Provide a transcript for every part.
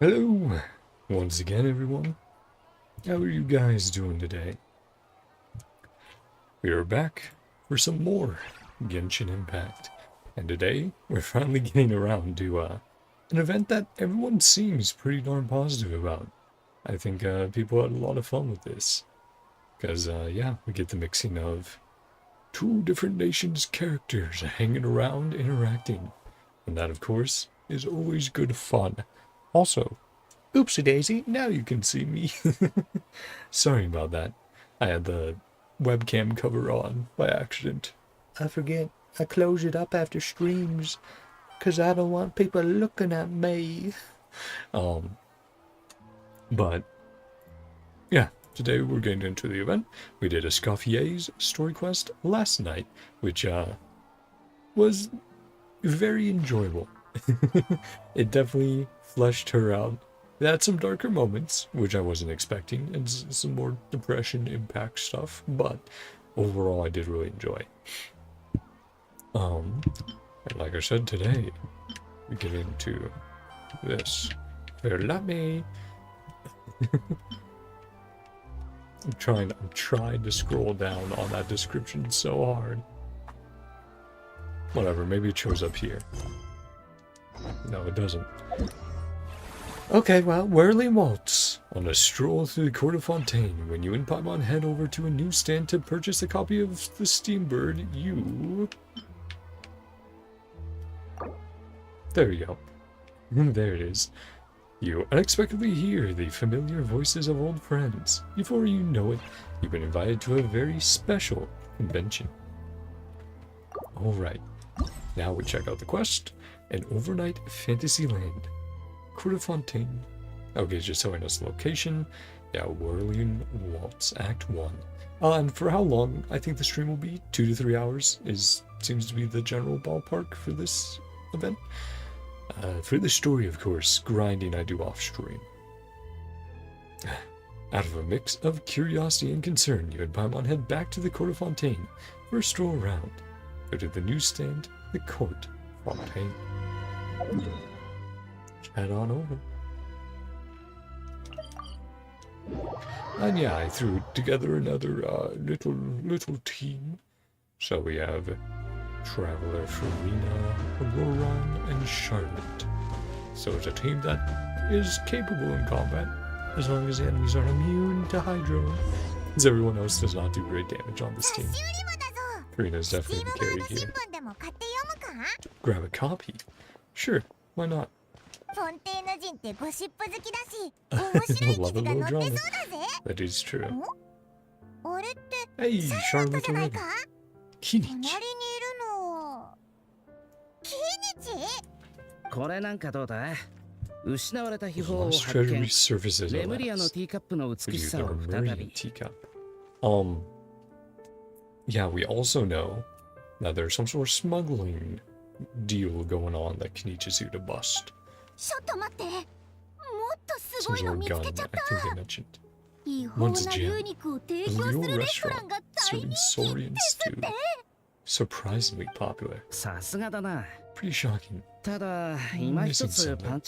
Hello, once again everyone. How are you guys doing today? We are back for some more Genshin Impact. And today, we're finally getting around to an event that everyone seems pretty darn positive about. I think people had a lot of fun with this. Because, yeah, we get the mixing of two different nations' characters hanging around, interacting. And that, of course, is always good fun. Also, oopsie daisy, now you can see me. Sorry about that. I had the webcam cover on by accident. I forget. I close it up after streams because I don't want people looking at me. But yeah, today we're getting into the event. We did a Scoffier's story quest last night, which was very enjoyable. It definitely fleshed her out. It had some darker moments, which I wasn't expecting, and some more depression impact stuff, but overall I did really enjoy. And like I said, today we get into this. Let me. I'm trying to scroll down on that description so hard. Whatever, maybe it shows up here. No, it doesn't. Okay, well, Whirling Waltz. On a stroll through the Court of Fontaine, when you and Paimon head over to a newsstand to purchase a copy of the Steambird, you... There you go. There it is. You unexpectedly hear the familiar voices of old friends. Before you know it, you've been invited to a very special convention. Alright, now we check out the quest. An overnight fantasy land. Court of Fontaine. Okay, just showing us the location. Yeah, Whirling Waltz, Act 1. And for how long I think the stream will be? 2 to 3 hours seems to be the general ballpark for this event. For the story, of course, grinding I do off stream. Out of a mix of curiosity and concern, you and Paimon head back to the Court of Fontaine for a stroll around. Go to the newsstand, the Court of Fontaine. Head on over. And yeah, I threw together another little team. So we have Traveler, Farina, Auroron, and Charlotte. So it's a team that is capable in combat, as long as the enemies are immune to Hydro. As everyone else does not do great damage on this team. Farina is definitely the carry here. Grab a copy? Sure, why not? I love a little drama. That is true. Hey, Charlotte already. Kinich. Lost treasury surfaces at last. Review the Lemurian teacup. Yeah, we also know that there's some sort of smuggling deal going on that Kenichi's here to bust. Some sort of gun, I think they mentioned. One's a gym. A Lure restaurant serving saurian stew. Surprisingly popular. Pretty shocking. Missing something.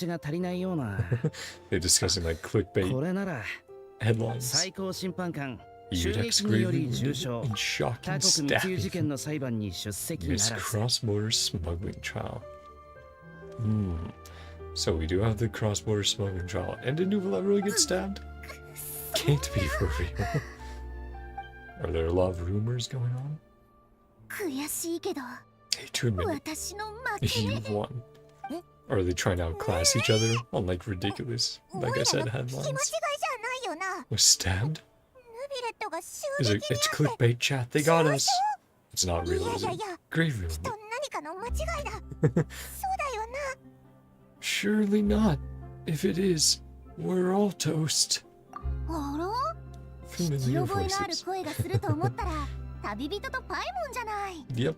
They're discussing like clickbait headlines. Eudex gravely wounded in shocking stabbing. Miss cross-border smuggling trial. So we do have the cross-border smuggling trial. And did Neuvillette really get stabbed? Can't be for real. Are there a lot of rumors going on? Hate to admit it. You've won. Or are they trying to outclass each other on like ridiculous, like I said, headlines? Was stabbed? It's clickbait chat. They got us. It's not real, is it? Grave room. Surely not. If it is, we're all toast. Familiar voices. Yep.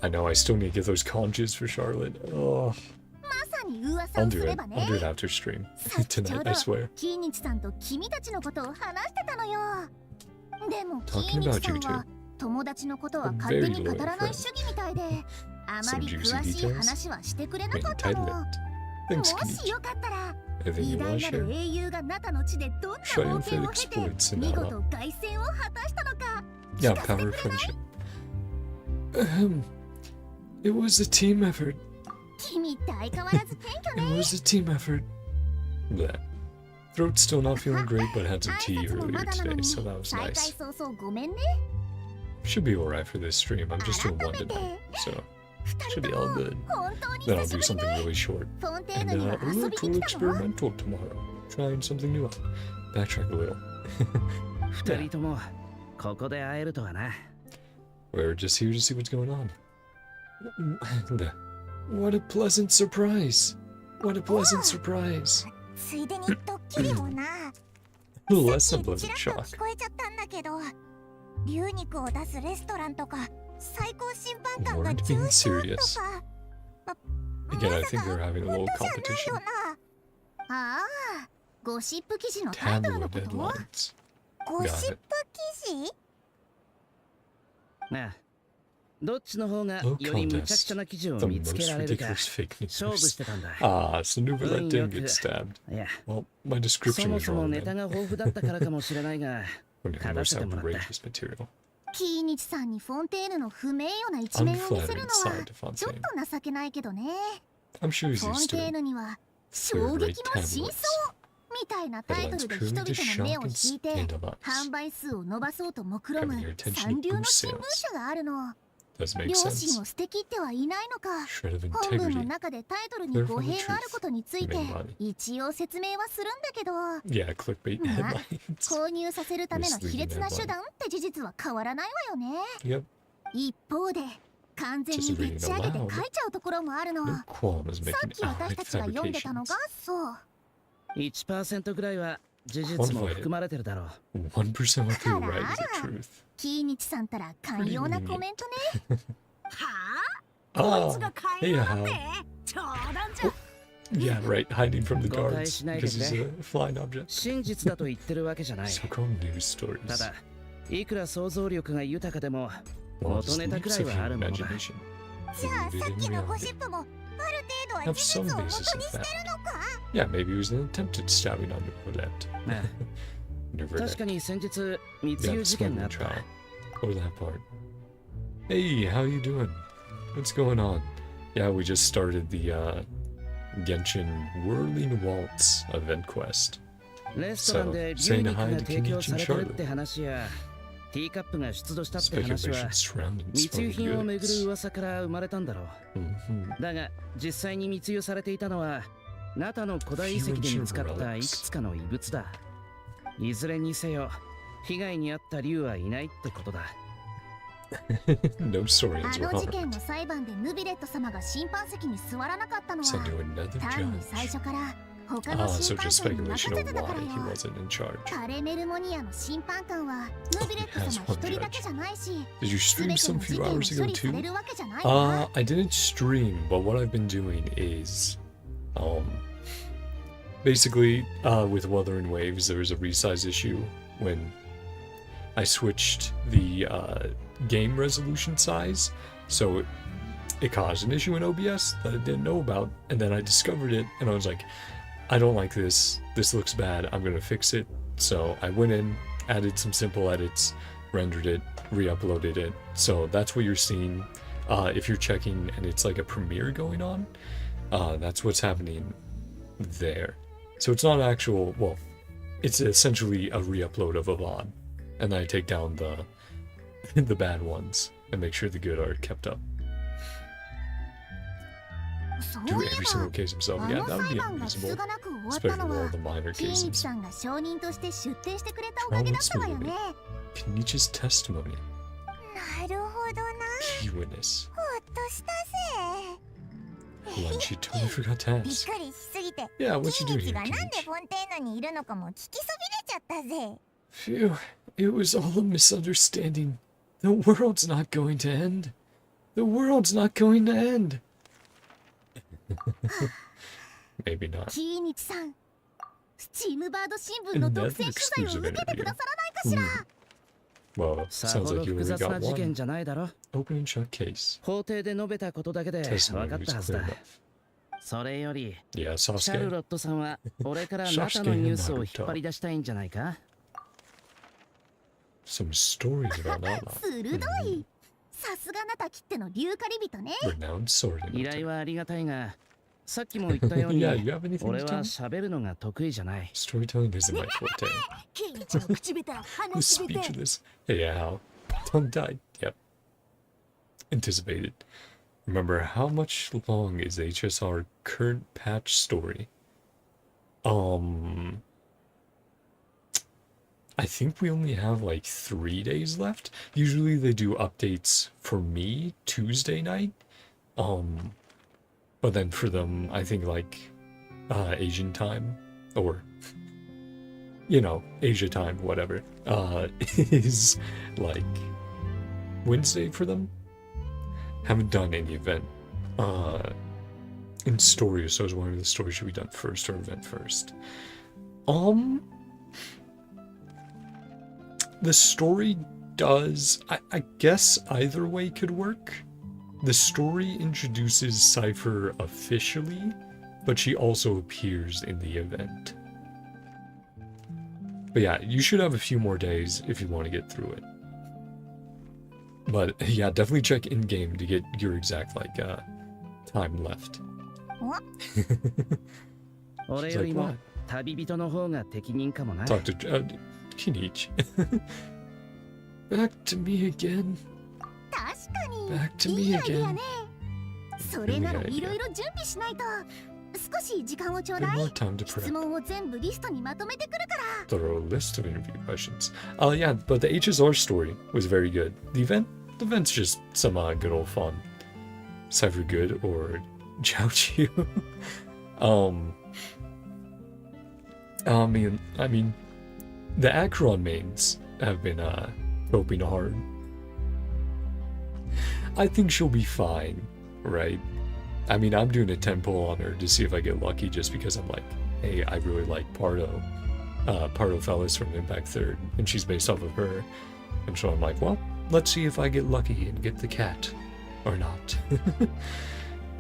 I know, I still need to get those conches for Charlotte. Oh. I'll do it. I'll do it after stream. Tonight, I swear. Talking about you two. A very loyal friend. Some juicy details? Made tight-lipped. Thanks, Kinich. Anything you want to share? Triumphant exploits in Ella. Yeah, power of friendship. It was a team effort. It was a team effort. Bleh. Throat's still not feeling great, but had some tea earlier today, so that was nice. Should be alright for this stream. I'm just doing one tonight, so should be all good. Then I'll do something really short. And a little experimental tomorrow. Trying something new out. Backtrack a little. Yeah. We're just here to see what's going on. What a pleasant surprise. What a pleasant surprise. Less than pleasant shock. Weren't being serious. Again, I think they're having a little competition. Tabloid deadlines. Got it. Low contest. The most ridiculous fake news. Ah, so Neuvillette didn't get stabbed. Well, my description was wrong then. When it comes to outrageous material. Unflattering side to Fontaine. I'm sure he's used to it. Third-rate tabloids. Headlines purely to shock and scandalize. Coming your attention to boost sales. Does make sense. Shred of integrity. Clear from the truth. Main body. Yeah, clickbait headlines. Misleading headlines. Yep. Just reading it aloud. No qualms making outright fabrications. 1% ぐらいは事実も含まれてるだろう。 1% what you're right is the truth. キーニチさんたら寛容なコメントね。Oh, hey, how? Yeah, right, hiding from the guards because he's a flying object. 真実だと言ってるわけじゃない。 So-called news stories. ただ、いくら想像力が豊かでも、 Well, 元 just ネタ leave くら some い of は your あるものだ。 imagination. じゃあさっきのゴシッ Have プもある程度は some 事実を元に basis し of て that. るのか？ Yeah, maybe it was an attempted stabbing on Neuvillette. 確かに先日、密 Yeah, 輸事件があっ smuggling た。 trial. Or that part. Hey, how you doing? What's going on? Yeah, we just started the Genshin Whirling Waltz event quest. レストランで牛肉が提供されてるって話や、ティーカップが出土したって話は、 Speculation surrounding 密輸 smuggling 品をめぐる goods. 噂から生まれたんだろう。 Mhm. だが、実際に密輸されていたのは、ナタの古代遺跡で見つかったいくつかの遺物だ。いずれにせよ、被害に遭った竜はいないってことだ。No saurians あ were の事件 harmed. の裁判でヌビレット様が審判席に座らなかったの Sent は to another 単に judge. 最初から他の Ah, 審 so 判 just 官に任 speculation せ on てたから why よ。 he wasn't in charge. カレメルモニアの審判官はヌビレット様一人だけじゃないし、 Did you 全 stream ての some 事 few 件を hours 処 ago 理され too? るわけじゃないわ。 I didn't stream, but what I've been doing is, basically, with Wuthering Waves, there was a resize issue when I switched the game resolution size, so it caused an issue in OBS that I didn't know about, and then I discovered it, and I was like, I don't like this. This looks bad. I'm gonna fix it. So I went in, added some simple edits, rendered it, re-uploaded it. So that's what you're seeing. If you're checking and it's like a premiere going on, that's what's happening there. So it's not actual, well, it's essentially a re-upload of a VOD. And then I take down the bad ones and make sure the good are kept up. そう Do いえ every ば single case himself. あ Yeah, の that would 裁 be 判が続 unreasonable. がなく終わった Especially の with all は the minor キーニチ cases. さんが証人として出廷してくれたおかげだったわよね。 Kenichi's testimony. なるほどな。 Key witness. ほっとしたぜ。 One she totally forgot to びっ ask. くりしすぎて、 Yeah, キ what you ー doing ニチ here, がなんで Kenichi? フォンテーヌにいるのかも聞きそびれちゃったぜ。 Phew, it was all a misunderstanding. The world's not going to end. The world's not going to end. Maybe not. キーニチさん、スチームバード新聞の独占取材を受けてくださらないかしら。 Well, さほ sounds ど like you 複 only 雑な got 事件 one じゃないだろ。 open and shut case. 法廷で述べたことだけで分 Testimony かった was はず clear だ。 enough. それより Yeah, シャル Sasuke. ロットさんは俺からナタのニュースを引っ張り出したいんじゃないか？ Some stories about Nala. 鋭い。さすがナタきっての竜狩り人ね。 Renowned sword 依 in 頼はありがたいが、さっきも言ったように Yeah, you have anything 俺 to は tell? 喋るのが得意じゃない。 Storytelling isn't my forte. ケイチの口下手、 The 話下手。 speechless. Yeah, how? Tongue tied. Yep. Anticipated. Remember, how much long is HSR current patch story? I think we only have like 3 days left. Usually they do updates for me Tuesday night. But then for them, I think like Asian time or you know, Asia time, whatever, is like Wednesday for them. Haven't done any event in story, so I was wondering if the story should be done first or event first. The story does, I guess either way could work. The story introduces Cypher officially, but she also appears in the event. But yeah, you should have a few more days if you want to get through it. But yeah, definitely check in-game to get your exact like time left. 俺よりも旅人の方が適任かもな。 Talk to Kinich. Back to me again. 確かに Back to い me いアイデア again. ね。それならいろいろ準備しないと。少し時間をちょう Bit だい。 more time to 質 prep. 問を全部リストにまとめてくるから。 Thorough list of interview questions. Yeah, but the HSR story was very good. The event's just some good old fun. Cypher Good or Jiaoqiu. I mean, the Acheron mains have been coping hard. I think she'll be fine, right? I mean, I'm doing a 10 pull on her to see if I get lucky just because I'm like, hey, I really like Pardo Fellas from Impact Third, and she's based off of her. And so I'm like, well, let's see if I get lucky and get the cat or not.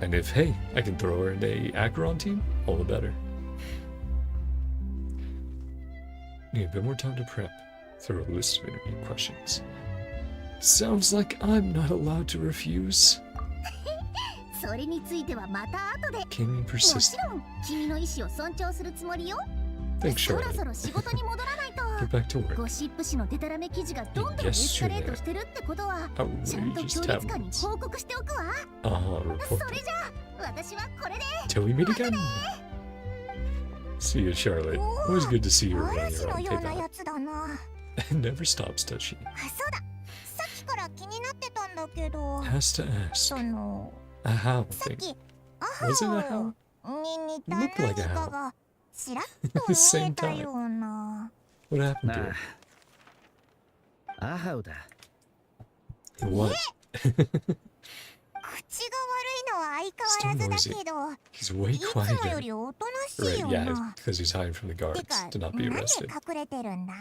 And if, hey, I can throw her in a Acheron team, all the better. Need a bit more time to prep. Thorough list of interview questions. Sounds like I'm not allowed to refuse. それについてはまた後で。 Can you も persist? ちろん君の意思を尊重するつもりよ。 Thanks, そろ Charlotte. そろ仕事に戻らないと。 Get back to work. ゴシップ誌のデタラメ記事がどんどんエスカレートしてるってことは、ちゃんと Outrageous 協力官に tabloids. 報告しておくわ。 Report. それじゃあ私はこれで。 Till we meet again. See you, Charlotte. Always good to see you around 嵐 your の own ような payback. やつだな。 Never stops, does she? あ、そうだ。さっきから気になってたんだけど、 Has to ask. その A how さっ thing. きア Was it a ハ how? オに似た Looked like a 何 how. かがちらっと見え Same た time. ような。 What happened to な her? あ、アハウだ。 What? 口が悪いのは相変わらずだけど、 He's way いつもよ quieter. りおとなし Right, いよ yeah, な。 because he's hiding from the て guards か、 to な not ん be で arrested. 隠れてるんだ？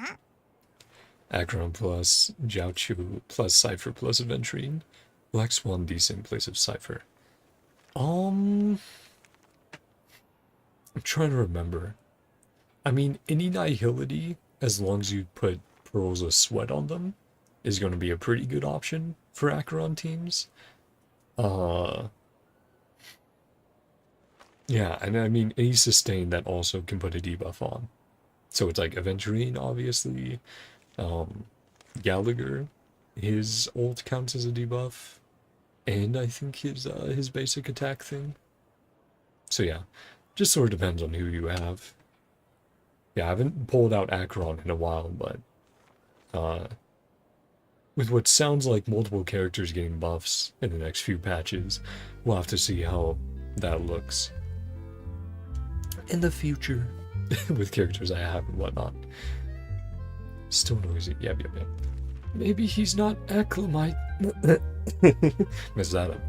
Acheron plus Jiaoqiu plus Cypher plus Aventurine. Black Swan decent in place of Cypher. I'm trying to remember. I mean, any Nihility, as long as you put Pearls of Sweat on them, is going to be a pretty good option for Acheron teams. Yeah, and I mean, any Sustain that also can put a debuff on. So it's like Aventurine, obviously. Gallagher, his ult counts as a debuff, and I think his basic attack thing. So yeah, just sort of depends on who you have. Yeah, I haven't pulled out Acheron in a while, but with what sounds like multiple characters getting buffs in the next few patches, we'll have to see how that looks in the future with characters I have and whatnot. Still noisy. Yep. Maybe he's not acclimate. Mess that up.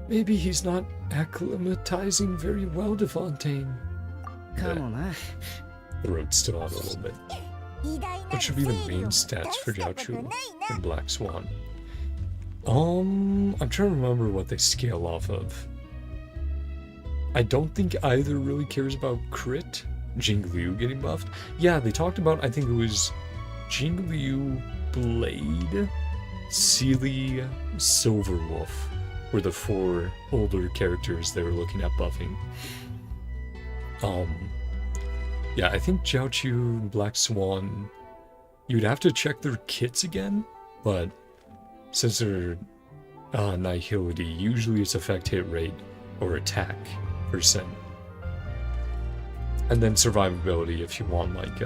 Maybe he's not acclimatizing very well to Fontaine. かもな。Throat's still out a little bit. 偉大な What る should be the 正義 main を stats 出 for したこと Jiaoqiu ないな。 and Black Swan? I'm trying to remember what they scale off of. I don't think either really cares about crit. Jingliu getting buffed. Yeah, they talked about, I think it was Jingliu, Blade, Sealy, Silverwolf were the 4 older characters they were looking at buffing. Yeah, I think Jiaochu and Black Swan, you'd have to check their kits again, but since they're Nihility, usually it's effect hit rate or attack percent. And then survivability if you want like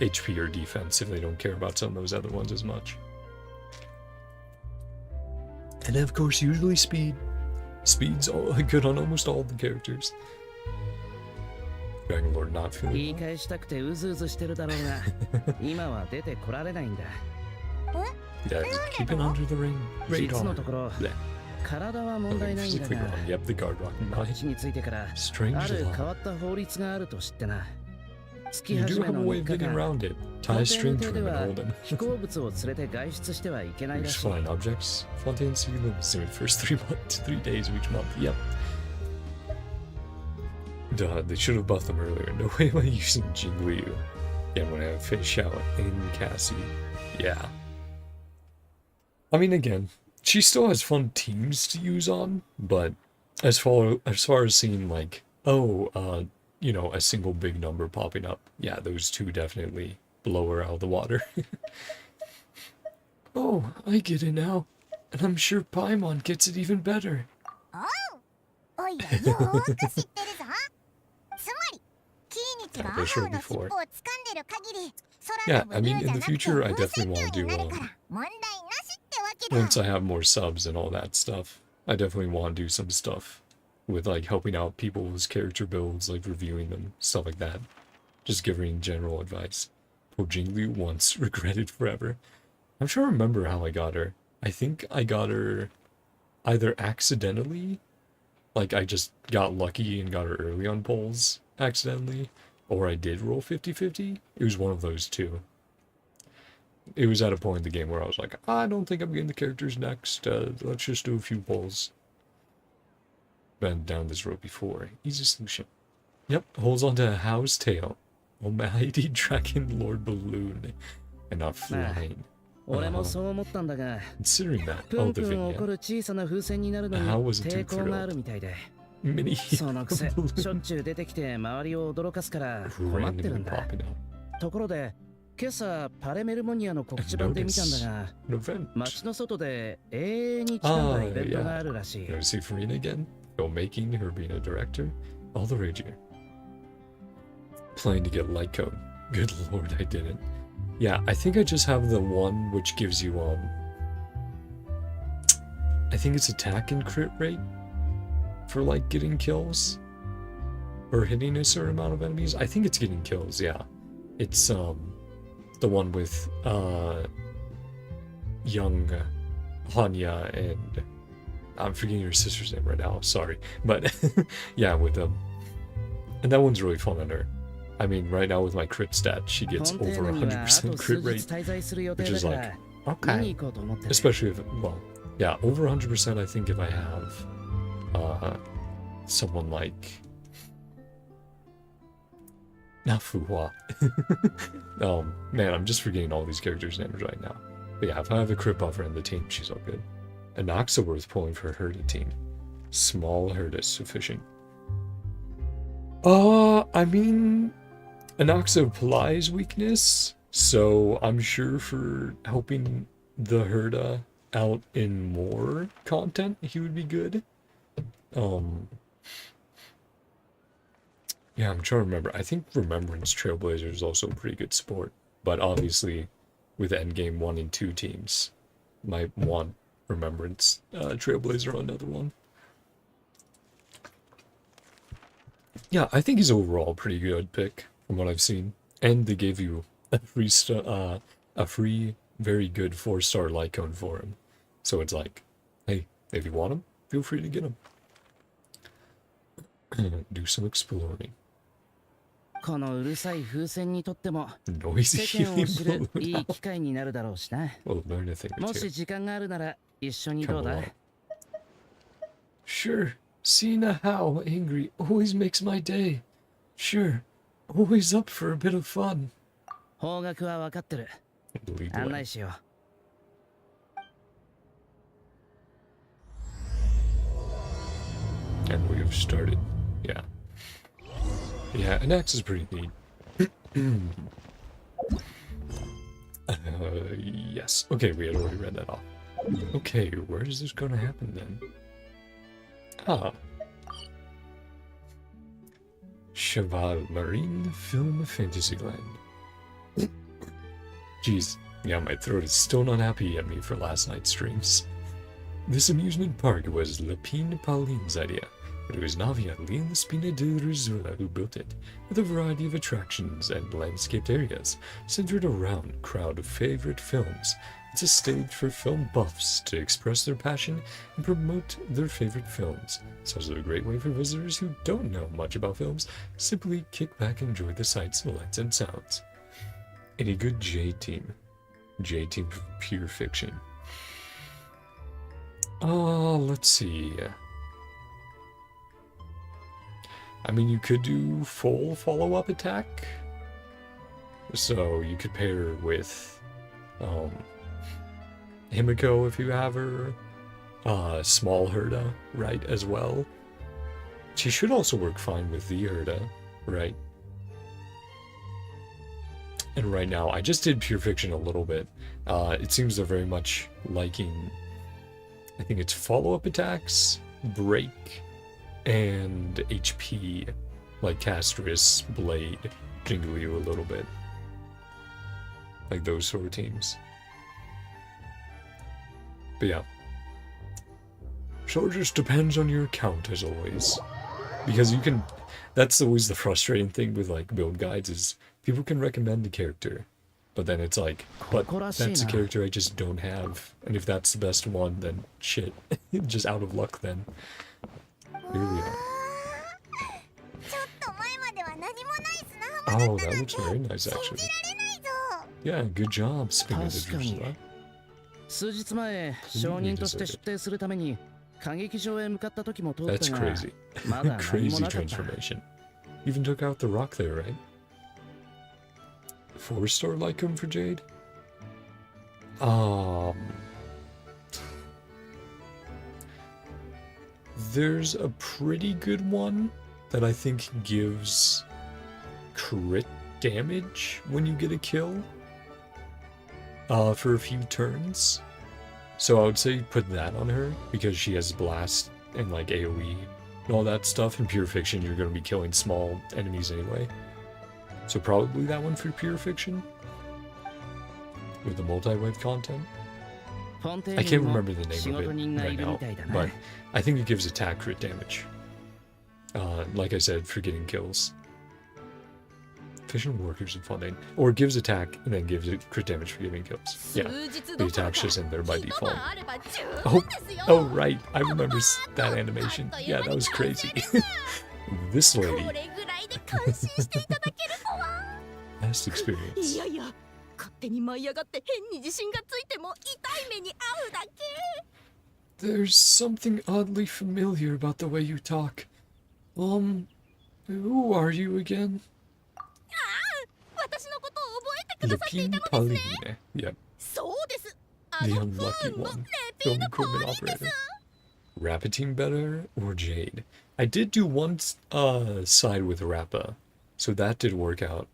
HP or defense if they don't care about some of those other ones as much. And of course usually speed. Speed's good on almost all the characters. Dragon Lord not feeling 言い返したくてうずうずしてるだろうが今は出てこられないんだ Yeah, keep it under the ring. 実のと Radar. ころ Yeah. 体は問題ないんだ Physically が wrong. Yep, the guard rock. こっちについてからあ Strange る law. 変わった法律があると知ってな月 You 始 do め have a の way 3 of 日 getting 間 around it. 法 Tie a 廷 string の to 手で him は and hold him. 飛行物を連れて外出してはいけない Use らしい flying objects. Fontaine see limits in the first 3 days of each month. Yep. Duh, they should have buffed them earlier. No way am I using Jingliu. Yeah, when I have Fish Out and Cassie. Yeah. I mean, again, she still has fun teams to use on, but as far as seeing like, you know, a single big number popping up, yeah, those 2 definitely blow her out of the water. Oh, I get it now. And I'm sure Paimon gets it even better. おいらよーく知ってるぞ。つまりキーニチがアハウの尻尾を掴んでる限り空 Yeah, 飛ぶ I 竜 mean, じ in ゃ the なくて future, I 風 definitely 船 want 竜 to にな do るから問題なしってわけだ。 once I have more subs and all that stuff, I definitely want to do some stuff with like helping out people's character builds, like reviewing them, stuff like that. Just giving general advice. Poor Jinglu once regretted forever. I'm trying to remember how I got her. I think I got her either accidentally, like I just got lucky and got her early on polls accidentally, or I did roll 50-50. It was one of those 2. It was at a point in the game where I was like, I don't think I'm getting the characters next. Let's just do a few polls. Been down this road before. Easy solution. Yep, holds onto a How's tail. Almighty Dragon Lord Balloon. And not flying. 俺もそう思ったんだが Considering that, プ oh, ン the プン起こ vignette. る小さな風船になるのに How was it 抵 too 抗があるみたいで Mini そのくせしょっちゅう出てきて周りを驚かすから困ってる randomly んだ popping up. ところで今朝パレメルモニアの告知版で見たんだが An event. 街の外で永遠にちなんだイベントがあるらしい You know, see Farina again? Filmmaking, her being a director. All the rage here. Planning to get light code. Good lord, I didn't. Yeah, I think I just have the one which gives you, I think it's attack and crit rate for, like, getting kills. Or hitting a certain amount of enemies. I think it's getting kills, yeah. It's, the one with, young Hanya and... I'm forgetting her sister's name right now, sorry. But, yeah, with them. And that one's really fun on her. I mean, right now with my crit stat, she gets 本邸 over にはあと 100% 数 crit 日 rate. 滞在する予定 which だ is か like, ら見に okay. 行こうと思ってる Especially if, well, yeah, over 100% I think if I have, someone like... Not Fuhua. Man, I'm just forgetting all these characters' names right now. But yeah, if I have a crit buffer in the team, she's all good. And Noxa worth pulling for her to team. Small herd is sufficient. I mean... Anoxo applies weakness, so I'm sure for helping the Herda out in more content, he would be good. Yeah, I'm trying to remember. I think Remembrance Trailblazer is also a pretty good sport, but obviously with Endgame 1 and 2 teams, might want Remembrance Trailblazer on another one. Yeah, I think he's overall a pretty good pick from what I've seen. And they gave you a free, very good 4-star Lycone for him. So it's like, hey, if you want him, feel free to get him. Do some exploring. このうるさい風船にとっても Noisy 世間を healing 知る balloon. いい機会になるだろうしな We'll learn a thing or も two. し時間があるなら一緒にどう Come だ along. Sure. Seeing a How angry always makes my day. Sure, always up for a bit of fun. 方角は分かってる。 Lead the 案 way. 内しよう。 And we have started. Yeah. Yeah, an axe is pretty neat. Yes. Okay, we had already read that off. Okay, where is this going to happen then? Ah. Cheval Marine Film Fantasyland. Jeez, yeah, my throat is still not happy at me for last night's streams. This amusement park was Lapine Pauline's idea, but it was Navia Leon Spina de Risola who built it, with a variety of attractions and landscaped areas centered around a crowd of favorite films. It's a stage for film buffs to express their passion and promote their favorite films. It's also a great way for visitors who don't know much about films to simply kick back and enjoy the sights, lights, and sounds. Any good J-Team? J-Team Pure Fiction. Let's see. I mean, you could do full follow-up attack. So you could pair with Himiko if you have her. Small Herda, right, as well. She should also work fine with the Herda, right? And right now, I just did Pure Fiction a little bit. It seems they're very much liking, I think it's follow-up attacks, break, and HP, like Castris, Blade, Jingaloo a little bit. Like those sort of teams. But yeah. So it just depends on your account, as always. Because you can... That's always the frustrating thing with, like, build guides, is people can recommend a character, but then it's like, but that's a character I just don't have, and if that's the best one, then shit. Just out of luck then. Here we are. Oh, that looks very nice, actually. Yeah, good job, Spinner the Drusilla. 数日前、証人として出廷するために歌劇場へ向かった時も通った That's が、 crazy. まだ何も Crazy なかった。 transformation. Even took out the rock there, right? 4-star Lycum for Jade? There's a pretty good one that I think gives crit damage when you get a kill for a few turns. So I would say put that on her because she has blast and like AoE and all that stuff. In Pure Fiction, you're going to be killing small enemies anyway. So probably that one for Pure Fiction with the multi-wave content. I can't remember the name of it right now, but I think it gives attack crit damage. Like I said, for getting kills. Efficient workers and funding. Or it gives attack and then gives it crit damage for giving kills. Yeah, the attack's just in there by default. Oh right, I remember that animation. Yeah, that was crazy. This lady. Best experience. There's something oddly familiar about the way you talk. Who are you again? Lapine Pauline. Yep. The unlucky one. Film equipment operator. Rappa better or Jade? I did do one side with Rappa, so that did work out.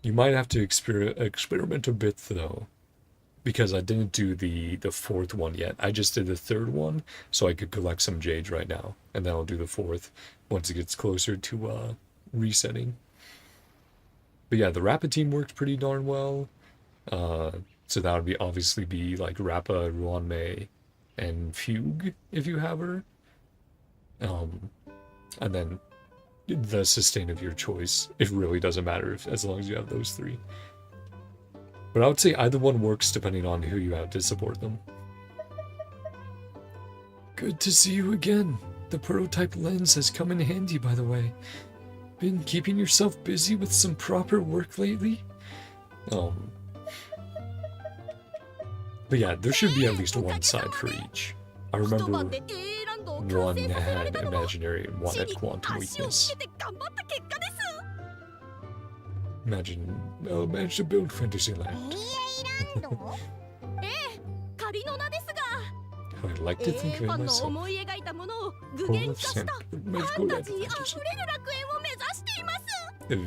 You might have to experiment a bit though, because I didn't do the fourth one yet. I just did the third one, so I could collect some Jades right now, and then I'll do the fourth once it gets closer to resetting. But yeah, the Rappa team worked pretty darn well. So that would obviously be like Rappa, Ruanmei, and Fugue if you have her. And then the sustain of your choice. It really doesn't matter as long as you have those three. But I would say either one works depending on who you have to support them. Good to see you again. The prototype lens has come in handy, by the way. Been keeping yourself busy with some proper work lately? But yeah, there should be at least one side for each. I remember One had imaginary and one had quantum weakness. Imagine, oh, managed to build Fantasyland. エイランドええ、仮の名ですが I like to think フ of ァンの myself 思い描いたものを具 full 現 of 化した magical ファンタジー fantasy. あふれる楽園を目指しています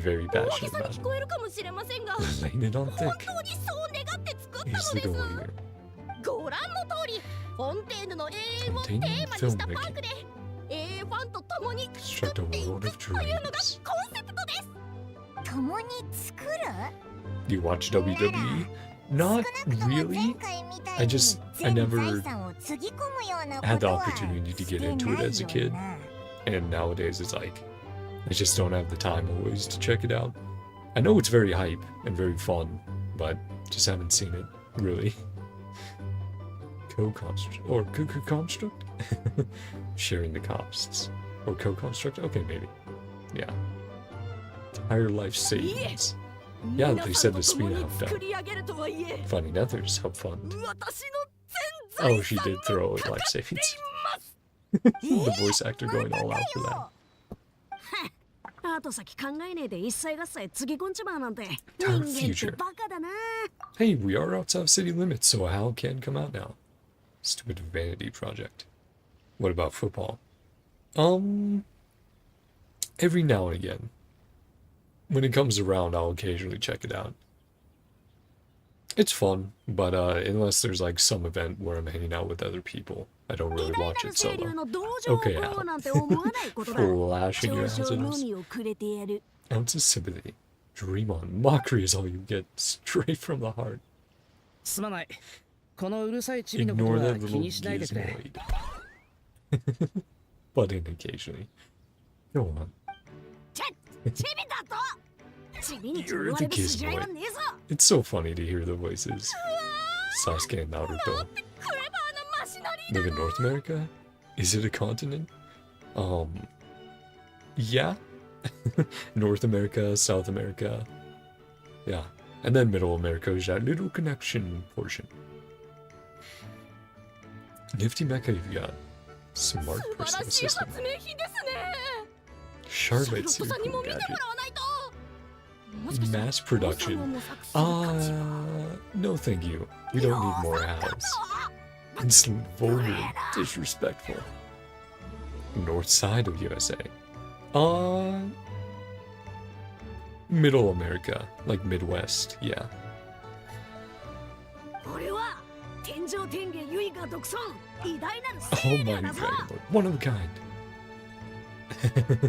Very 大げ passionate さに about 聞こえるかもしれませんが laying it on 本 thick. 当にそう願って作った Here's の the で goal す here. ご覧の通りフォンテーヌの永遠をテーマにしたパークで永遠ファンと共に作 Construct って a いく world of というのが dreams. コンセプトです 共に作る You watch WWE? Not 少なくとも前 really. 回みた I いに just- I 全 never 財産をつぎ込むような had こ the とは opportunity to し get て into な it い as a よ kid. な And nowadays it's like, I just don't have the time always to check it out. I know it's very hype and very fun, but just haven't seen it, really. Co-construct, or co-construct? Sharing the costs. Or co-construct? Okay, maybe. Yeah. Higher life savings. Yeah, they said the speed 皆 helped さんと共に out. 作り上げるとはいえ Finding others help fund. 私の全 Oh, 財 she 産 did も throw かか life って savings. います The voice actor going all out for that. 後先考えねえで一切合切つぎ込んじまうなんて Our 人間 future. ってバカだな Hey, we are outside of city limits, so a HAL can come out now. Stupid vanity project. What about football? Every now and again. When it comes around, I'll occasionally check it out. It's fun, but unless there's like some event where I'm hanging out with other people, I don't 偉 really 大な watch る it 清流 solo. の道場を Okay, 食お Al. うなんて思わないことだ Flashing your 少々の hazards. みをくれてやる Ounce of sympathy. Dream on. Mockery is all you get, straight from the heart. すまないこのうるさいチビのこと Ignore は that 気 little にしないでくれ gizmoid. But in occasionally. Go on. チビだとチビにち You're 言わ the れる筋合いは gizmoid. ねえぞ It's so funny to hear the voices. Sasuke and Naruto. クレバーなマシナリー Live in North America? Is it a continent? Yeah. North America, South America. Yeah. And then Middle America is that little connection portion. Nifty mecha you've got. Smart 素晴 personal らしい assistant. 発明品ですね Charlotte シャーロットさんに super も cool 見ても gadget. らわないともしかしたら Mass production. 王様を模索する価値が No thank you. We don't need more ads. It's vulgar, disrespectful. North side of USA. Middle America, like Midwest, yeah. 俺は天上天下唯我独尊偉大なる Oh 清流 my だぞ Dragon Lord, one of a kind.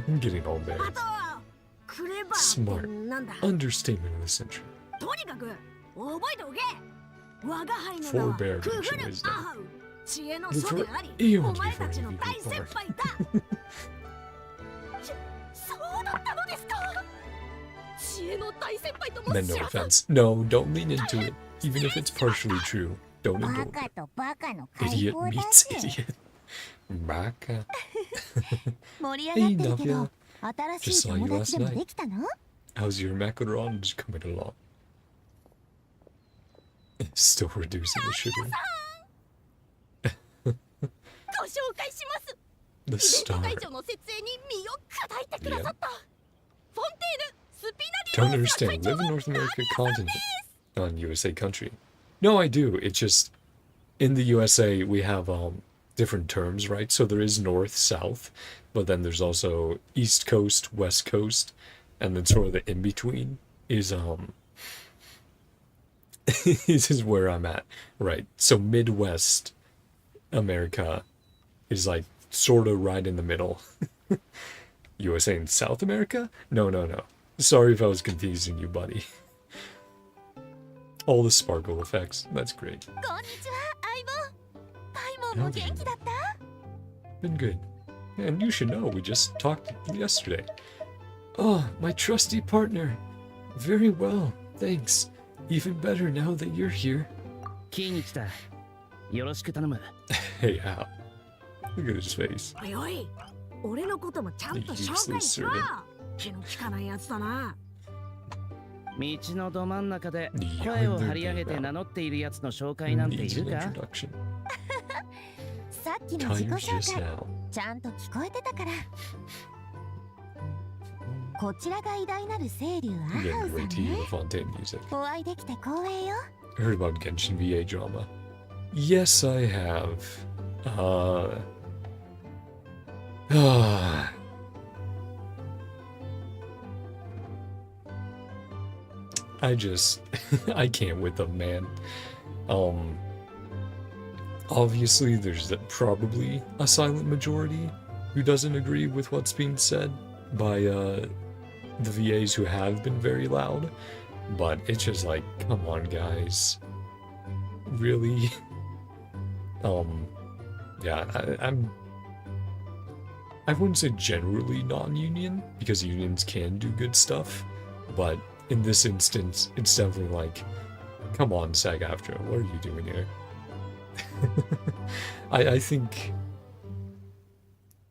I'm getting all あ bad. とはクレバー Smart. ってなんだ Understatement of the century. とにかく覚えておけ我が輩の名は Forbear クグル mention wisdom. アハウ知恵の祖であり Eons お前たちの before 大 you 先 were 輩だそうだったのですか知恵の大先輩とも Meant 知 no らず offense. No, don't lean into it. Even if it's partially true, don't バ indulge. カとバカの解 Idiot 放だ meets って idiot. Baka. 盛り上がってるけ Hey, ど Navia. 新しい友達でもできたの How's your macarons coming along? Still reducing the sugar. ご紹介します The イベント star. 会場の設営に身を砕いてくださったフォンテーヌスピ Don't ナリロース understand. 会長 Live in の North America continent. On USA country. No, I do. It's just in the USA we have different terms, right? So there is north, south, but then there's also east coast, west coast, and then sort of the in between is is where I'm at. Right. So Midwest America is like sort of right in the middle. USA and South America? No. Sorry if I was confusing you, buddy. All the sparkle effects. That's great. こんにちは相棒相棒も元気だった Been good. And you should know, we just talked yesterday. Oh, my trusty partner. Very well, thanks. Even better now that you're here. キーに来たよろしく頼む Hey, Al. Look at his face. おいおい俺のこともちゃんと紹介しろ気の利かないやつだな道のど真ん中で Yeah, 声を張り上げて名乗っているやつの紹介なんてい Needs る an か introduction. さっきの自己 Tired 紹 just 介 now. ちゃんと聞こえてたから。こちらが偉大なる清流アハウ Again, さん great to hear ね。 the Fontaine music. お会いできて光栄よ。 I heard about Genshin VA drama. Yes, I have. I just, I can't with them, man. Obviously, there's probably a silent majority who doesn't agree with what's being said by the VAs who have been very loud, but it's just like, come on, guys, really? Yeah, I wouldn't say generally non-union, because unions can do good stuff, but in this instance, it's definitely like, come on, SAG-AFTRA, what are you doing here? I think,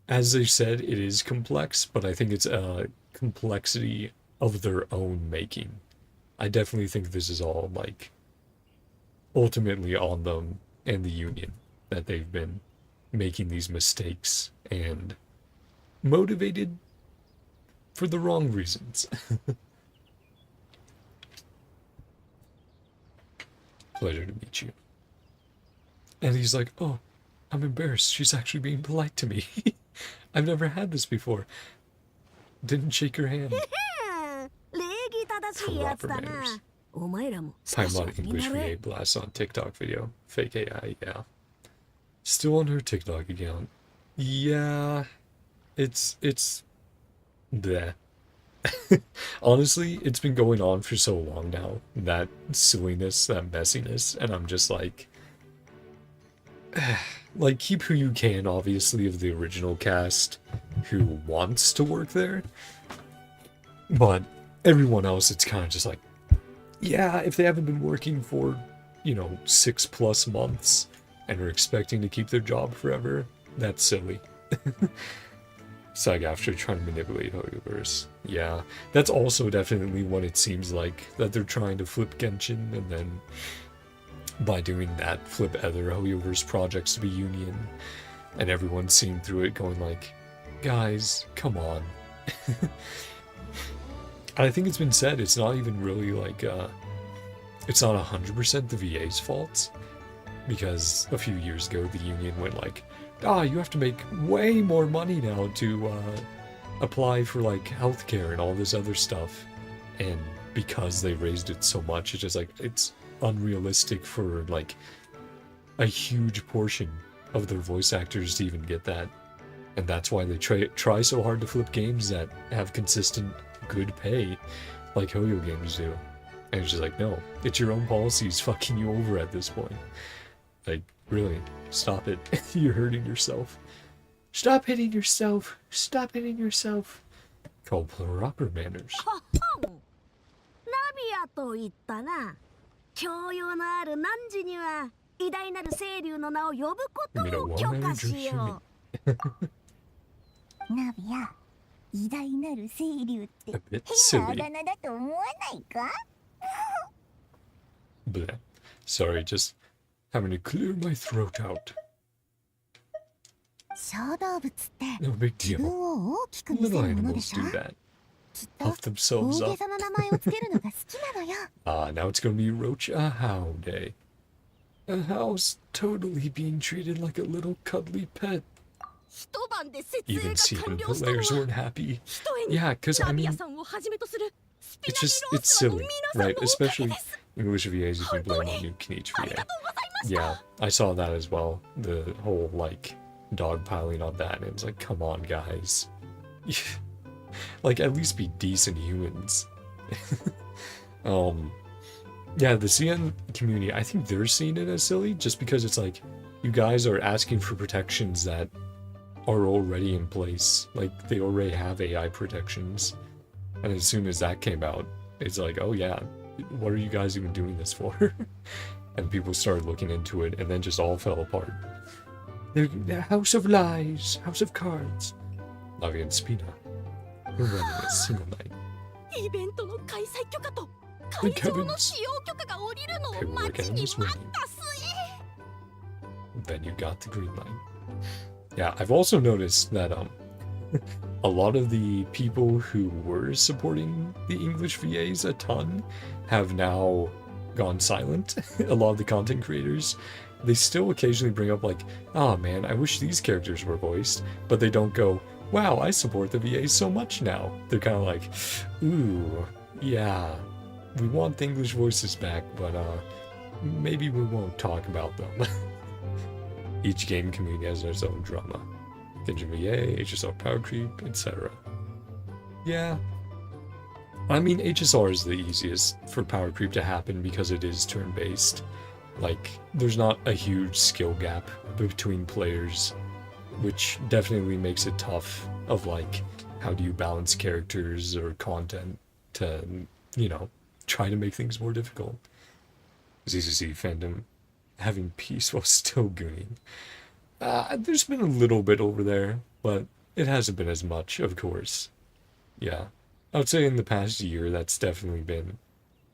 as they said, it is complex, but I think it's a complexity of their own making. I definitely think this is all, like, ultimately on them and the union, that they've been making these mistakes and motivated for the wrong reasons. Pleasure to meet you. And he's like, oh, I'm embarrassed. She's actually being polite to me. I've never had this before. Didn't shake her hand. Proper manners. Time on English VA blast on TikTok video. Fake AI, yeah. Still on her TikTok account. Yeah. It's bleh. Honestly, it's been going on for so long now. That silliness, that messiness, and I'm just like, keep who you can, obviously, of the original cast who wants to work there. But everyone else, it's kind of just like, yeah, if they haven't been working for, 6+ months and are expecting to keep their job forever, that's silly. SAG-AFTRA trying to manipulate Hoyoverse. Yeah, that's also definitely what it seems like, that they're trying to flip Genshin, and then by doing that, flip other Hoyoverse projects to be union, and everyone's seeing through it going like, guys, come on. I think it's been said, it's not even really like, it's not 100% the VA's fault, because a few years ago the union went like, you have to make way more money now to apply for like healthcare and all this other stuff, and because they raised it so much, it's just like, it's unrealistic for like a huge portion of their voice actors to even get that, and that's why they try so hard to flip games that have consistent good pay like Hoyo games do. And it's just like, no, it's your own policies fucking you over at this point. Like, really, stop it. You're hurting yourself. Stop hitting yourself. Stop hitting yourself. Called proper manners. ナビアと言ったな。教養のある汝には偉大なる清流の名を呼ぶことを許可しよう。ナビア、偉大なる清流って A bit 変なあ silly. だ名だと思わないか？ Bleh. Sorry, just having to clear my throat out. 小動物って No big 自 deal. 分を大きく見せ Little るもので animals しょ？ do that. きっと Puff themselves 大 up. げさな名前をつけるのが好きなのよ。Now it's gonna be Roach a How Day. A how's totally being treated like a little cuddly pet. 一晩で設営 Even が Season 完了したの players は weren't happy. ひとえに Yeah, because ナ I ビア mean, さんをはじめとするスピ it's ナ just, ビロ it's ースの silly, 皆さん right? のおかげ Especially です English VAs who've been playing on New Kinich あり VA. がとうございました Yeah, I saw that as well. The whole, like, dogpiling on that, and it's like, come on, guys. Like, at least be decent humans. Yeah, the CN community, I think they're seeing it as silly, just because it's like, you guys are asking for protections that are already in place. Like, they already have AI protections. And as soon as that came out, it's like, oh yeah, what are you guys even doing this for? And people started looking into it, and then just all fell apart. They're House of Lies, House of Cards. Navi and Spina. We're running a single night. イベントの開催許可と会場の使用許可が下りるのを待ちに待った末 Then you got the green light. Yeah, I've also noticed that a lot of the people who were supporting the English VAs a ton have now gone silent. A lot of the content creators, they still occasionally bring up like, oh man, I wish these characters were voiced, but they don't go, wow, I support the VAs so much now. They're kind of like, ooh, yeah, we want the English voices back, but maybe we won't talk about them. Each game community has its own drama. Genshin VA, HSR power creep, etc. Yeah. I mean, HSR is the easiest for power creep to happen because it is turn-based. Like, there's not a huge skill gap between players, which definitely makes it tough of like, how do you balance characters or content to, you know, try to make things more difficult. ZCC fandom having peace while still gooning. There's been a little bit over there, but it hasn't been as much, of course. Yeah. I would say in the past year, that's definitely been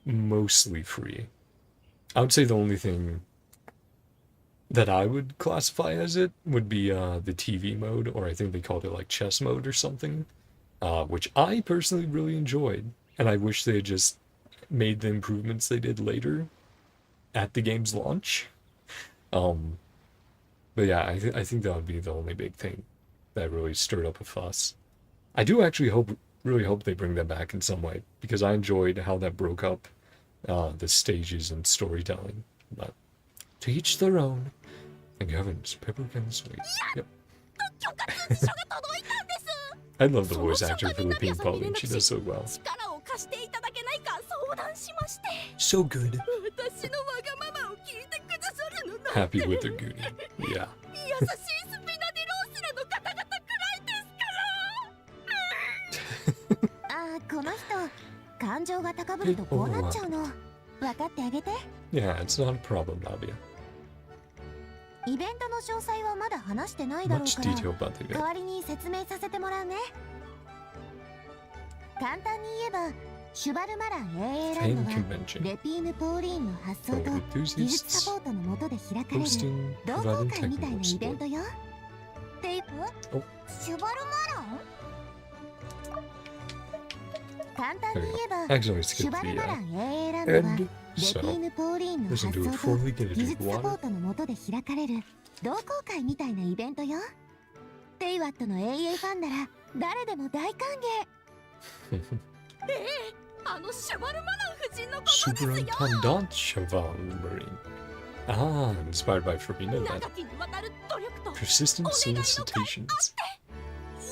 mostly free. I would say the only thing that I would classify as it would be the TV mode, or I think they called it like chess mode or something, which I personally really enjoyed, and I wish they had just made the improvements they did later at the game's launch. But yeah, I think that would be the only big thing that really stirred up a fuss. I do actually really hope they bring that back in some way, because I enjoyed how that broke up the stages and storytelling. But to each their own. Thank heavens, Pepper can sweet. Yep. I love the voice actor for Lupine Pauline. She does so well. So good. Happy with her Goonie. Yeah. この人感情が高ぶるとこうなっちゃうの。分かってあげて。Yeah, it's not a problem, Navia. イベントの詳細はまだ話してないだろうから、代わりに説明させてもらうね。簡単に言えば、シュバルマラン AA ランドはレピーヌ・ポーリーンの発想と技術サポートの下で開かれる同好会みたいなイベントよ。テープ？シュバルマラン？簡単に言えば、シュバルマラン AA ランドはレピーヌ・ポーリーンの発想と技術サポートの下で開かれる同好会みたいなイベントよ。テイワットの AA ファンなら誰でも大歓迎。あのシュバルマラン夫人のことですよ。 Superintendent Chevalmarin. Ah, inspired by Neuvillette. 長きにわたる努力と Persistent solicitations.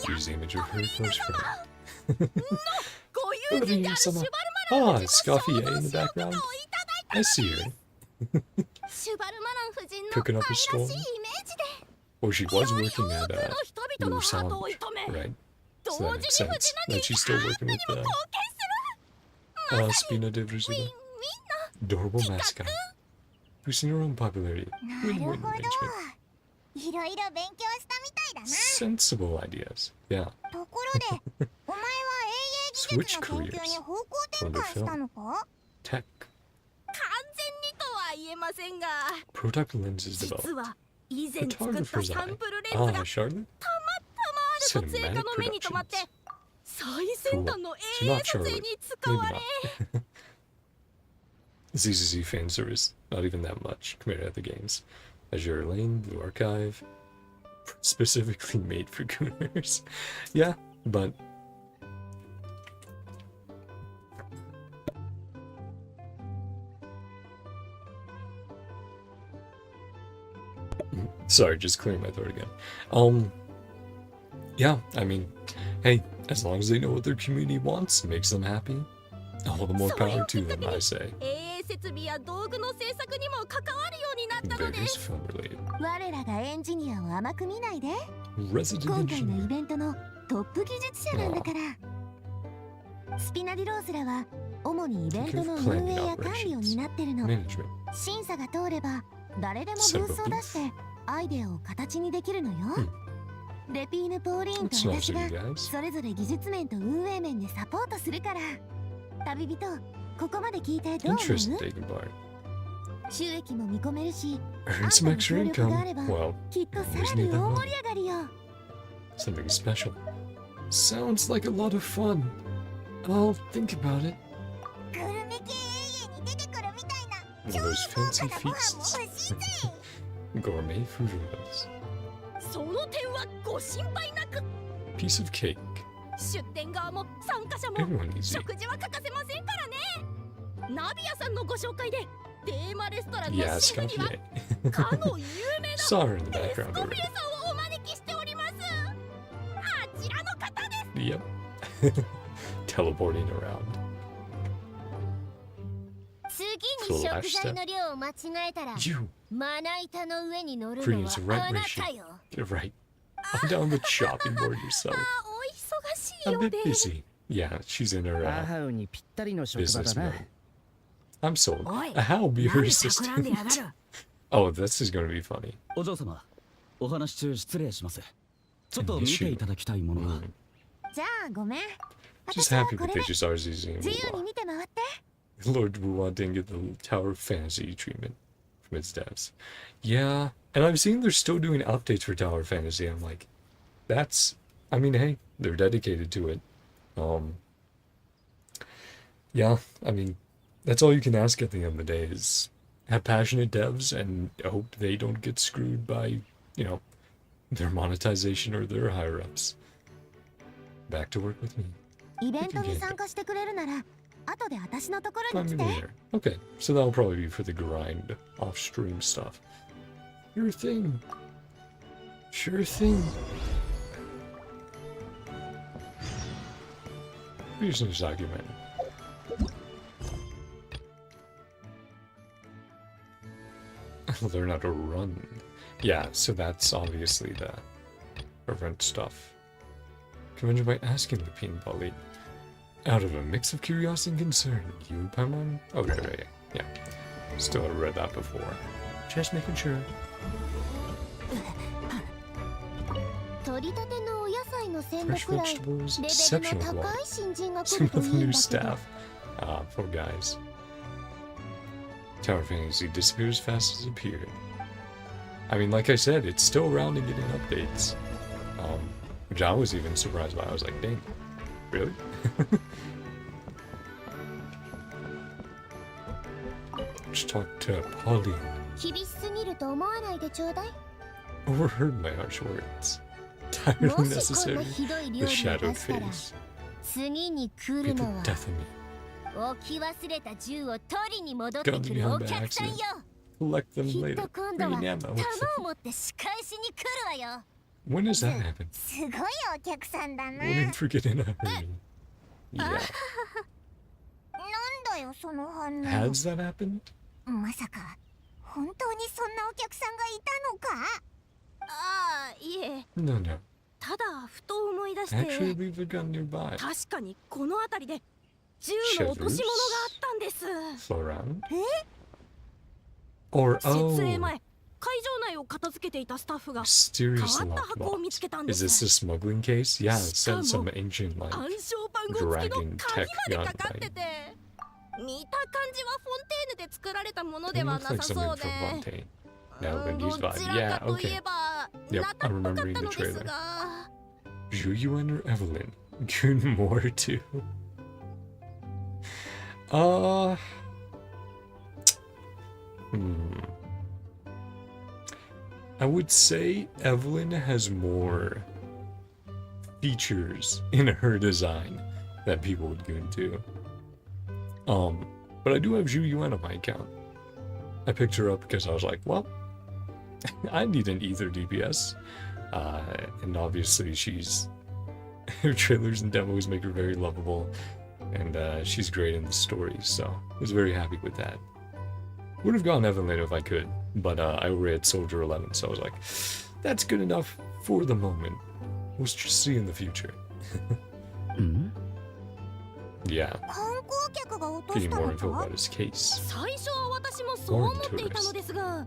Here's the image of her close friend. ご友人であるシュバルマラン Ah, Scoffy A in the background. I see her. シュバルマラン夫人の Cooking up a 愛らしい storm. イメージで Or she was working at 多くの人々のハートを射止め right? 同 So that 時 makes に夫 sense 人の that she's still アー working トに with も貢献する Spina Diversity. Adorable mascot. Boosting her own popularity. なる Win-win ほど。 arrangement. いろいろ勉強したみたいだな。 Sensible ideas. Yeah. ところで、お前は AA 技術の研究に方向転換したのか？ Tech. 完全にとは言えませんが Prototype lenses 実 developed. は以前作った Photographer's サ eye. ンプルレンズが Ah, たま Charlotte? たまある撮影家の目に留まって最先端の AA 撮影に使 Maybe われ not. ZZZ fan service, not even that much compared to other games. Azure Lane, Blue Archive, specifically made for Gooners. Yeah, but sorry, just clearing my throat again. Yeah, I mean, hey, as long as they know what their community wants, makes them happy, all the more power to them, I say. AA 設備や道具の制作にも関わるようになったので Various す film related. 我らがエンジニアを甘く見ないで。 Resident 今回のイ engineer. ベントのトップ技術者なんだから。スピナディローズらは主にイベントの運営や管理を担ってるの。 Management. 審査が通れば誰でもブースを出してアイデアを形にできるのよ。レピーヌ・ポーリーンと It's not 私 so が you guys. それぞれ技術面と運営面でサポートするから。旅人、ここまで聞いてどう思う？ Interesting taking part. 収益も見込めるし、 Earn some extra income. Well, きっとさ always らに need that 大 money. 盛り上がりよ。 Something special. Sounds like a lot of fun. I'll think about it. グルメ系永遠に出てくるみたいな One of those 超豪 fancy 華なご飯も feasts. 欲しいぜ。 Gourmet food was. その点はご心配なく。 Piece of cake. 出店側も参加者も Everyone needs to eat. 食事は欠かせませんからね。ナビアさんのご紹介でテーマレストランの Yeah, シェフには Scofier. かの有名な Saw her in the エス background コフィ already. エさんをお招きしております。あちらの方です。 Yep. Teleporting around. 次に食材の量を間違えたら You まな板の上に乗るの bring は us the あ right な ratio. たよ。 Get it right. I'm down the chopping board yourself. あお忙しい A よう bit で。 busy. Yeah, she's in her アハウにぴったりの職場 business だな。 mode. I'm sold. おい How be her 何企んでやが assistant? る。 Oh, this is going to be funny. お嬢様、お話し中失礼します。ちょっと見ていただきたいものが。 Mm. じゃあごめん。 Just 私は happy こ that れ they で just are using 自由に見て回って。 Lord Wuwa didn't get the Tower of Fantasy treatment from its devs. Yeah, and I've seen they're still doing updates for Tower of Fantasy. I'm like, that's, I mean, hey, they're dedicated to it. Yeah, I mean, that's all you can ask at the end of the day is have passionate devs and hope they don't get screwed by, you know, their monetization or their higher ups. Back to work with me. イベントに参加してくれるなら、後で私のところ Find に me 来て。 later. Okay, so that'll probably be for the grind off stream stuff. Sure thing. Sure thing. Here's this document. Learn how to run. Yeah, so that's obviously the event stuff. Convention by asking the Pinball League. Out of a mix of curiosity and concern, you and Paimon? Okay, right, yeah. Still have read that before. Just making sure. 取り立てのお野菜の鮮度 Fresh くらい vegetables, レベル exceptional の高 quality. い新人が来 Some ると of い the い new んだけど。 staff. Ah, poor guys. Tower Fantasy disappears as fast as it appeared. I mean, like I said, it's still around and getting updates. Which I was even surprised by. I was like, dang, really? Just talk to Pauline. 厳しすぎると思わないでちょうだい。 Overheard my harsh words. Tired も and しこんな necessary. ひどい料 The 理を shadowed 出したら、 face. 次に来 Be る the のは death of me. 置き忘れた銃を取りに戻ってく Guns るお behind by 客さんよ。 Collect them きっ later. と今度は Free 弾 ammo. を持って仕返しに来るわよ。 When does that happen? すごいお客さんだな。 Wouldn't forget in a hurry. Yeah. なんだよその反応。 Has that happened? まさか本当にそんなお客さんがいたのか。ああいえ、 No, no. ただふと思い出し Actually, て、 leave the gun nearby. 確かにこの辺りで銃の落とし物があったんです。 Slow around. Or, 設 oh, 営前、会場内を片付けていたスタッフが mysterious 変わった locked 箱を見つ box. けたんで Is す。 this a smuggling case? Yeah, it said some しかも ancient, like, 暗証番号付きの dragon 鍵 tech まで gun. かかって Like, て、見た感じはフォンテーヌで作られたもの it では looks な like さ something そう from で、 Fontaine. Now, when ど these ち vibes. ら Yeah, かとい okay. えば Yep, ナタっぽ I'm かっ remembering た the のです trailer. が、 Juyuan or Evelyn? Goon more too. I would say Evelyn has more features in her design that people would go into. But I do have Zhu Yuan on my account. I picked her up because I was like, well, I need an ether DPS. And obviously she's her trailers and demos make her very lovable, and she's great in the story, so I was very happy with that. Would have gone Evelyn if I could, but I read Soldier 11, so I was like, that's good enough for the moment. We'll just see in the future. うん Yeah, 観光客が落とし getting た more の info か about his case. 最初は私もそう思っていたのですが、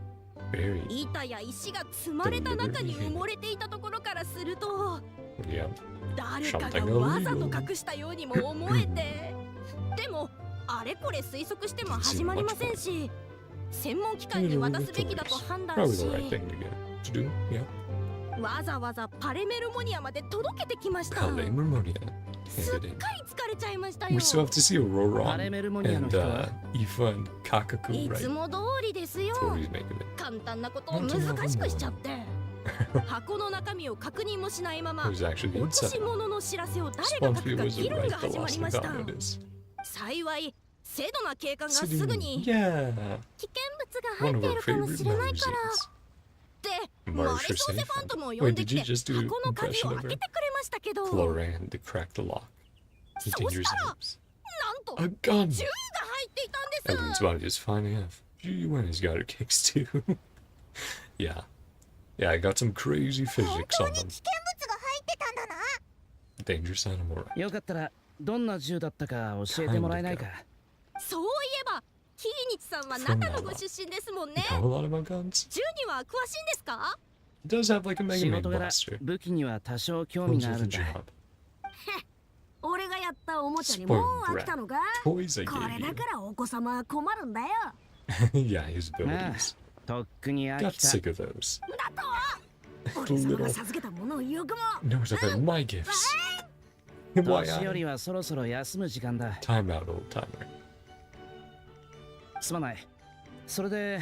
Very, 板や石が積まれた中に埋もれていたところからすると、 yeah. 誰かがわざと隠したようにも思えて、でもあれこれ推測しても始まりませんし、専門機関に渡すべきだと判断 Probably し the right thing to do. Yeah. わざわざパレメルモニアまで届けてきました。 Palimormonia すっ handed かり in. 疲れちゃいましたよ。 We still have to see Aurora パレメルモニアの and 人は Aoife and Kakaku, い right? つも通りですよ。 That's what he's making it. 簡単なことを難しくしちゃって。箱の中身を確認もしないまま It was actually 落とし inside. 物の知らせを誰が書 Sponfy くか was 議論 right. が The 始ま last りました。 about it is. 幸い精度な警官がす Sitting- ぐに Yeah. 危険物が One 入 of ってい our るかも favorite しれない Marzes. からってマ Marsh リ or ソーセ Safe. ファントも呼 Wait, んで did き you て just do 箱の鍵 impression を of 開 her? けてくれましたけど Florian to crack the lock. He そ can し use たら names. なんと A gun! 銃が入っていたん Everyone's です。 body is fine enough. Gwen has got her kicks too. Yeah. Yeah, I got some crazy 本 physics 当 on に them. 危険物が入ってたんだな。 Dangerous animal. よかったらどんな銃だったか教えてもらえないか。そういえばキーニチさんは中野ご出身ですもん You ね。 know a lot about guns? 銃には詳しいんですか？ It does have like a Mega 仕 Man 事柄 blaster. 武器には多少興味 Comes があ with る a んだ。 job. 俺がやったおもちゃにもう飽きたのか？ Toys I これ gave だ you. からお子様は困るんだよ。 Yeah, his ああ abilities. とっくに飽 Got きた。 sick of those. だと俺様が授けたものをよくも Knows about my gifts. Why 年寄 I? りはそろそろ休む時間だ。 Time out, old timer. すまない。それで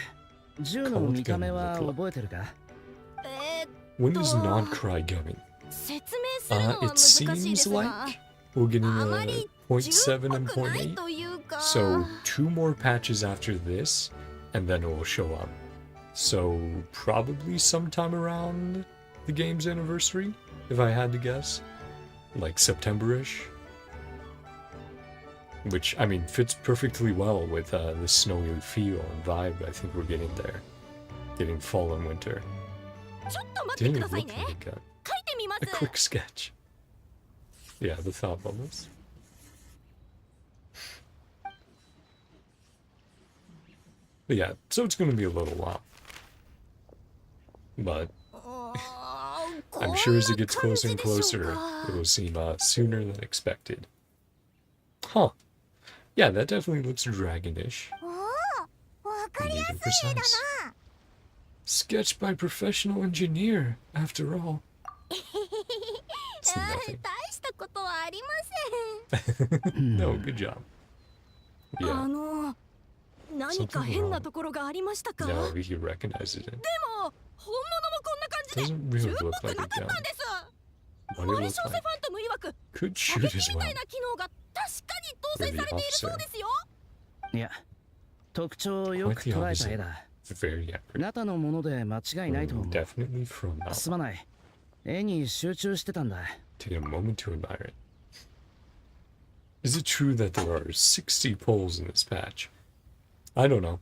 銃の見た目は覚えてるか？え When is non-cry coming? 説明するのは It 難しいで seems すが like we're getting あま a り 0.7 and 銃っぽくない 0.8. というか So 2 more patches after this, and then it will show up. So probably sometime around the game's anniversary, if I had to guess. Like September-ish. Which, I mean, fits perfectly well with the snowy feel and vibe I think we're getting there. Getting fall and winter. ちょっと待って Didn't く it ださい look ね。 like 書いてみま a す。 quick sketch? Yeah, the thought bubbles. But yeah, so it's gonna be a little while. But I'm sure as it gets closer and closer, it will seem sooner than expected. Huh. Yeah, that definitely looks dragonish. おお、わかり Neat や and すい絵だ precise. な。 Sketched by professional engineer, after all. It's 大 nothing. したことはありません。 No, good job. あ Yeah. の何か変なところがありましたか？でも No, he recognizes it. 本物もこんな感じで Doesn't 銃 really っぽ look く like な a かっ gun. たんです。 What マ it リ looks ショーセフ like. ァントム曰く Could 射 shoot 撃 as みた well. いな機能が確かに搭載されているそうですよ。いや、特徴をよく捉えた絵だ。 Very accurate. ナタのもので間違いないと思う。 Definitely from that す one. まない。絵に集中してたんだ。 Take a moment to admire it. Is it true that there are 60 poles in this patch? I don't know.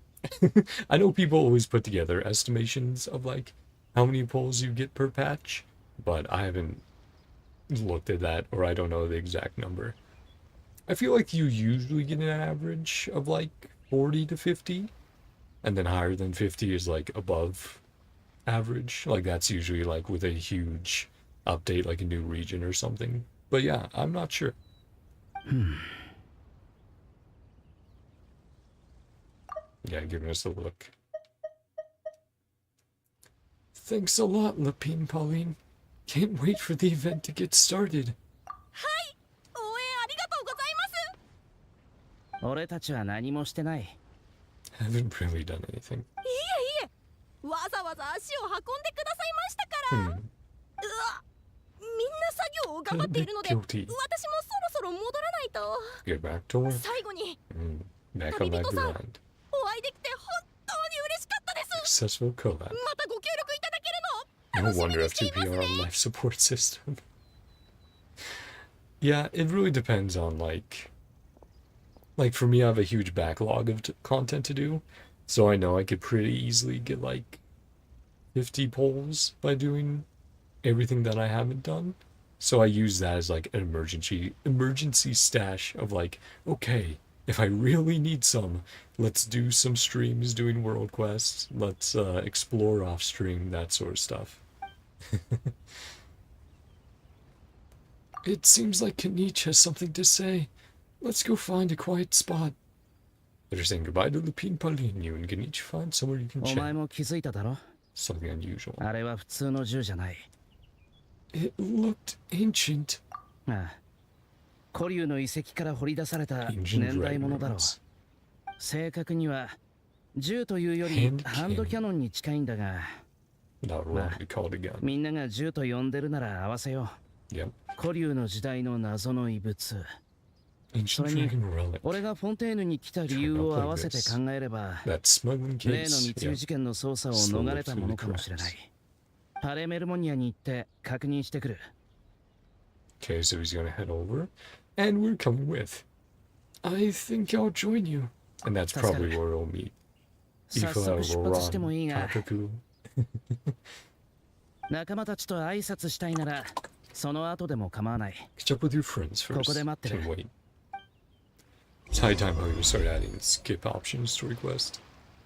I know people always put together estimations of like how many poles you get per patch, but I haven't looked at that, or I don't know the exact number. I feel like you usually get an average of like 40 to 50, and then higher than 50 is like above average. Like that's usually like with a huge update, like a new region or something. But yeah, I'm not sure. Yeah, giving us a look. Thanks a lot, Lapine Pauline. Can't wait for the event to get started. 応援ありがとうございます。俺たちは何もしてない。 Haven't really done anything. わざわざ足を運んでくださいましたから。 Hmm. うわ、みんな作業を頑張っているので、私 Guilty. もそろそろ戻らないと。 Get back to work. 最後に Back on that grind. お会いできて本当に嬉しかったです。 Successful collab. またご協力いただける No の楽しみ wonder にしています FTP ね。 are on life support system. Yeah, it really depends on like for me, I have a huge backlog of content to do, so I know I could pretty easily get like 50 polls by doing everything that I haven't done. So I use that as like an emergency stash of like, okay, if I really need some, let's do some streams doing world quests. Let's explore off stream, that sort of stuff. It seems like Kanich has something to say. Let's go find a quiet spot. They're saying goodbye to Lupin Paligno and can each find somewhere you can お前 chat. も気づいただろ Something unusual. あれは普通の銃じゃない。 It looked ancient. ああ。古竜の遺跡から掘り出された Ancient 年代物だろう。 dragons. 正確には銃というよりハンドキャノンに近いんだが、 Not wrong to call it a gun. みんなが銃と呼んでるなら合わせよ Yep. う。古竜の時代の謎の遺物。 Ancient Sorry. dragon relic. 俺がフォンテーヌに来た理由を合わせて考えれば、 That smuggling 例の case. 密輸 Yeah. 事件の捜査を逃れたものかもしれない。パレメルモニアに行って確認してくる。 Okay, so he's gonna head over, and we're coming with. I think I'll join you, and that's probably where we'll meet. 早 Ifa, 速出発してもいい Roran, が、 Kakaku. 仲間たちと挨拶したいなら、その後でも構わない。 Catch up with your friends first. ここで待ってる。 Can't wait. It's high time how you start adding skip options to request.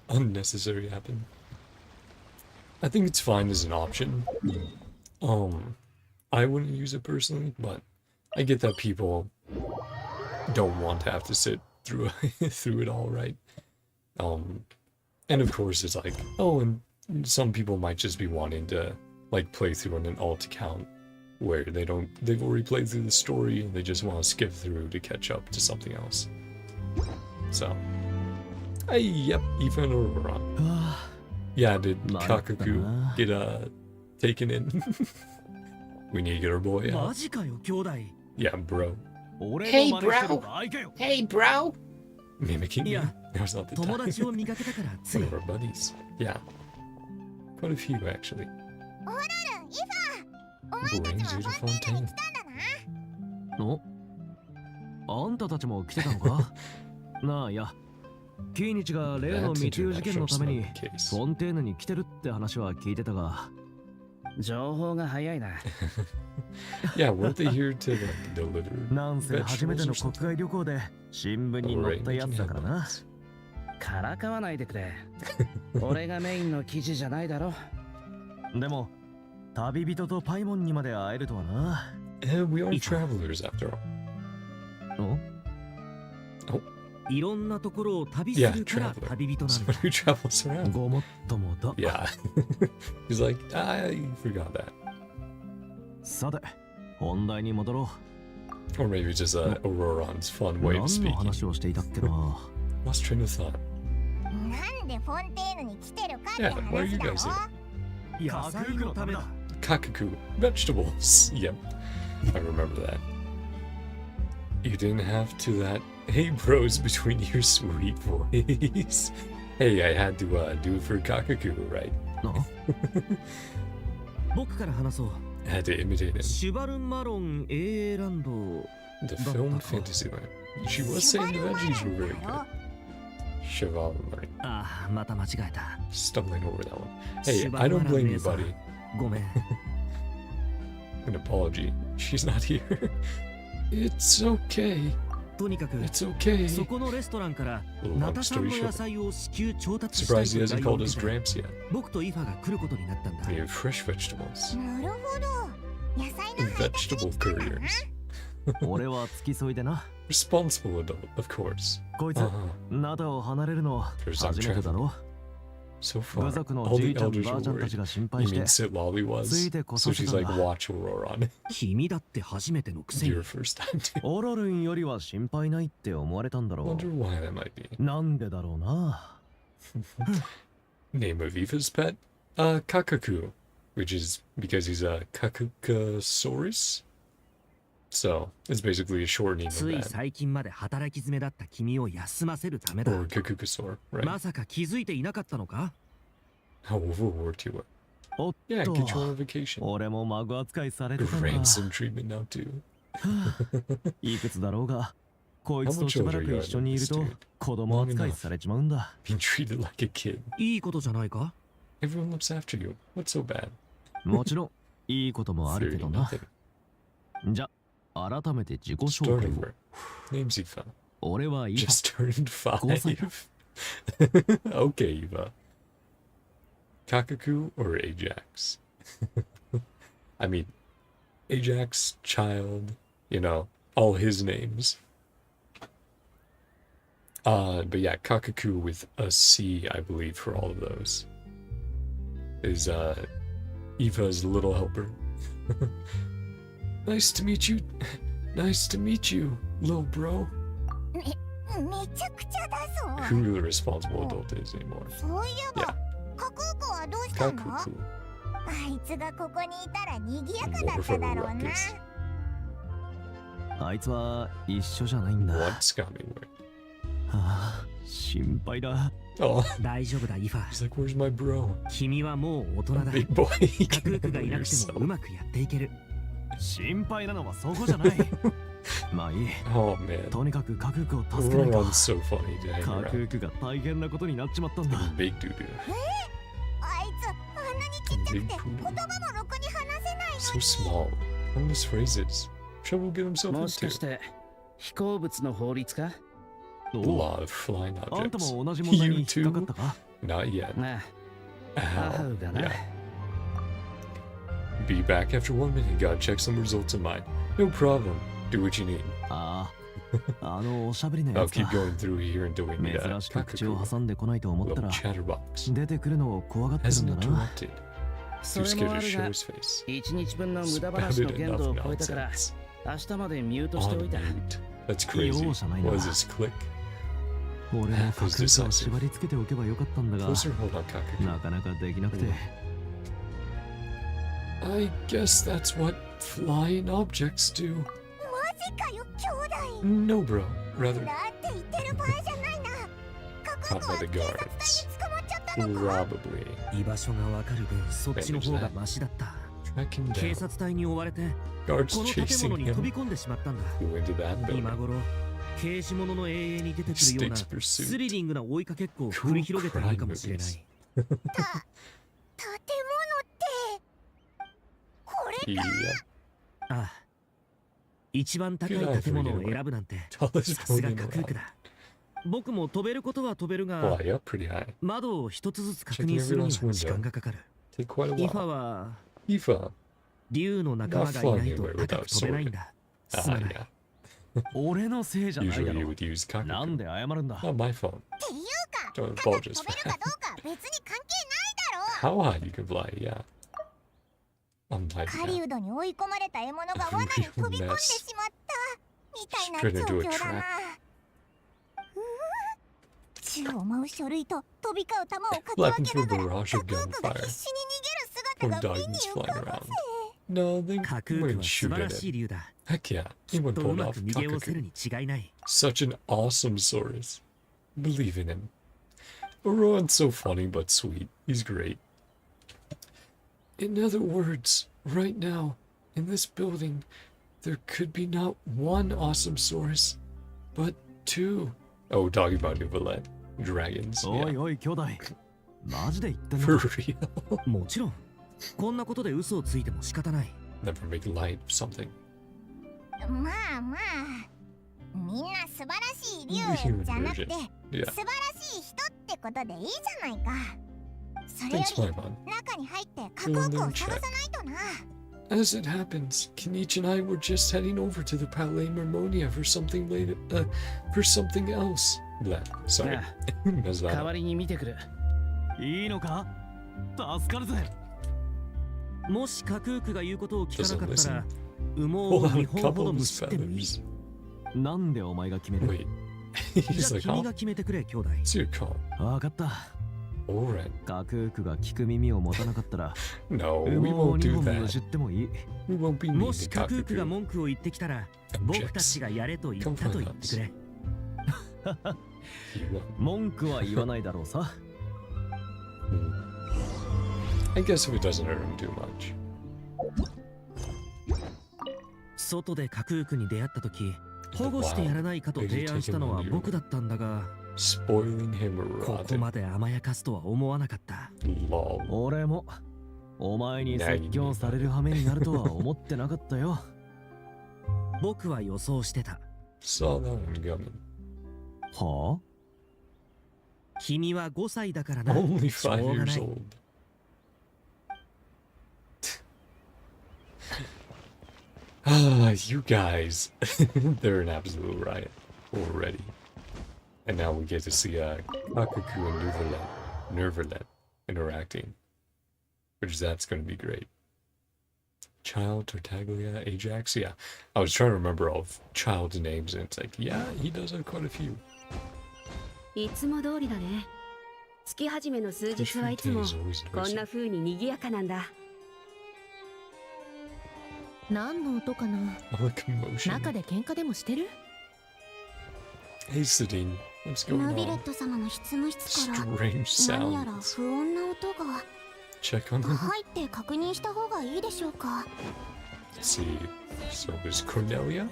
Unnecessary happen. I think it's fine as an option. I wouldn't use it personally, but I get that people don't want to have to sit through through it all, right? And of course it's like, oh, and some people might just be wanting to like play through on an alt account where they've already played through the story and they just want to skip through to catch up to something else. So, yep, even Aurora. Yeah, did Kakaku get taken in? We need to get our boy out. マジかよ兄弟 Yeah, bro. 俺 Hey, の真似してる bro. 場合かよ Hey, bro. Mimicking me? Yeah. Now's not the 友 time. 達を見かけたからつ One い of our buddies. Yeah. Quite a few, actually. オーラルンイファお前た Brains ちは Eater フォンテーヌに Fontaine. 来たんだな。おあんたたちも来てたのかなあいやキーニチが例の That's 密輸事件のために international case. フォンテーヌに来てるって話は聞いてたが情報が早いな。 Yeah, weren't they here to like deliver なんせ初めて vegetables の or 国 something? 外旅行で新聞に載ったやつだからな Alright, からかわないでくれ。俺がメインの記事じゃないだろ。でも旅人とパイモンにまで会えるとはな we are travelers after all. おいろんなところを旅す Yeah, るから traveler. 旅人なん Someone だ who travels around. ごもっともだ Yeah. He's like, I forgot that. さて本題に戻ろ Or maybe it's just Auroron's fun う way of 何の speaking. 話をしていたっけな Lost train of thought. なんでフォンテーヌに来てるかって Yeah, why are you 話 guys だ here? ろ。野菜のためだ Kakaku. Vegetables. Yep. I remember that. You didn't have to that. Hey, bros, between your sweet voice. Hey, I had to do it for Kakaku, right? な僕から話そう I had to imitate him. シュバルマロン AA ランド The film fantasy line. She was saying the veggies were very good. Chivalry. ああまた間違えた Stumbling over that one. Hey, I don't blame you, buddy. ごめん An apology. She's not here. It's okay. とにかく It's okay. そこのレストランから Little ナ long タさん story の野 short. 菜を至急調達したい Surprised と he hasn't 依頼を called 受 us けて Gramps yet. 僕とイファが来ることになったんだ We have fresh vegetables. なるほど。野菜の配達 Vegetable に来たんだな。 couriers. 俺は付き添いでな Responsible adult, of course. こいつ Uh-huh. ナタを離れるの First time 初めてだろ So 部 far, 族の all じ the いちゃん elders ば were あちゃんた worried. ちが心配 You して mean Sit Lolly was? ついてこ So させ she's たん like, だ watch Auroron. 君だって初めてのくせに Your first time too. オロルンよりは心配ないって思われたんだろ Wonder う why that might be. なんでだろうな Name of Eva's pet? Kakaku. Which is because he's a Kakukasaurus? So, it's basically a shortening of つい that. 最近まで働き詰めだった君を休ませるためだ Or Kakukasaur, right? まさか気づいていなかったのか How overworked you were. おっ Yeah, と get you on vacation. 俺も孫扱いされてたんだ Ransom treatment now too. いくつだろうがこい How つと much しば older ら are く you 一緒にいると dude? 子供扱いされちまうんだ Being treated like a kid. いいことじゃないか Everyone looks after you. What's so bad? もちろんいいこともあるけ Theory どな nothing. じゃ改めて自己紹 Start 介を over. Name's Eva. 俺はイファ Just turned 5歳 5. Okay, Eva. Kakaku or Ajax? I mean, Ajax, child, you know, all his names. But yeah, Kakaku with a C, I believe, for all of those. Is Eva's little helper. Nice to meet you. Nice to meet you, little bro. めちゃくちゃだぞ。 Who the responsible adult is anymore. そういえば、カクークはどうしたの？ Kakaku. あいつがここにいたら賑やかだ More っ of た a だろうな。 ruckus. あいつは一緒じゃないんだ。 What's got me where? はあ、心配だ。 Oh, 大丈夫だイファ。 he's like, where's my bro? 君はもう大人だ。 Big boy. You カク can ークがい handle なくてもう yourself. まくやっていける。心配なのはそこじゃない。まあいい。 Oh man. とにかくカクークを助けないと。 Roron's so funny to hang カク around. ークが大変なことになっちまったんだ。 Big doo doo. あいつ、あんなにちっちゃくて、言葉もろくに話せないの So に。 small. All his phrases. Trouble get himself もしか into. して飛行物の法律か？ The お law of flying あんた objects. も同じ問題 You に引っかかった too? か？ Not yet. ああ、母 Ow. がな。 Yeah. Be back after 1 minute. Gotta check some results of mine. No problem. Do what you need. ああ、あのおしゃべりの I'll やつ keep か。 going through here until we meet 珍しく口を Kakaku. 挟んでこないと思った Little ら chatterbox. 出てくるのを怖がってる Hasn't んだな。 interrupted. そ Too れ scared もあ to る show が、 his face. 一日分の無駄話の Spouted 限度 enough を超えたから nonsense. 明日までミュートしてお On いた。 mute. That's crazy. Yo, Shanaina. What is this click? 俺もカクークを縛り付けておけばよかったんだが、 Closer, hold on, Kakaku. なかなかできなくて。 I guess that's what flying objects do. マジかよ、兄弟。 No, bro. Rather, だって言ってる場合じゃないな。カクー caught クは by the 警察隊 guards. に捕まっちゃったのか。 Probably. 居場所がわかる分、そっちの方がマシだった。 Track him 警 down. 察隊に追われて、 Guards この建 chasing 物に飛び him. 込んでしまったんだ。 Flew into that 今 building. 頃、刑事物の永遠に出てくるような Stakes pursuit. スリリングな追いかけっこを繰り広げているかもしれない。建物ってこれ Yeah. ああ、一番高い建物を選ぶなんて Tallest さすが building カクーク around. だ。僕も飛べることは飛べるが、 Fly up pretty high. 窓を一つずつ確認するには時間がかかる。 Take quite a イファ while. は Ifa. 竜の仲間がいないと高く飛べないんだ。す Ah, まない。 yeah. 俺のせいじゃないだ Usually ろ you。would use なん Kakaku. で謝るんだ。 Not my phone. っていうか、 Don't 高く apologize 飛 for べるか that. どうかは別に関係ないだろ How high you can fly, yeah. I'm う。 like 狩 that. 人に追い込まれた獲物が罠に飛び込んでしまったみたいな Straight into a 状況だな trap.。宙を舞う書類と飛び交う弾をかき Flapping 分け through な a がら barrage カ of クークが gunfire. 必死に逃 Poor げる姿が目に doggies 浮 flying かぶ around. ぜ。 No, they カクー wouldn't クは素 shoot 晴ら at しい him. 竜だ。 Heck yeah, he きっ would と pull うま off く逃げおせる Kakaku. に違いない。 Such an awesome Saurus. Believe in him. Oroan's so funny but sweet. He's great. In other words, right now, in this building, there could be not one awesome Saurus, but two. Oh, talking about Neuvillette. Dragons. おい Yeah. おい兄弟。マジで言ってん For の？ real. もちろん、こんなことで嘘をついても仕方ない。 Never make light of something. まあまあ、みんな素晴らしい The 竜 human じゃなくて version. Yeah. 素晴らしい人ってことでいいじゃないか。それよ Thanks, り Paimon. 中に入ってカクークを探さないとな。 As it happens, Kenichi and I were just heading over to the Palais Mermonia for something later, for something else. Blah. Sorry. あ Messed あ、 that 代 up. わりに見てくる。いいのか？助かるぜ。もしカクークが言うことを聞かなかった Doesn't ら listen.、羽毛 Hold を on, 2 a 本 couple ほど of む his しってもいい。 feathers. なんでお前が決める？ Wait. じ He's ゃあ like, 君 huh? が決めてくれ、兄弟。 It's your call. わかった。 Alright. カクークが聞く耳を持たなかったら、 No, 羽 we 毛を won't 2 do 本むし that. ってもいい。 We won't be も mean し to カクークが Kakaku. 文句を言ってきたら、僕たちがやれと言ったと言ってくれ。 He won't. 文句は言わないだろうさ。 I guess if it doesn't hurt him too much. 外でカクークに出会った時、保護してやらないかと提案したのは僕だったんだが、 Spoiling him ここ erotic. まで甘やかすとは思わなかった。 Lol. 俺も、お前に説教される羽目になるとは思ってなかったよ。僕は予想してた。 Saw that one coming. は君は5歳だからな。 Only しょ 5うがな years い。 old. Ah, you guys. They're an absolute riot already. And now we get to see Kakaku and Neuvillette interacting. Which that's going to be great. Child, Tartaglia, Ajax, yeah. I was trying to remember all of Child's names, and it's like, yeah, he does have quite a few. いつも通りだね。月始めの数日はいつもこんな風に賑やかなんだ。何の音かな。中で喧嘩でもしてる？ Hey, Sadine, what's going ナビレッ on? ト様の執務室から Strange 何やら sounds. 不穏な音が。 Check on them. 入って確認した方がいいでしょうか。 Let's see. So is Cornelia?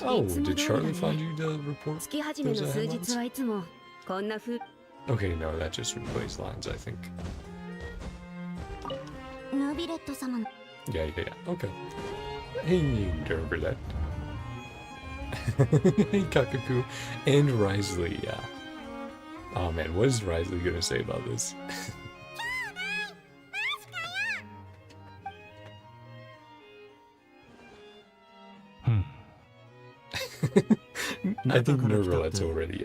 Oh, did Charlie find you the report? 月始めの数日はいつもこんな風。 Okay, no, that just replays lines, I think. ナビレット様の Yeah, okay. Hey, Neuvillette. Hey, Kakaku. And Risley, yeah. Oh man, what is Risley gonna say about this? I think Neuvillette's already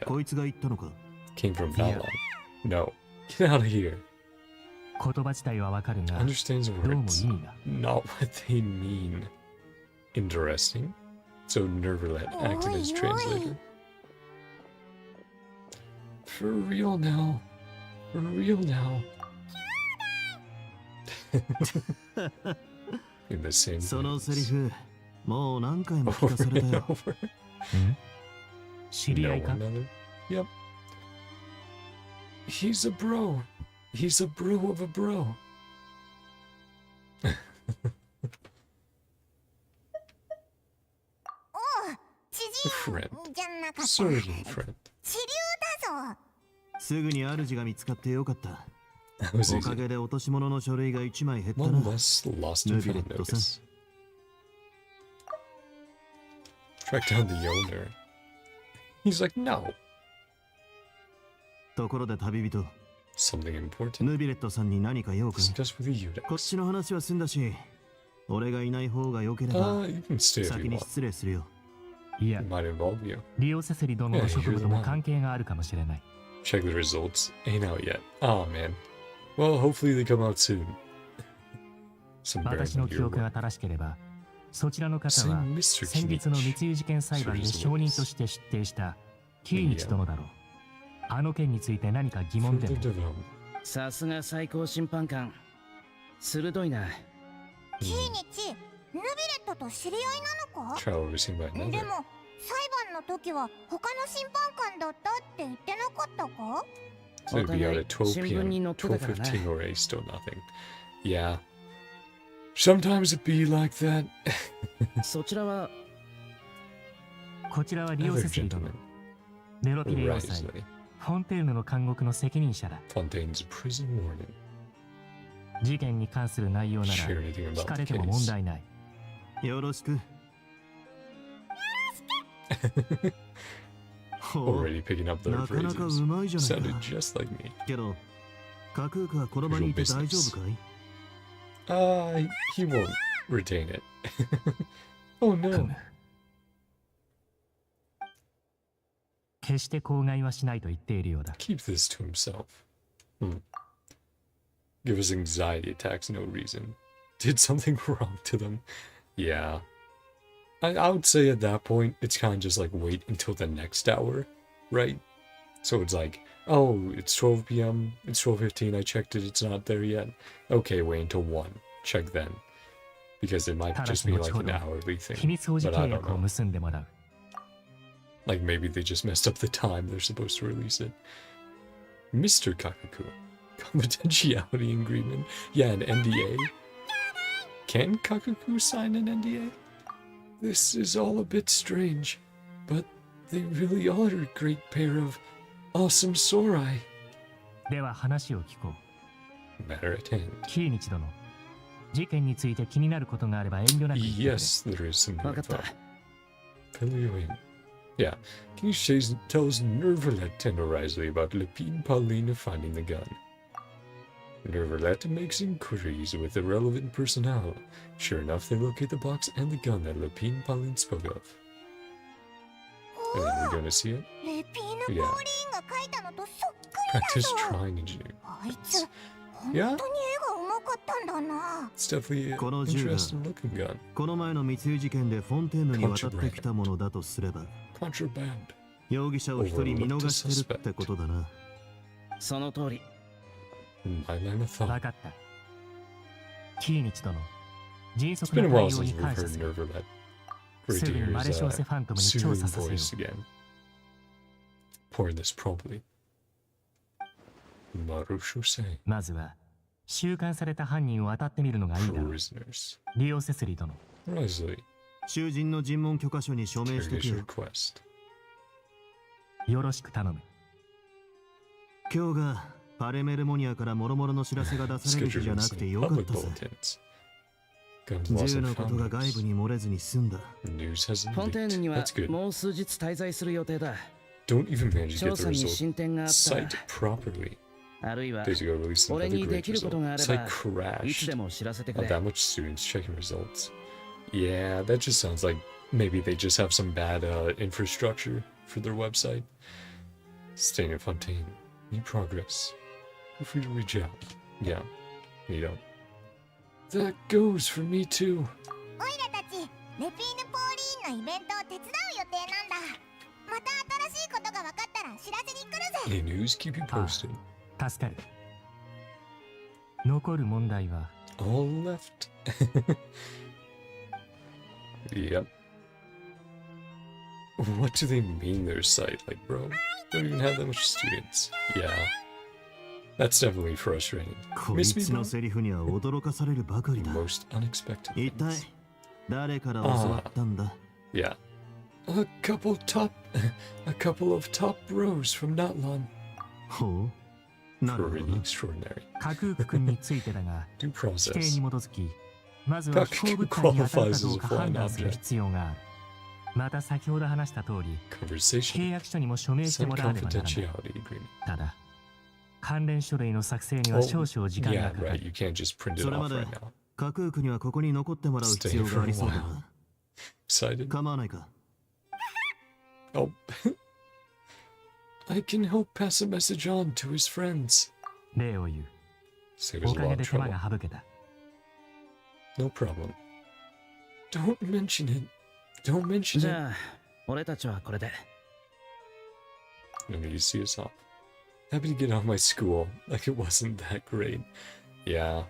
came from Valon. No. Get out of here. Understands words. Not what they mean. Interesting. So Neuvillette acted as translator. For real now. For real now. In the same voice. Over and over. Know one another? Yep. He's a bro. He's a bro of a bro. Friend. Certain friend. 支流だぞ。すぐに主が見つかってよかった。 That was お easy. かげで落とし物の書類が1枚減った One な。 less lost and found Neuvillette notice. Track down the owner. He's like, no. ところで旅人、 Something important. ヌビレットさんに何か用かい？ Discuss with the こっ Eudex. ちの話は済んだし、俺がいない方が良ければ You can stay if 先 you に want. 失礼するよ。いや It、might involve you. リオセセリ殿の職務とも関係があるかもしれない。 Check the results. Ain't out yet. Oh man. Well, hopefully they come out soon. Some 私の bearing 記 on your 憶が work. 正しければ、そちらの方 Say は Mr. 先日の Kinich. 密輸事件裁判で証人として出廷したキーニチ殿だろう。あの件について何か疑問で Further も。 development. さすが最高審判官。鋭いな。キーニチ、ヌビレットと知り合いなのか？ Trial overseen by で another. も裁判の時は他の審判官だったって言ってなかったか？ So it'd be out at 12 新聞に p.m. 載ってたからな。 12:15 or a still nothing. Yeah. Sometimes it be like that. そちらはこちらはリオ Other セセリ殿 gentlemen.、ネロピレ要塞、 Risley. フォンテーヌの監獄の責任者だ。 Fontaine's prison warden. 事件に関する内容なら Share anything 聞 about か the れても問 case. 題ない。よろしく。ほう、 Already picking up the なかなかう phrases. まいじゃない Sounded か。 just like me. けど、カクークはこの場にいて大丈夫かい？ He won't retain it. Oh 組 no. む。決して口外はしないと言っているようだ。 Keep this to himself. Give us anxiety attacks, no reason. Did something wrong to them. Yeah. I would say at that point, it's kind of just like wait until the next hour, right? So it's like, oh, it's 12 p.m., it's 12:15, I checked it, it's not there yet. Okay, wait until 1. Check then. Because it might ただ just し be 後 like ほ an ど hourly 秘 thing. 密保持 But I 契 don't 約を know. 結んでもらう。 Like maybe they just messed up the time they're supposed to release it. Mr. Kakaku. Confidentiality agreement. Yeah, an NDA. Can Kakaku sign an NDA? This is all a bit strange, but they really are a great pair of awesome Sorai. では話を聞こう。 Matter at hand. キーニチ殿、事件について気になることがあれば遠慮なく言ってくれ。 Yes, there is some 分かっ info. た。 Fill you in. Yeah, can you tell us Neuvillette and Risley about Lepine Pauline finding the gun? Neuvillette makes inquiries with the relevant personnel. Sure enough, they locate the box and the gun that Lepine Pauline spoke of. お And then we're gonna see it. レピーヌ・ポーリーンが描いたのとそっくりだ Practice ぞ。 trying engineer. あいつ、本当に Yeah? 絵がうまかったんだな。 It's definitely こ an の銃が interesting looking gun. この前の密輸事件でフォンテーヌに渡ってきたものだとすれば Contraband. 容疑者を一人見逃してるってことだな。その通り。 My line of thought. 分かった。キーニチ殿、迅 It's 速 been a な while 対応 since に we've 感謝 heard する。 Neuvillette. Great す to ぐに hear マレ his ショーセファントムに調 soothing 査させよ voice again. Pouring this properly. マルショセう。まずは収監された犯人を当たってみるのがいいだろう。 prisoners. リオセスリ殿、 Risley, 囚人の尋問許可書に署名してく interrogation よ。 request. よろしく頼む。今日がパレメルモニアから諸々の知らせが出される日じゃなくてよかっ Public たぜ。 bulletins. Guns lost 銃 and のことが found. 外部に漏れずに済んだ。 News hasn't フォンテーヌ leaked. には That's good. もう数日滞在する予定だ。 Don't even manage to 調 get the 査に result 進展があった cite properly. あるいは Days ago released 俺 another にで great きることがあ result. れば Site いつで crashed. も知らせてく Not れ。 that much students checking results. Yeah, that just sounds like maybe they just have some bad infrastructure for their website. Staying at Fontaine. Need progress. Feel free to reach out. Yeah, meet up. That goes for me too. オイラたち、レピーヌ・ポーリーンのイベントを手伝う予定なんだ。また新しいことが分かったら知らせに来るぜ。 Any news? Keep you posted. 助かる。残る問題は All left. Yep. What do they mean their site? Like, bro, don't even have that much students. Yeah. That's definitely frustrating. こいつのセリフには驚かされるばかりだ。 Most unexpected 一体 things. 誰から教わったんだ？ Yeah. A couple of top bros from Natlan. ほう。なるほど Pretty な。 extraordinary. 架空区君についてだが、 Due 規定 process. に基づき、まずは飛行物体に当たるかどうか判断する必要がある。また先ほど話した通り、 Conversation. 契約書にも署名しても Some らわねばならない。 confidentiality agreement. ただ、関連書類の作成には少々時間 Yeah, がかか right. る。 You can't just print it それ off まで right now. 架空区にはここに残ってもらう必要がありそうだな。 Excited? 構わないか。 Oh. I can help pass a message on to his friends. 例を言う。 Save us お a か lot げ of で手間 trouble. が省けた。 No problem. Don't mention it. Don't mention じ it. ゃあ、俺たちはこれで。 Let me see us off. Happy to get on my school. Like it wasn't that great. Yeah.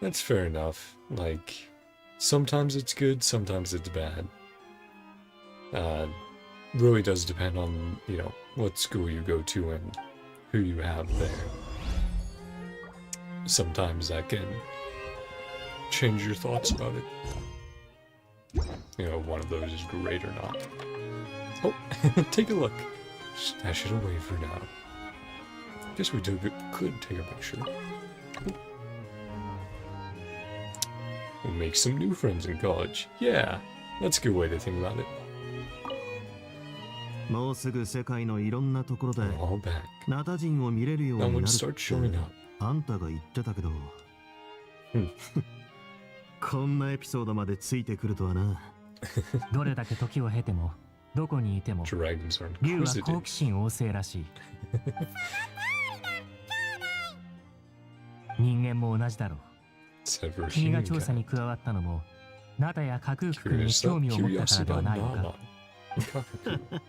That's fair enough. Like, sometimes it's good, sometimes it's bad. Really does depend on, you know, what school you go to and who you have there. Sometimes that can change your thoughts about it. You know, one of those is great or not. Oh, take a look. Stash it away for now. Guess we could take a picture. We'll make some new friends in college. Yeah, that's a good way to think about it. もうすぐ世界のいろんなところで All back. ナタ人を見れるよう That に one なる start っ showing て up. あんたが言ってたけど、こんなエピソードまでついてくるとはな。どれだけ時を経ても、どこにいても、 Dragons are 竜は inquisitive. 好奇心旺盛らしい。人間も同じだろう。 Except for 君が human 調査 kind. に加わったのも、ナタや架空区君に Curious 興味を持ったから curiosity では about ないの Nala か。 and Kakaku.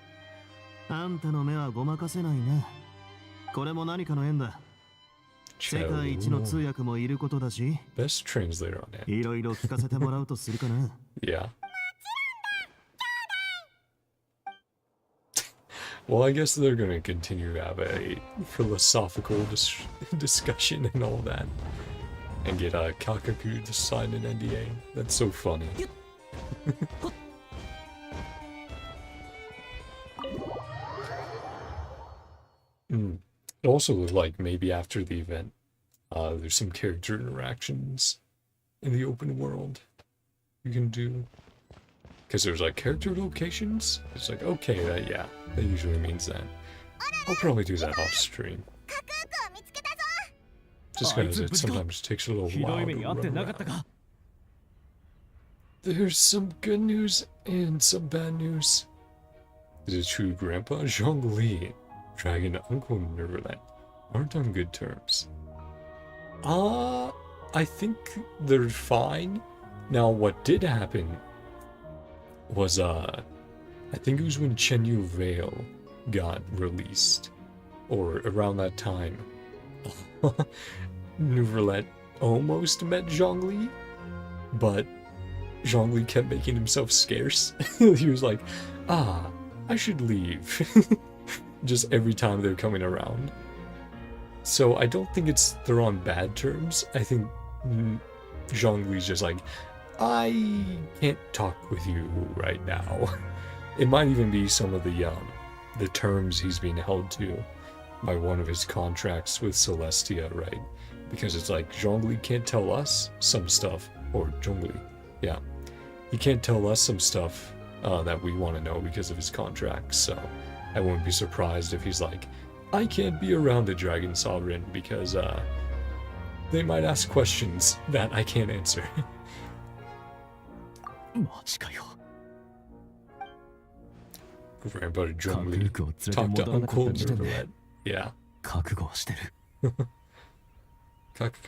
あんたの目はごまかせないな。これも何かの縁だ。世界一の通 Chao. 訳もいることだし、 Best translator on it. いろいろ聞かせてもらうとするかな。 Yeah. Well, I guess they're gonna continue to have a philosophical discussion and all that. And get Kakaku to sign an NDA. That's so funny. It also looked like maybe after the event, there's some character interactions in the open world you can do. Because there's like character locations. It's like, okay, yeah, that usually means that. I'll probably do that off stream. 架空区を見つけたぞ。 Just because it sometimes takes a little ひど while い目に遭 to って run なかった around. か。 There's some good news and some bad news. Is it true Grandpa Zhongli, Dragon Uncle Neuvillette, aren't on good terms? I think they're fine. Now, what did happen was, I think it was when Neuvillette got released, or around that time. Neuvillette almost met Zhongli, but Zhongli kept making himself scarce. He was like, I should leave. Just every time they're coming around. So I don't think they're on bad terms. I think Zhongli's just like, I can't talk with you right now. It might even be some of the terms he's being held to by one of his contracts with Celestia, right? Because it's like, Zhongli can't tell us some stuff, or Zhongli, yeah. He can't tell us some stuff that we want to know because of his contract, so I wouldn't be surprised if he's like, I can't be around the Dragon Sovereign because they might ask questions that I can't answer. Grandpa Zhongli talked to Uncle Neuvillette. Yeah. Kakuki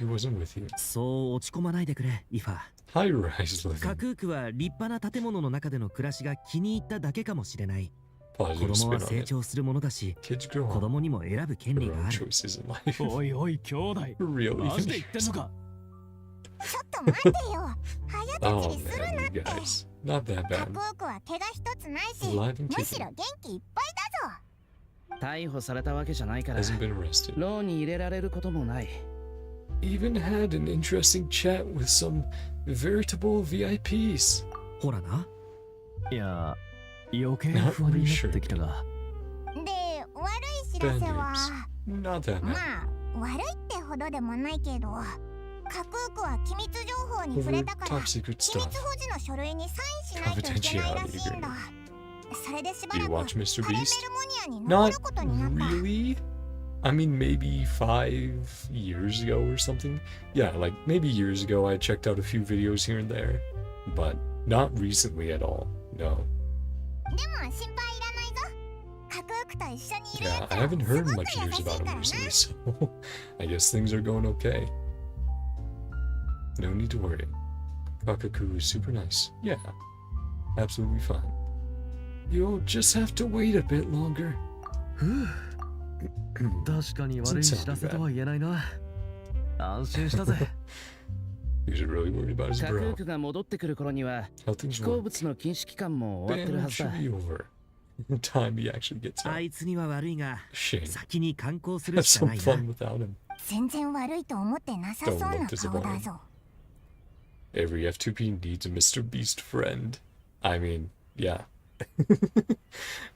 wasn't with you. そう落ち込まないでくれ、イファ。 High rise living. カクークは立派な建物の中での暮らしが気に入っただけかもしれない。子 Positive 供は spin on 成 it. 長するものだし、 Kids grow 子 up. 供にも選ぶ権利 Their が own ある。 choices in life. おいおい兄弟 Really? マジで言ってんのかちょっと待ってよ。早 Oh 立ちにする man, な you って。 guys. Not that カ bad. クークは怪我一つないし、 Alive and むし kicking. ろ元気いっぱいだぞ。逮捕されたわけじゃないから Hasn't been arrested. 牢に入れられることもない。 Even had an interesting chat with some veritable VIPs. ほらな。いや余計不安になってきたがで、悪い知らせは、 Not that ま bad. あ、悪いってほどでもないけど、カクークは機密情報に触 Over れたから、 top 機 secret 密 stuff. 保持の書類にサインしないといけないらしいんだ。それでしば Do ら you く watch Mr. カレメル Beast? モニアに残 Not ることになった。 really. I mean, maybe 5 years ago or something. Yeah, like maybe years ago I checked out a few videos here and there, but not recently at all. No. でも心配いらないぞ。カクークと一緒にいる Yeah, やつ I は haven't す heard ごく much 優 news しい about か him らな。 recently, so I guess things are going okay. No need to worry. Kakaku is super nice. Yeah, absolutely fine. You'll just have to wait a bit longer. 確かに悪い知らせとは言えないな。安心したぜ。He's really worried about his カク bro. ークが戻ってくる頃には How things 飛行 work. 物の禁止期間も終わってる Ban はずだ should be over. Time he actually gets あ out. いつには悪いが、 Shame. 先に観光する Have しか some ないな。 fun without him. 全然悪いと思ってなさそうな顔だぞ。 Every F2P needs a Mr. Beast friend. I mean, yeah.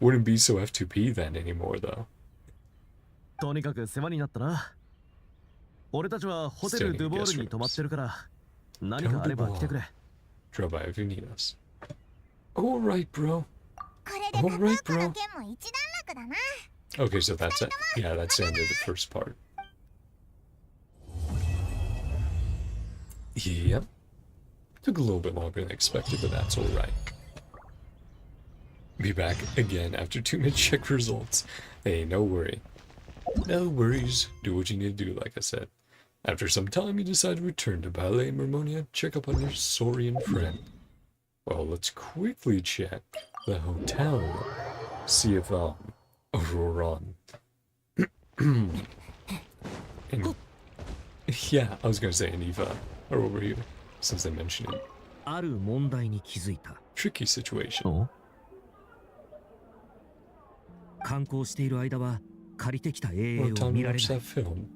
Wouldn't be so F2P then anymore, though. とにかく世話になったな。俺たちはホテルドゥボールに泊まってるから、何かあれば来てくれ。 Drop by if you need us. Alright, bro. これでカクークの件も一段落だな。 Okay, so that's it. Yeah, that's the end of the first part. Yep. Took a little bit longer than expected, but that's alright. Be back again after 2 minutes check results. Hey, no worry. No worries. Do what you need to do, like I said. After some time, you decide to return to Ballet Mermonia, check up on your Saurian friend. Well, let's quickly check the hotel. See if, Auroron. And, yeah, I was gonna say Aniva are over here, since they mentioned it. ある問題に気づいた。 Tricky situation. お観光している間は借りてきた Well, AA を time 見 to られ watch ない that film.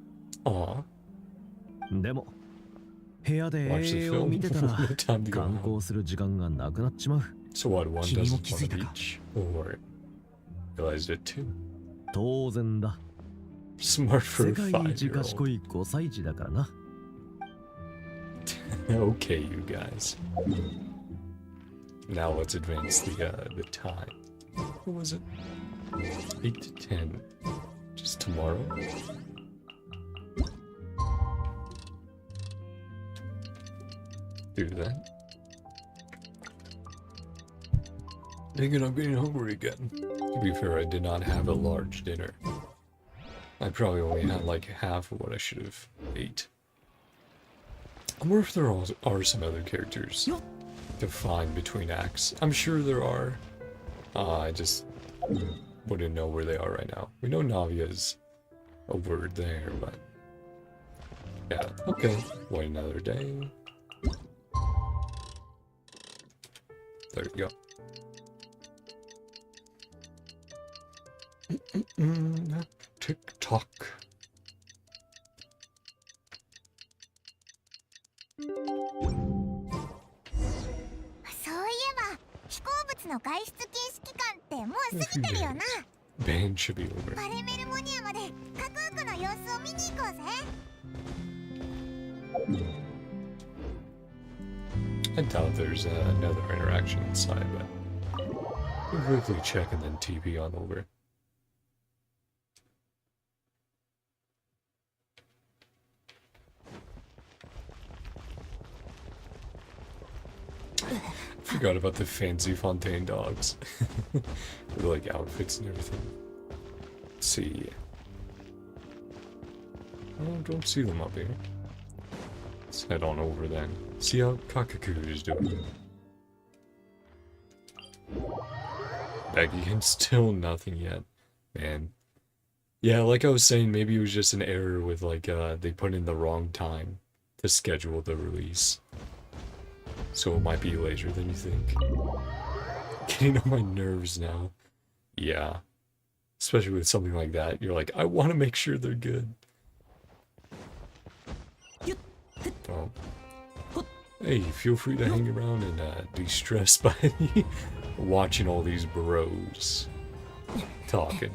Aw, でも部屋で watch the AA を見 film. てたら No time to go 観 home. 光する時間がなくなっちまう。 So what, one 君も doesn't 気づい want た to か reach? Or realized it too? 当然だ。 Smart for 世 a 界一 5-year-old. 賢い5歳児だからな。Okay, you guys. Now let's advance the time. What was it? 8 to 10. Just tomorrow? Do that. Dang it, I'm getting hungry again. To be fair, I did not have a large dinner. I probably only had like half of what I should have ate. I wonder if there are some other characters to find between acts. I'm sure there are. I just wouldn't know where they are right now. We know Navia is a word there, but yeah. Okay, wait another day. There you go. Tick-tock. の外出禁止期間ってもう過ぎてるよな。 Ban should be over. バレメルモニアまでカクークの様子を見に行こうぜ。I doubt there's another interaction inside, but we'll quickly check and then TP on over. Forgot about the fancy Fontaine dogs. With like outfits and everything. Let's see. Oh, don't see them up here. Let's head on over then. See how Kakaku is doing. Back again, still nothing yet. Man. Yeah, like I was saying, maybe it was just an error with like they put in the wrong time to schedule the release. So it might be later than you think. Getting on my nerves now. Yeah. Especially with something like that. You're like, I want to make sure they're good. Oh. Hey, feel free to hang around and de-stress by watching all these bros talking.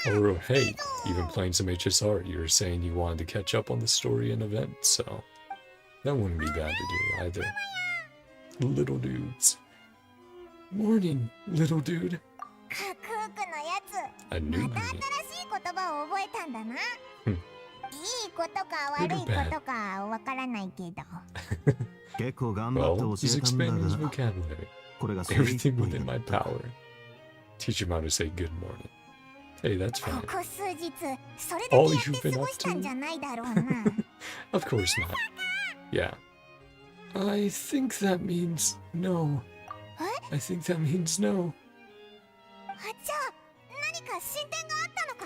Or, hey, even playing some HSR, you were saying you wanted to catch up on the story and events, so that wouldn't be bad to do either. Little dudes. Morning, little dude. A newbie. Well, he's expanding his vocabulary. Everything within my power. Teach him how to say good morning. Hey, that's fine. All you've been up to? Of course not. Yeah. I think that means no. I think that means no.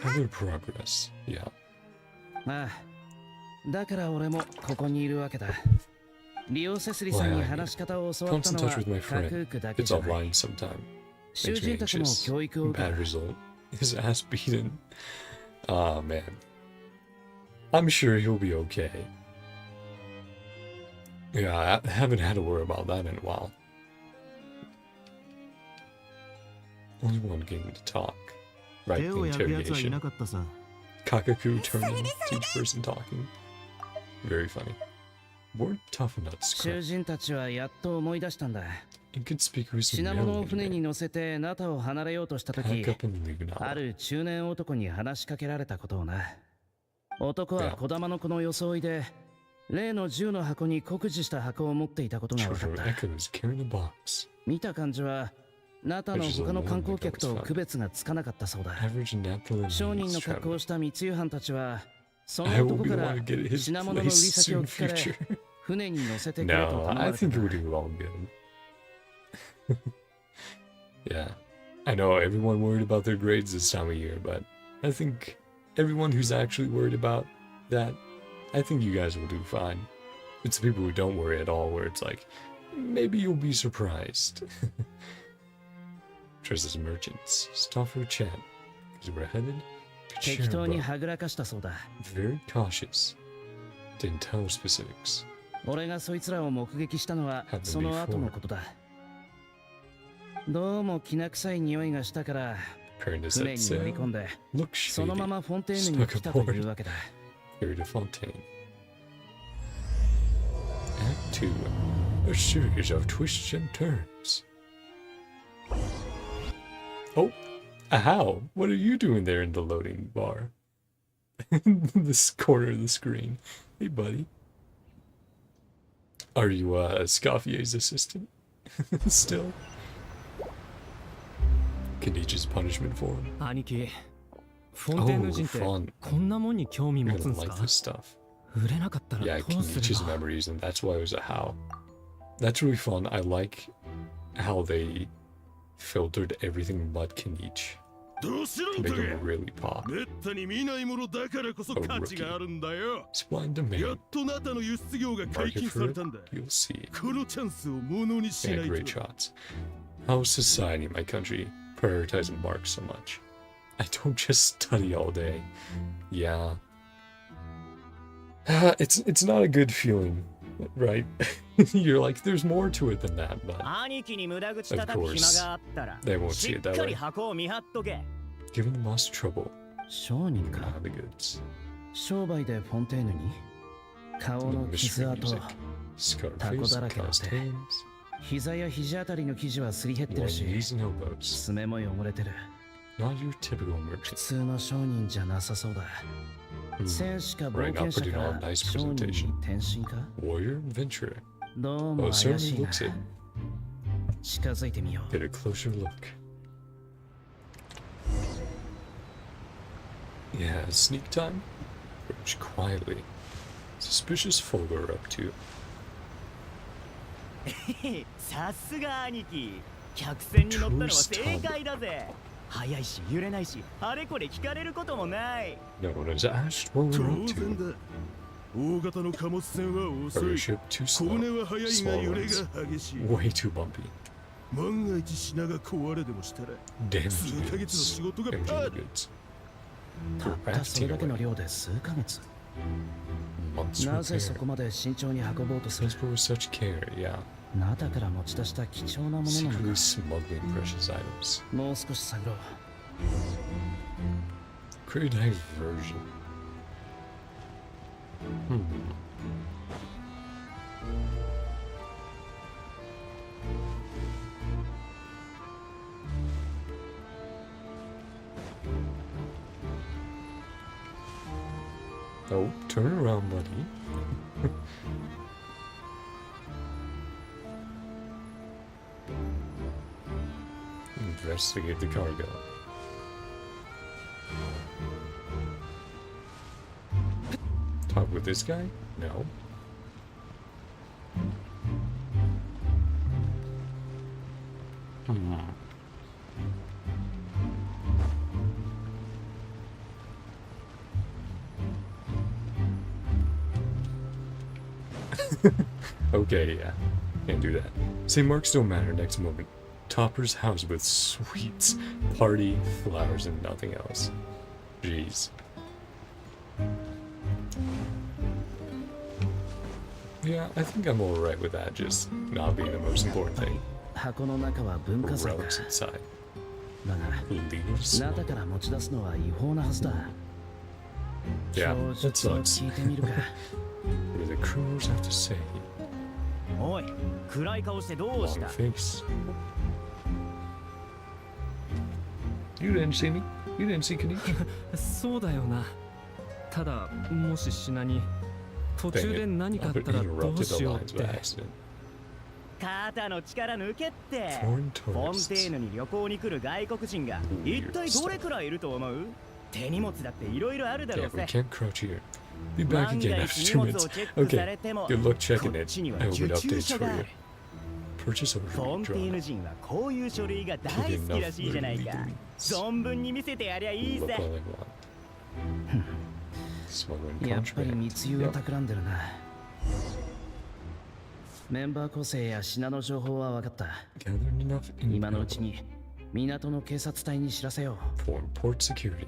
Other progress. Yeah. ああ、だから俺もここにいるわけだ。リオセスリさんに話し方を教わったのはカクークだけじゃない。囚人たちも教育を受けた。 His ass beaten. Aw, man. I'm sure he'll be okay. Yeah, I haven't had to worry about that in a while. Only one getting to talk. Right, the interrogation. Kakaku turning, each person talking. Very funny. We're tough nuts. 囚人たちはやっと思い出したんだ。 Inconspicuous 品物を船に乗せてナタを離れようとしたとき、ある中年男に話しかけられたことをな。男は小玉の子の装いで、例の銃の箱に酷似した箱を持っていたことが分かった。見た感じは、ナタの他の観光客と区別がつかなかったそうだ。商人の格好をした密輸犯たちは、その男から品物の売り先を聞かれ、船に乗せてくれと頼まれた。 Yeah, I know everyone worried about their grades this time of year, but I think everyone who's actually worried about that, I think you guys will do fine. It's the people who don't worry at all, where it's like, maybe you'll be surprised. Treasures and merchants, stop for a chat, because we're headed to Cherbourg. Very cautious. Didn't tell specifics. 俺がそいつらを目撃したのはその後のことだ。 どうもきな臭い匂いがしたから船に乗り込んでそのままフォンテーヌに来たというわけだ。Act 2 A series of twists and turns. Oh, how? What are you doing there in the loading bar? This corner of the screen. Hey, buddy. Are you Scoffier's assistant? Still? Kenichi's punishment for him? 兄貴、フォンテーヌ人ってこんなもんに興味 You're 持つん gonna す like か this stuff. 売れなかったら Yeah, どうすれ Kenichi's ば memories, and that's why it was a how. That's really fun. I like how they filtered everything but Kenichi to make him really pop. A rookie. Explain to me. Market for it, you'll see. Yeah, great shots. How is society in my country prioritizing marks so much? I don't just study all day. Yeah. It's not a good feeling, right? You're like, there's more to it than that, but of course, they won't see it that way. Given the most trouble, 商人か not the goods. 商売でフォンテーヌに顔 The の傷 mystery 跡 music. Scarface, Taco da cast rakete. hands, 膝や肘あたりの生地はすり減ってる one し knees and elbows. 爪も汚れてる Not your typical 普 merchant. 通の商人じゃなさそうだ 戦士か冒険者 putting か on nice 商人に presentation. 転身か Warrior, adventurer. どう Oh, も it 怪し certainly いな looks it. 近づいてみよう Get a closer look. Yeah, sneak time? Approach quietly. Suspicious folk are up to. さすが兄貴、客船に乗ったのは正解だぜ。速いし揺れないし、あれこれ聞かれることもない。 No one has asked what we're up 当然 to. だ。大型の貨物船は遅 Our い。 ship too 小 slow. 舟は速いが Small 揺れ ones. が激しい。 Way too bumpy. 万が一品が壊れでもしたら Damaged 数ヶ月の goods. 仕事がパ Engine ーだ。 goods. たったそれだけの量で数ヶ月 Months なぜそ repair. こまで慎重に運ぼうとする Transport with such care, yeah. 中から持ち出した貴重なものなの Secretly か smuggling precious items. もう少し探ろう Create a version. Oh, turn around, buddy. Investigate the cargo. Talk with this guy? No. Okay, yeah. Can't do that. Say marks don't matter next moment. Topper's house with sweets, party, flowers, and nothing else. Jeez. Yeah, I think I'm alright with that, just not being the most important thing. 箱の中は文化財だ Relics inside. だが Leaves. 中から持ち出すのは違法なはずだ Yeah, 供 that 述を sucks. 聞いてみるか What do the crews have to say? おい、暗い顔してどうし Long た？ face. You didn't see me? You didn't see Kanichi? そうだよな。ただ、もし品に途中で Dang it. 何かあ I ったらどう interrupted し the ようっ lines て by。accident. 肩の力抜けって。 Foreign フォン tourists. テーヌに旅行に来る外国人が一体どれくらいいると思う？手荷物だっていろいるあるだろ Yeah, う we ぜ。 can't crouch here. Be back 万 again が after 一 2荷物 minutes. をチェックされ Okay, ても、 good luck checking こっ it. ちには I hope 受 it 注 updates 者 for があ you. る。 Purchase フォ overview ンテーヌ drawn. 人はこういう書類が大好きらしいじゃないか。存分に見せてやりゃいい Look ぜ。 all I want. Smuggling やっぱり contraband. 密輸を企んでるなメンバー構成や品の情報は分かった Gathered enough 今のう intel ちに港の警察隊に知らせよ for port security.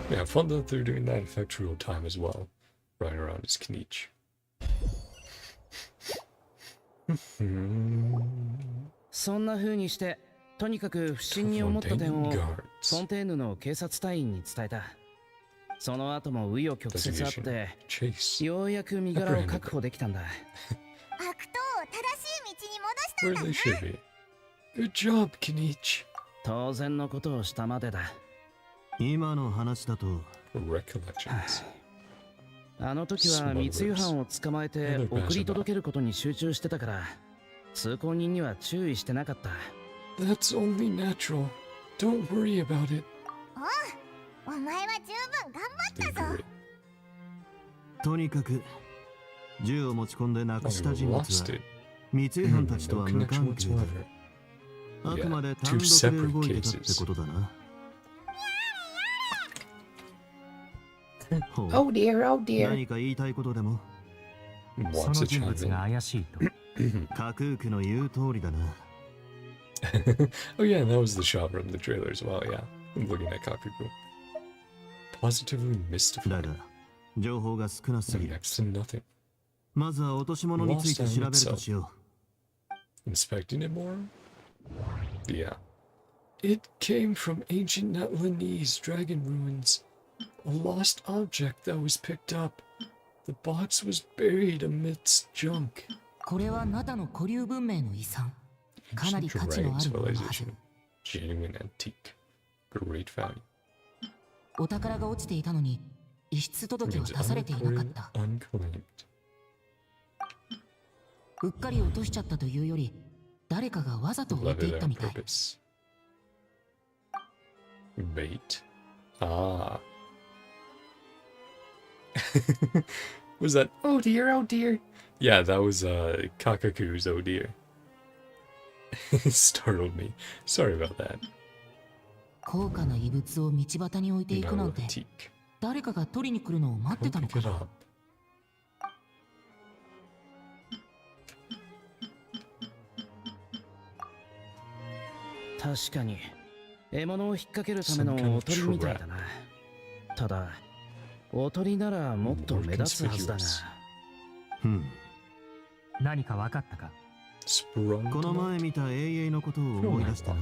Yeah, fun that they're doing that effect real time as well. Riding around as Kanichi. そんな風にしてとにかく不審に思った点を Fontaine フォ guards. ンテーヌの警察隊員に伝えたその後も紆余曲折あっ Investigation. て Chase. ようやく身柄を確保できたんだ悪党を正しい道に戻 Where したん they だ should be. Good job, Kanichi. 当然のことをしたまでだ今の話だと Recollections. あの時は密輸犯を捕まえて送り届けることに集中してたから、通行人には注意してなかった。That's only natural. Don't worry about it. お前は十分頑張ったぞ。とにかく銃を持ち込んでなくした人物は密輸犯たちとは無関係だ。あくまで単独で動いてたってことだな。Oh dear, oh dear. 何か言いたいことでも。その人物が怪しいと。架空区の言う通りだな。Oh yeah, that was the shot from the trailer as well, yeah. I'm looking at Kakuku. Positively mystified. だが、情報が少なすぎる。Next to nothing. まずは落とし物について調べるとしよう。Inspecting it more? Yeah. It came from ancient Netlanese dragon ruins. A lost object that was picked up. The box was buried amidst junk. これはナタの古流文明の遺産。かなり価値のあるもののはず。Genuine antique. Great value. お宝が落ちていたのに遺失届は出されていなかった。うっかり落としちゃったというより、誰かがわざと置いていったみたい。Bait. Ah. Was that oh dear, oh dear? Yeah, that was Kakaku's oh dear. It startled me. Sorry about that. 高価な遺物を道端に置いていくなんて、誰かが取りに来るのを待ってたのかな。確かに獲物を引っ掛けるためのおとりみたいだな。ただおとりならもっと目立つはずだな。何か分かったか？この前見た永遠のことを思い出したな。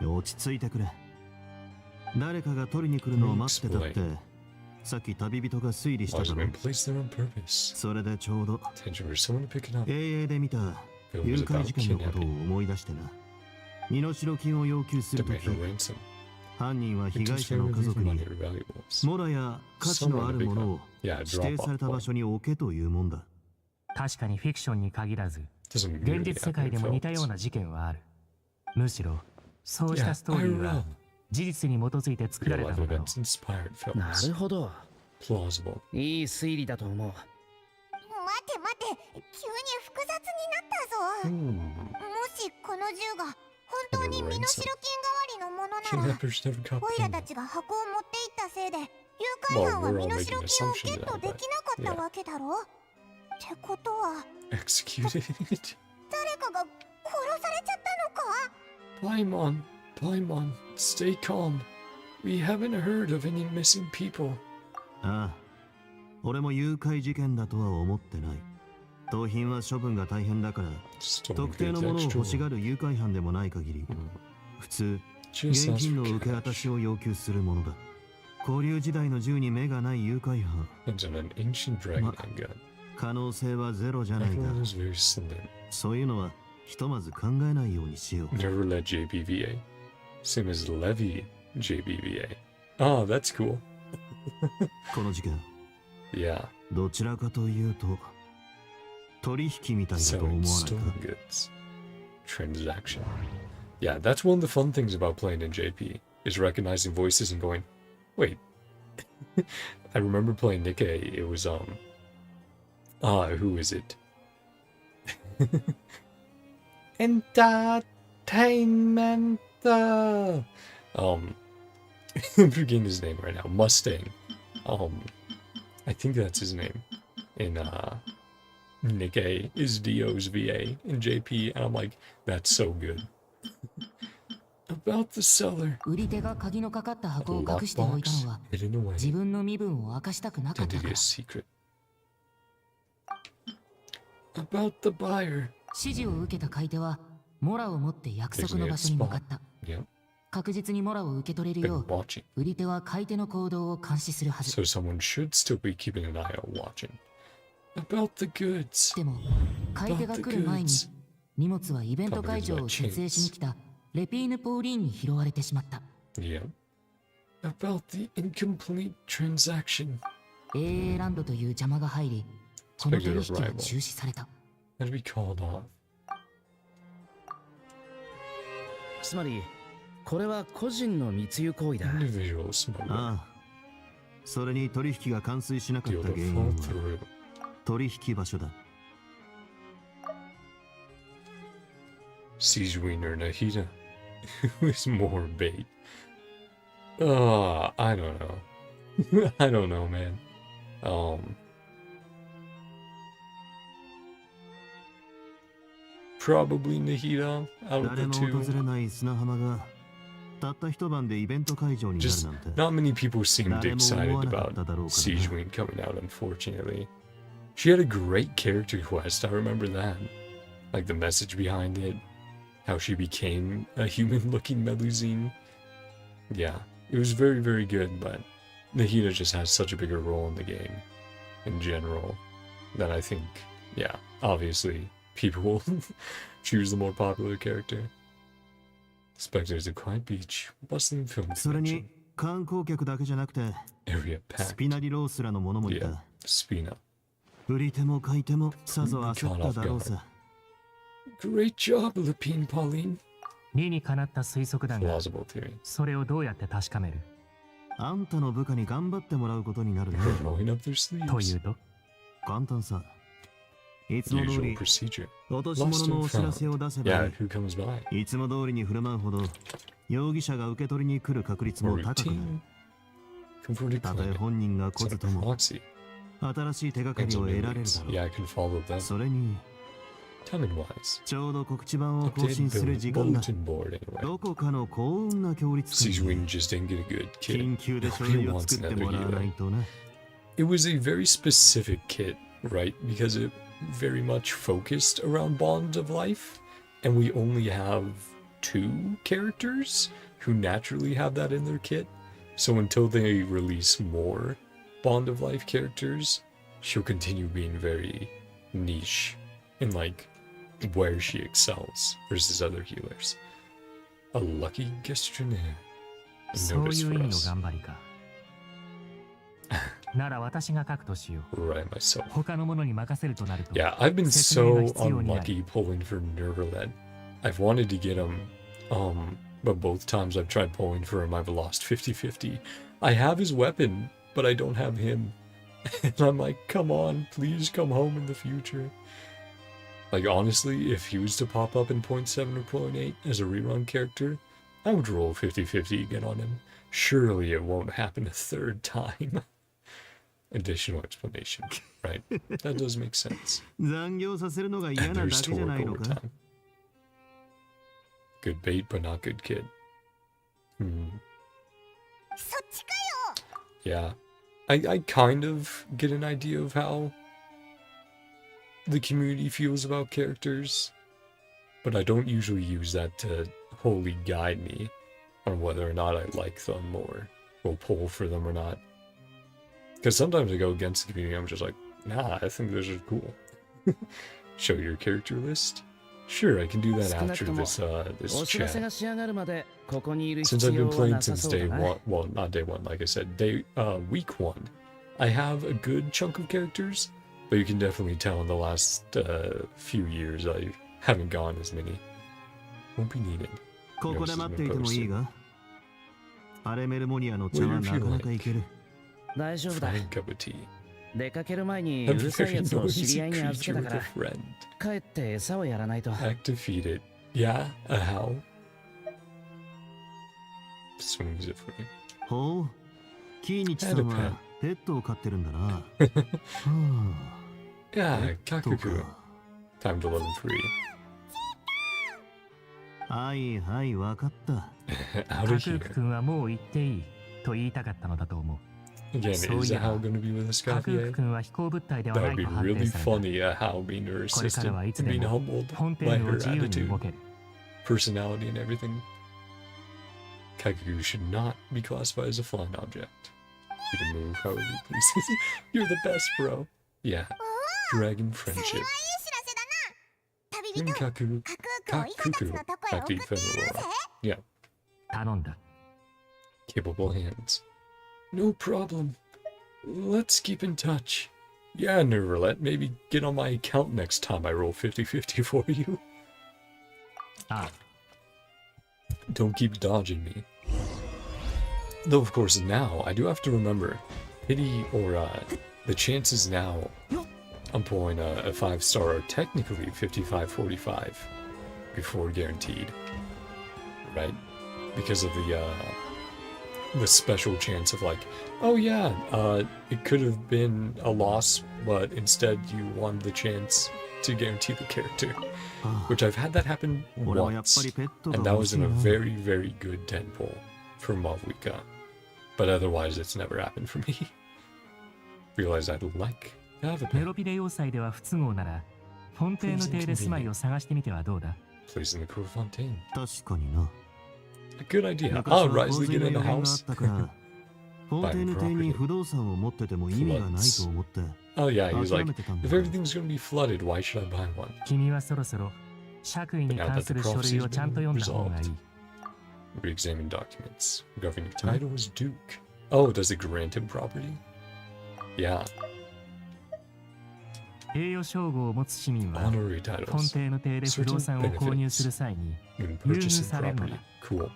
落ち着いてくれ。誰かが取りに来るのを待ってたってさっき旅人が推理しただろ。それでちょうど永遠で見た誘拐事件のことを思い出してな。身代金を要求するとき、犯人は被害者の家族にモラや価値のあるものを指定された場所に置けというもんだ。確かにフィクションに限らず現実世界でも似たような事件はある。むしろそうしたストーリーは事実に基づいて作られたのだろう。なるほど。いい推理だと思う。待て待て、急に複雑になったぞ。もしこの銃が本当に身代金代わりのものなら、オイラたちが箱を持っていったせいで誘拐犯は身代金をゲットできなかったわけだろ。ってことは誰かが殺されちゃったのか。Paimon, Paimon, stay calm. We haven't heard of any missing people. ああ、俺も誘拐事件だとは思ってない。盗品は処分が大変だから、特定のものを欲しがる誘拐犯でもない限り、普通、現金の受け渡しを要求するものだ。古流時代の銃に目がない誘拐犯。ま、可能性はゼロじゃないが、そういうのはひとまず考えないようにしよう。Never let JBVA. Same as Levy JBVA. Oh, that's cool. この事件、どちらかというと取引みたいだと思わないか。Transaction. Yeah, that's one of the fun things about playing in JP is recognizing voices and going, wait. I remember playing Nikkei. It was who is it? Entertainment. I'm forgetting his name right now. Mustang. I think that's his name. In Nikkei is Dio's VA in JP, and I'm like, that's so good. About the seller. 売り手が鍵のかかった箱を隠しておいたのは自分の身分を明かしたくなかったから。About the buyer. 指示を受けた買い手はモラを持って約束の場所に向かった。確実にモラを受け取れるよう、売り手は買い手の行動を監視するはず。So someone should still be keeping an eye on watching. About the goods. でも、買い手が来る前に荷物はイベント会場を設営しに来たレピーヌ・ポーリーンに拾われてしまった。Yep. About the incomplete transaction. AA ランドという邪魔が入り、この取引は中止された。Had to be called off. つまり、これは個人の密輸行為だ。Individual smuggler. ああ。それに取引が完遂しなかった原因は取引場所だ。Siege Wiener Nahida. Who is more bait? I don't know. I don't know, man. Probably Nahida out of the two. Just not many people seemed excited about Siege Wien coming out, unfortunately. She had a great character quest, I remember that. Like the message behind it, how she became a human-looking Melusine. Yeah, it was very, very good, but Nahida just has such a bigger role in the game, in general, that I think, yeah, obviously, people will choose the more popular character. Spectres of Quiet Beach, bustling film convention. Area packed. Yeah, Spina. Great job, Lupine Pauline. 理にかなった推測だが、 Plausible theory. それをどうやって確かめる？あんたの部下に頑張ってもらうことになるね。Rolling up their とい sleeves. うと、簡単さ。いつも通 Usual り procedure. 落とし物のお知らせを出せば Yeah, who comes by? いつも通りに振る舞うほど容疑者が受け取りに来る確率も More 高くなる。 routine. Converted たとえ client. 本人が来 It's ず a とも proxy. 新しい手がか And り some を new 得られる leads. だろう。 Yeah, I can follow them. それに Timing-wise. ちょうど告知版を更 Updated 新する時間だ。 bulletin board anyway. どこかの幸運な協力 Siege 会 Wien に just didn't get a good kit. 緊急で書 Nobody 類を wants 作って another もらわない healer. とな。 It was a very specific kit, right? Because it very much focused around Bond of Life, and we only have 2 characters who naturally have that in their kit. So until they release more Bond of Life characters, she'll continue being very niche in like where she excels versus other healers. A lucky questionnaire. そう Notice いう意 for 味の us. 頑張りか。なら私が書くとしよう。 Right myself. 他の者に任せるとなると。 Yeah, I've been 説明が so 必要になる。 unlucky pulling for Neuvillette. I've wanted to get him, but both times I've tried pulling for him, I've lost 50-50. I have his weapon, but I don't have him. And I'm like, come on, please come home in the future. Like, honestly, if he was to pop up in 0.7 or 0.8 as a rerun character, I would roll 50-50 again on him. Surely it won't happen a third time. Additional explanation, right? That does make sense. 残業させるのが嫌なだ There's けじゃない torque の over か。 time. Good bait, but not good kid. そっちかよ。 Yeah. I kind of get an idea of how the community feels about characters, but I don't usually use that to wholly guide me on whether or not I like them or will pull for them or not. Because sometimes I go against the community, I'm just like, nah, I think this is cool. Show your character list? Sure, I can do that after this chat. Since I've been playing since day one, well, not day one, like I said, week 1, I have a good chunk of characters, but you can definitely tell in the last few years I haven't gone as many. Won't be needed. ここで待っていてもいいが。パレメルモニアの茶はなかなかいける。大丈夫だ。 Fine cup of tea. 出かける前に A うるさい very やつを知 noisy り合いに預け creature たか with a ら friend. 帰って餌をやらないと。 Act to feed it. Yeah, a how? Swings it for you. ほう。キーニチさんはペットを飼ってるんだな。はあ。 Yeah, Kakuku. Time to level 3. はいはい、わかった。Out of カク here. ク君はもう行っていいと言いたかったのだと思う。 Again, is a how going to be with a カク Scavier? 君は飛行物体では That な would い be と判 really 定された。 funny, a how being her これからはい assistant つ and で being も humbled 本 by 編を her 自由に attitude, 動ける。 personality, and everything. Kakuku should not be classified as a flying object. You can move however you please. You're the best, bro. Yeah. Dragon それはいい friendship. 知らせだな。旅 And 人、 Kaku. 架空 Kakuku, active femoral. Yeah. 頼んだ。 Capable hands. No problem. Let's keep in touch. Yeah, Neuvillette, maybe get on my account next time I roll 50-50 for you. Ah. Don't keep dodging me. Though, of course, now, I do have to remember, pity or, the chances now I'm pulling a 5-star are technically 55-45 before guaranteed. Right? Because of the special chance of like, oh yeah, it could have been a loss, but instead you won the chance to guarantee the character. Which I've had that happen once, and that was in a very, very good 10 pull for Mavwika. But otherwise it's never happened for me. Realize I'd like to have a pet. メロピレ要塞では不都合なら、フォンテーヌ邸で住まいを探してみてはどうだ? Place in the Cour Fontaine. 確かにな。 A good idea. Ah, Risley get in the house. フォンテーヌ邸に不動産を持ってても意味がないと思って。 Oh yeah, he was like, if everything's gonna be flooded, why should I buy one? 君はそろそろ爵位に関する書類をちゃんと読んだ方がいい。 Re-examine documents. Governing title is Duke. Oh, does it grant him property? Yeah. 栄誉称号を持つ市民は、フ Honorary ォン titles. テーヌ邸で不動産を購入する際に When 優遇 purchasing されるの property. だ。 Cool.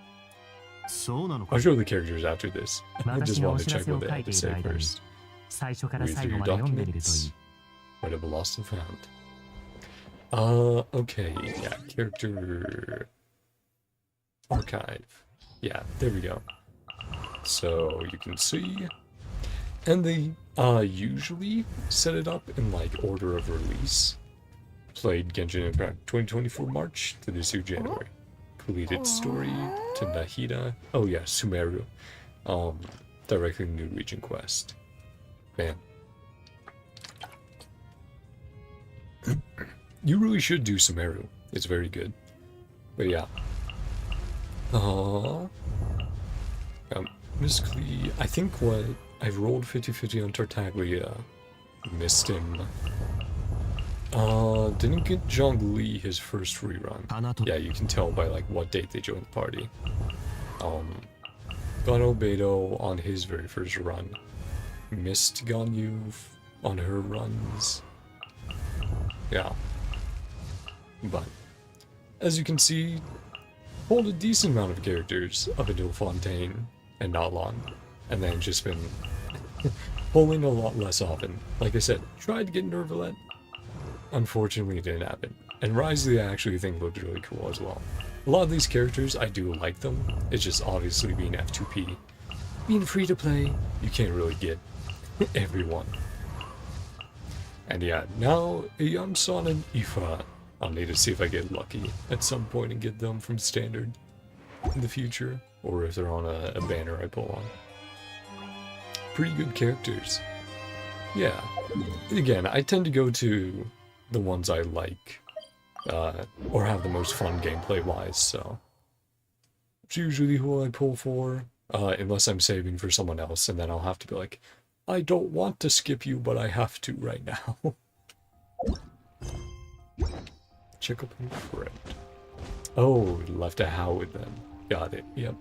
そうなのか。 I'll show the characters after this. I 私 just がお want to 知ら check せを what they 書 had い to ている say 間に first. 最初から Read 最 through 後 your まで読んでみるとい documents. い。 What have lost and found? Okay, yeah, character archive. Yeah, there we go. So you can see, and they usually set it up in like order of release. Played Genshin Impact 2024 March to this year January. Completed story to Nahida. Oh yeah, Sumeru. Directly new region quest. Man. You really should do Sumeru. It's very good. But yeah. Miss Klee, I think what I've rolled 50-50 on Tartaglia. Missed him. Didn't get Zhongli his first rerun. Yeah, you can tell by like what date they joined the party. Gano Beidou on his very first run. Missed Ganyu on her runs. Yeah. But, as you can see, hold a decent amount of characters up until Fontaine, and not long. And then just been pulling a lot less often. Like I said, tried to get Neuvillette. Unfortunately, it didn't happen. And Risley I actually think looked really cool as well. A lot of these characters, I do like them. It's just obviously being F2P. Being free to play, you can't really get everyone. And yeah, now Yamsan and Ifa. I'll need to see if I get lucky at some point and get them from standard in the future, or if they're on a banner I pull on. Pretty good characters. Yeah. Again, I tend to go to the ones I like, or have the most fun gameplay-wise, so it's usually who I pull for, unless I'm saving for someone else, and then I'll have to be like, I don't want to skip you, but I have to right now. Check up on your friend. Oh, left a how with them. Got it, yep.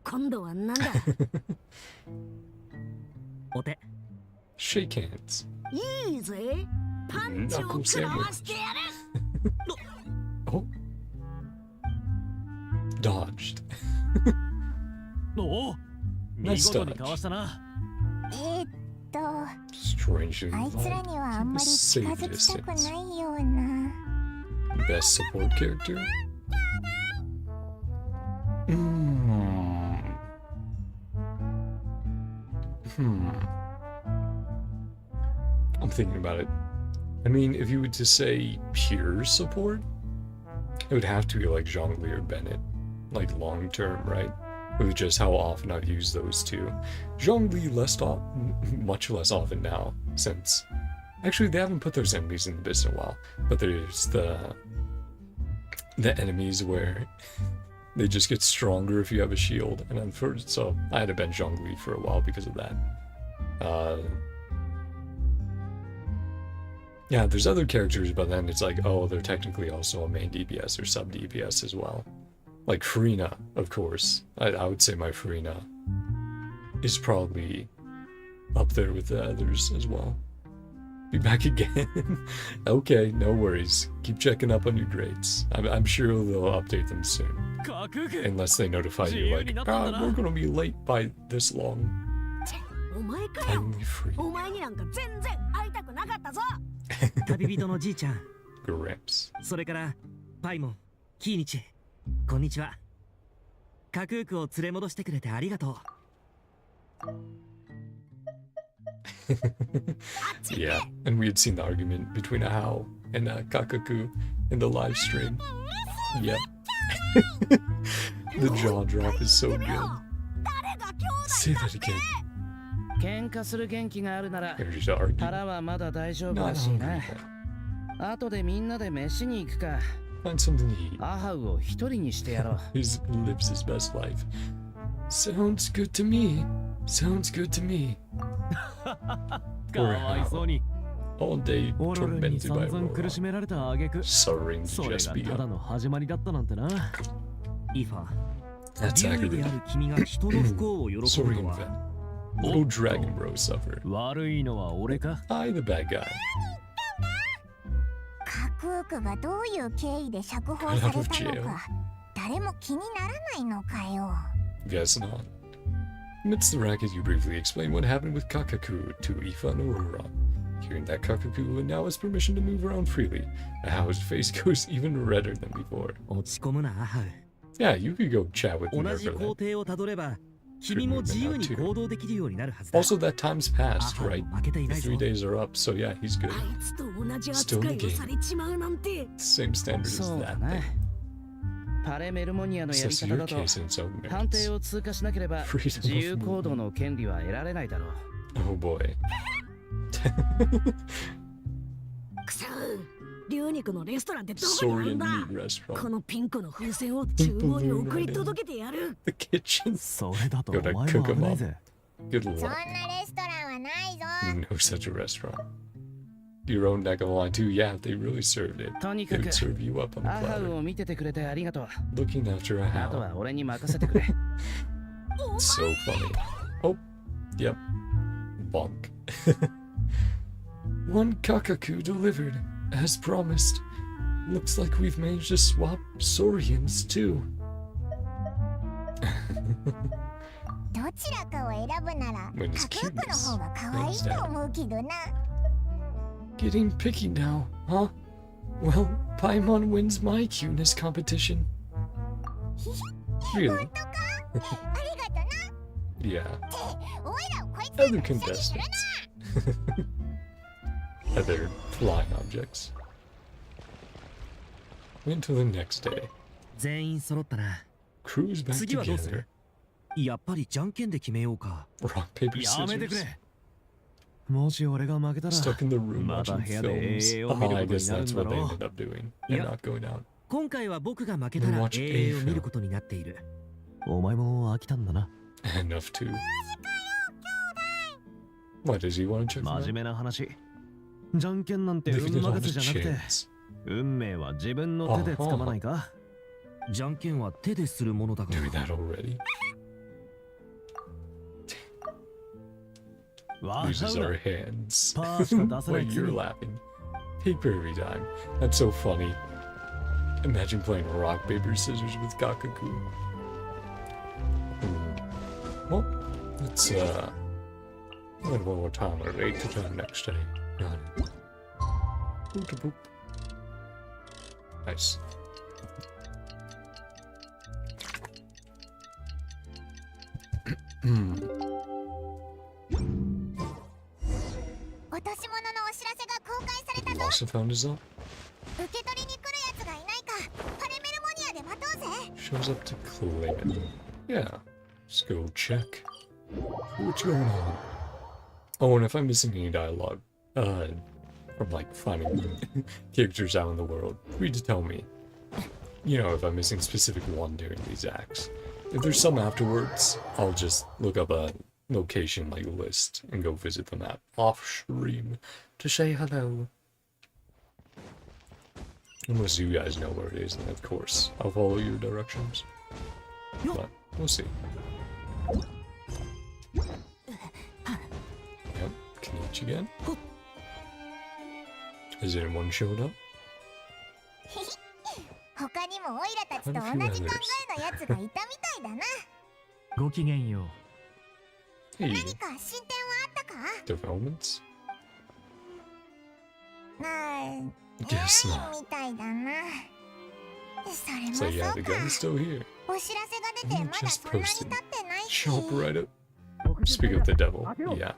今度はなんだ お手 Shake hands. いいぜパンチを食らわしてやる Oh. Dodged. おお 見 Nice 事にかわしたな Strangely あいつらにはあんまり近づきたくないような Best support character? I'm thinking about it. I mean, if you were to say pure support, it would have to be like Zhongli or Bennett. Like long term, right? With just how often I've used those two. Zhongli much less often now, since... Actually, they haven't put those enemies in the abyss in a while. But there's the enemies where they just get stronger if you have a shield. And then so I had to ban Zhongli for a while because of that. Yeah, there's other characters, but then it's like, oh, they're technically also a main DPS or sub DPS as well. Like Farina, of course. I would say my Farina is probably up there with the others as well. Be back again. Okay, no worries. Keep checking up on your grades. I'm sure they'll update them soon. Unless they notify you like, we're gonna be late by this long. Finally free. Gramps. それからパイモン、キーニチ、こんにちは。カクークを連れ戻してくれてありがとう。Yeah, and we had seen the argument between Ahao and Kakaku in the live stream. Yep. The jaw drop is so good. Say that again. 喧嘩する元気があるなら They're just arguing. 腹はまだ大丈夫らしいな。後でみんなで飯に行くか。Find something to eat. アハウを一人にしてやろう。He lives his best life. Sounds good to me. Sounds good to me. Or how? All day tormented by Aurora. Suffering to just be up. That's aggravating. Sorry, Invent. Little dragon bro suffered. I the bad guy. カクークがどういう経緯で釈放されたのか誰も気にならないのかよ。 Guess not. Amidst the racket, you briefly explain what happened with Kakaku to Ifa and Aurora. Hearing that Kakaku now has permission to move around freely, Ahao's face goes even redder than before. Yeah, you could go chat with Neuvillette. Also, that time's passed, right? The 3 days are up, so yeah, he's good. Still in the game. Same standard as that thing. パレメルモニアのやり方だと判定を通過しなければ自由行動の権利は得られないだろう。Oh boy. くさう、龍肉のレストランってどこにあるんだ。このピンクの風船を厨房に送り届けてやる。The kitchen. それだとお前は危ないぜ。Good luck. そんなレストランはないぞ。 No such a restaurant. Your own neck of the line too. Yeah, if they really served it, they would serve you up on a platter. Looking after a hound. So funny. Oh, yep. Bonk. One Kakaku delivered, as promised. Looks like we've managed to swap Saurians too. どちらかを選ぶなら、カクークの方が可愛いと思うけどな。 Getting picky now, huh? Well, Paimon wins my cuteness competition. Really? Yeah. Other contestants. Other flying objects. Until the next day. 全員揃ったな。 Cruise back 次はどうす together. る？やっぱりじゃんけんで決めようか。 Rock, paper, やめてく scissors. れ。もし俺が負けたら、 Stuck in the room まだ watching 部屋で films. 英を見る I ことに guess なるん that's だ what they ろ ended up doing. い And や、 not going out. 今回は僕が負けたら Watch 英を見ることになっている。お前も飽きたんだな。Enough too. What does he want to check? 真面目な話。じゃんけんなんて運任せじゃなくて、運命は自分の手で掴まないか。じゃんけんは手でするものだから。Do that already? Uses our hands. Wait, you're laughing. Paper every time. That's so funny. Imagine playing rock, paper, scissors with Kakaku. Well, let's one more time at 8 to 10 next day. Got it. Boop, boop. Nice. Also found his own. Shows up to claim it. Yeah. Let's go check. What's going on? Oh, and if I'm missing any dialogue, from like finding characters out in the world, free to tell me. You know, if I'm missing a specific one during these acts. If there's some afterwards, I'll just look up a location like list and go visit them at off stream to say hello. Unless you guys know where it is, and of course, I'll follow your directions. But we'll see. Yep, can you each again? Has anyone showed up? 他にもオイラたちと同じ考えのやつがいたみたいだな。ごきげんよう。Hey, 何か進展はあったか？ developments? ないみ Guess not. たいだな。それも So そう yeah, the か。 gun is still here. お知らせが出てまだ Just そんなに経 posted. ってないし。 Show up right up. Speak of the devil. Yeah.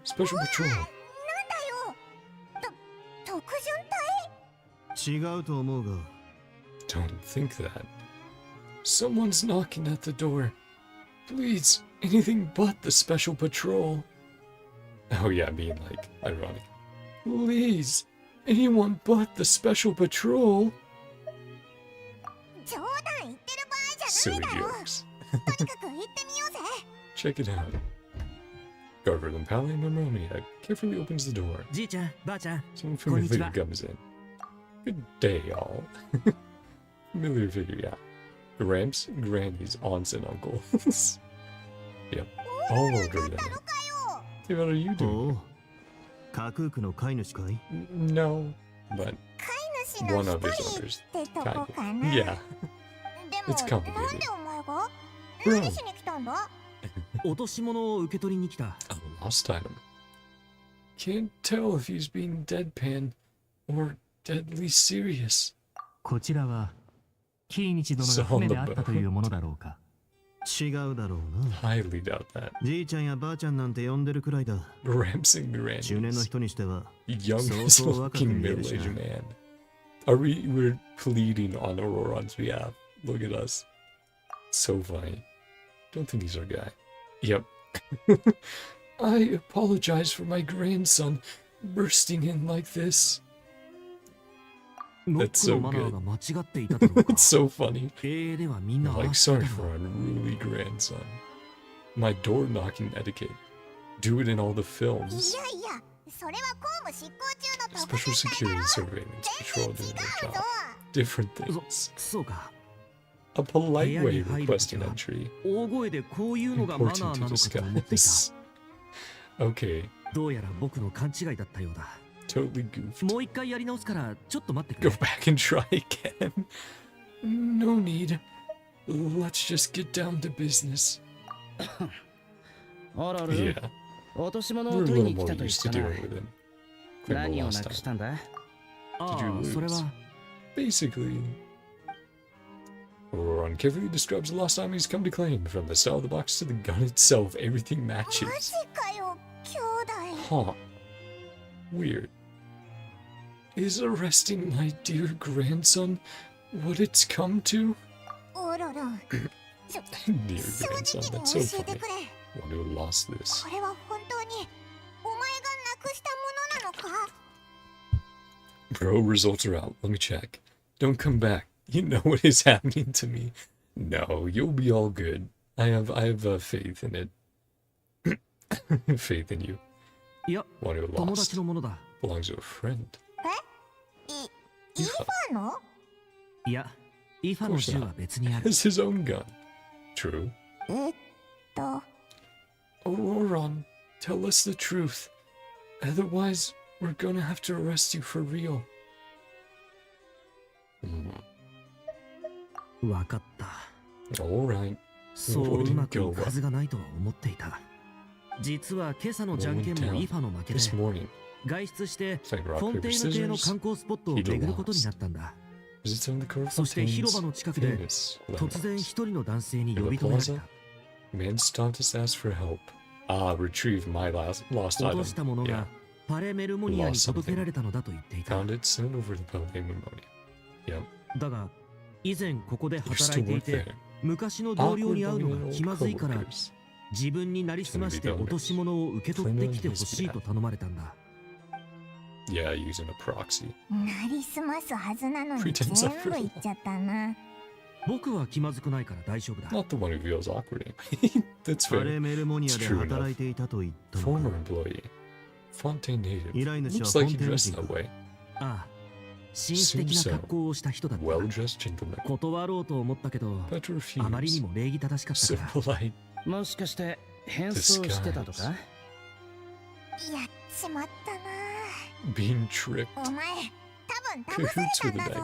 Special patrol. なんだよ。特巡隊？違うと思うが。 Don't think that. Someone's knocking at the door. Please, anything but the special patrol. Oh yeah, being like ironic. Please, anyone but the special patrol. 冗談言ってる場合じゃない Silly だろ。 jokes. とにかく行ってみようぜ。Check it out. Garver and Pally Mammonia carefully opens the door. じいちゃん、ばあちゃん、 Some familiar figure こんにちは。 comes in. Good day, all. Familiar figure, yeah. Gramps, grannies, aunts, and uncles. Yep, all older than me. Hey, what are you お doing? う。架空区の飼い主かい？ No, but 飼い主の one 一 of his 人 owners. ってと Kind こ of. かな。 Yeah. でも It's complicated. なんでお前が？ Bro. 何しに来たんだ？落とし物を受け取りに来た。 A lost item. Can't tell if he's being deadpan or deadly serious. こちらはキーニチ殿が船であったというものだろうか。違うだろうな。 Highly doubt that. じいちゃんやばあちゃんなんて呼んでるくらいだ。 Gramps and 中年の grannies. 人にしては Youngest そうそう若く looking 見えるしな。 middle-aged man. We're pleading on Auroron's behalf. Look at us. So funny. Don't think he's our guy. Yep. I apologize for my grandson bursting in like this. ノッ That's クの so マナー good. が間違っていただろうか。 It's so funny. 経営ではみんなああ Like, してた sorry ん for だ。 unruly grandson. My door knocking etiquette. Do it in all the い films. やいや、それは公務執行中の特 Special 巡隊 security だろ。 surveillance patrol 全 doing 然 their 違う job. ぞ。 Different things. そうか。 A polite 部屋 way に入るとき requesting は entry. 大声でこういうのがマナー Important な to のかと思っていた。 discuss. Okay, どうやら僕の勘違いだったようだ。 totally goofed. もう一回やり直すからちょっと待ってく Go れ。 back and try again. No need. Let's just get down to business. あらる、 Yeah, 落とし物 we're を a 取り little に来 more たと言っ used た to な。 dealing with him. Than the 何を last なくし time. たんだ？あ Did you あ、それ lose? は Basically, Auroron carefully describes the lost item he's come to claim. From the style of the box to the gun itself, everything マ matches. ジかよ、兄弟。 Huh. Weird. Is arresting my dear grandson what it's come to? おろろ。正 Dear 直 grandson, に that's so 教えて funny. くれ。 Wonder who lost this. これは本当にお前がなくしたものなのか？ Bro, results are out. Let me check. Don't come back. You know what is happening to me. No, you'll be all good. I have faith in it. Faith in you. いや、 One who 友 lost 達のものだ。 belongs to a friend. イファの？いや、イファの銃は別にある。 Has his own gun. True. と、 Auroron, tell us the truth. Otherwise, we're gonna have to arrest you for real. わかった。 Alright. そううまくいくはずがないとは思っていた。実は今朝のじゃんけんもイファの負けで、 This morning, 外出してフ like rock, ォンテ paper, イヌ系の scissors. 観光スポットを巡ることになったんだ。 Visits on the curve そして広場の contains 近くで famous 突然 landmarks. 一人の男性に呼 In び the 止められ plaza, た。 man stopped us to ask for help. Ah, retrieve my lost 落 item. としたもの Yeah, がパレメルモニアに届けられたのだと言っていた。 found it, sent it over to Palemonia. Yep, だが、以前ここで you 働 still いてい work て there. 昔の同僚 Awkward に会うの knowing が old 気まずいから coworkers. 自分になりすまして落とし物を受け取ってきてほしいと頼まれたんだ。 Yeah, using a proxy. なりすますはずなのに Pretense 全 of 部言っちゃったな。僕は気まずくないから大丈夫だ。 Not the one who feels awkward. That's パ fair. レメルモニアで It's true 働いていたと言ったの Former か。 employee. Fontaine native. 依頼主は Looks フォ like ン he テーヌ dressed 人 that か。 way. ああ、紳士的な格好をした人だった。断ろうと思ったけど、あまりにも礼儀正しかったから。もしかして変装してたとか？やっちまったな。Being tricked. お前、多分騙されたんだぞ。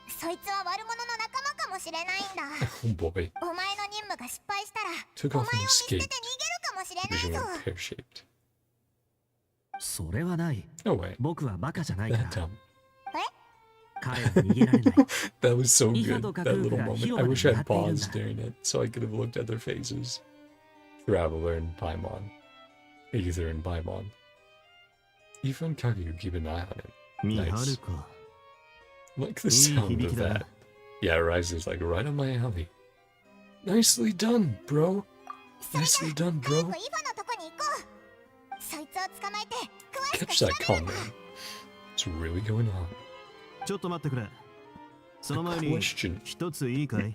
そいつは悪者の仲間かもしれないんだ。Oh boy. お前の任務が失敗したら、 Took お off 前 and を見捨てて逃げる escaped. かもしれないぞ。 Vision pear-shaped. それはない。 No way. 僕はバカじゃないから。 That dumb. 彼は逃げられない。 That was so イ good. ハとカク That ー little が moment. 広 I 場で wish I や had っているん paused だ。 during it so I could have looked at their faces. Traveler and Paimon. Aether and Paimon. Aoife and Kaguya keep an eye on him. 見張 Nice. るか。 Like the sound of that. Yeah, Rises like right up my alley. Nicely done, bro. Nicely done, 早 bro. くイファのとこに行こう。そいつを捕まえて詳しく Catch 調 that べるん comment. だ。 What's really going on? ちょっと待ってくれ。その前 A に question. 一ついいかい？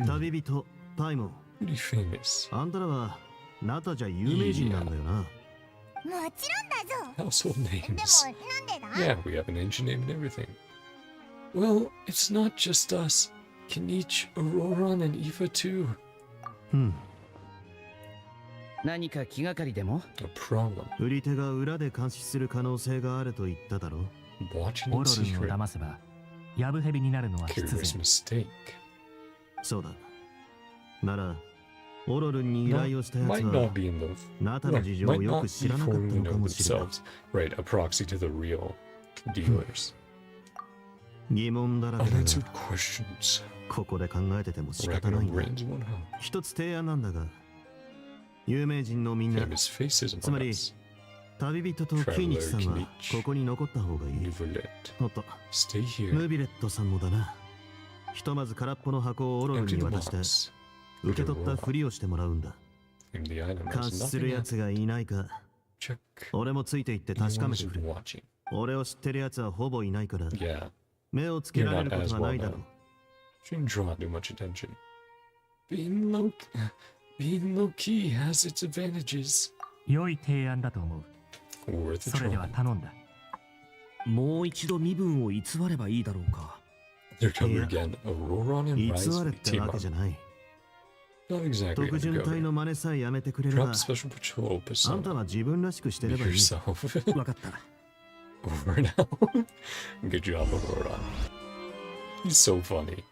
旅人、パイモン。 Pretty famous. あんたらは、ナタじゃ有名人なんだよな。もちろんだぞ。 Household で names. もなんでだ？ Yeah, we have an ancient name and everything. Well, it's not just us. Kenichi, Auroran, and Aoife too. 何か気がかりでも？ A problem. 売り手が裏で監視する可能性があると言っただろ。 Watching オ in ロルンを secret. 騙せばヤブヘビになるのは必 Curious 然。 mistake. そうだ。なら、オロルンに依頼をしたやつ Might は not、be in the ナタの事情を might よ not く be 知らなかった fully のか know もしれない。 themselves. Right, a proxy to the real dealers. 疑問だらけだ Unanswered が、 questions. ここで考えてても仕方 Reckon ない on な。 Rain's one home. 一つ提案なんだが、有名人のみんな、 Famous faces つま among り us. 旅人とキーニチさんは Traveler ここに残った方がいい。 Neuvillette. おっと、 Stay ヌ here. ビレットさんもだな。ひとまず空っぽの箱をオロルン Empty に the 渡して、 box. 受け取ったふりをしてもらうんだ。 Aim the item 監 as 視する nothing や else. つがいないか、 Check. 俺もついていって確かめて Anyone's くれ。 watching. 俺を知ってるやつはほぼいないから、 Yeah. 目をつけ You're られる not こ as とはな well いだろ known. Shouldn't draw too much attention. Being low key has its advantages. 良い提案だと思う。 Worth a それでは try. 頼んだ。もう一度身分を偽ればいいだろうか。They're coming again. Auroran う。偽 and Rise れ will ってわ team け up. じゃない。 Not exactly 特 on 巡 the 隊 go. の真似さえやめてくれれば、 Drop special patrol あんた persona. は自分らしくして Be ればいい。 yourself. わかった。 Over now. Good job, Auroran. He's so funny.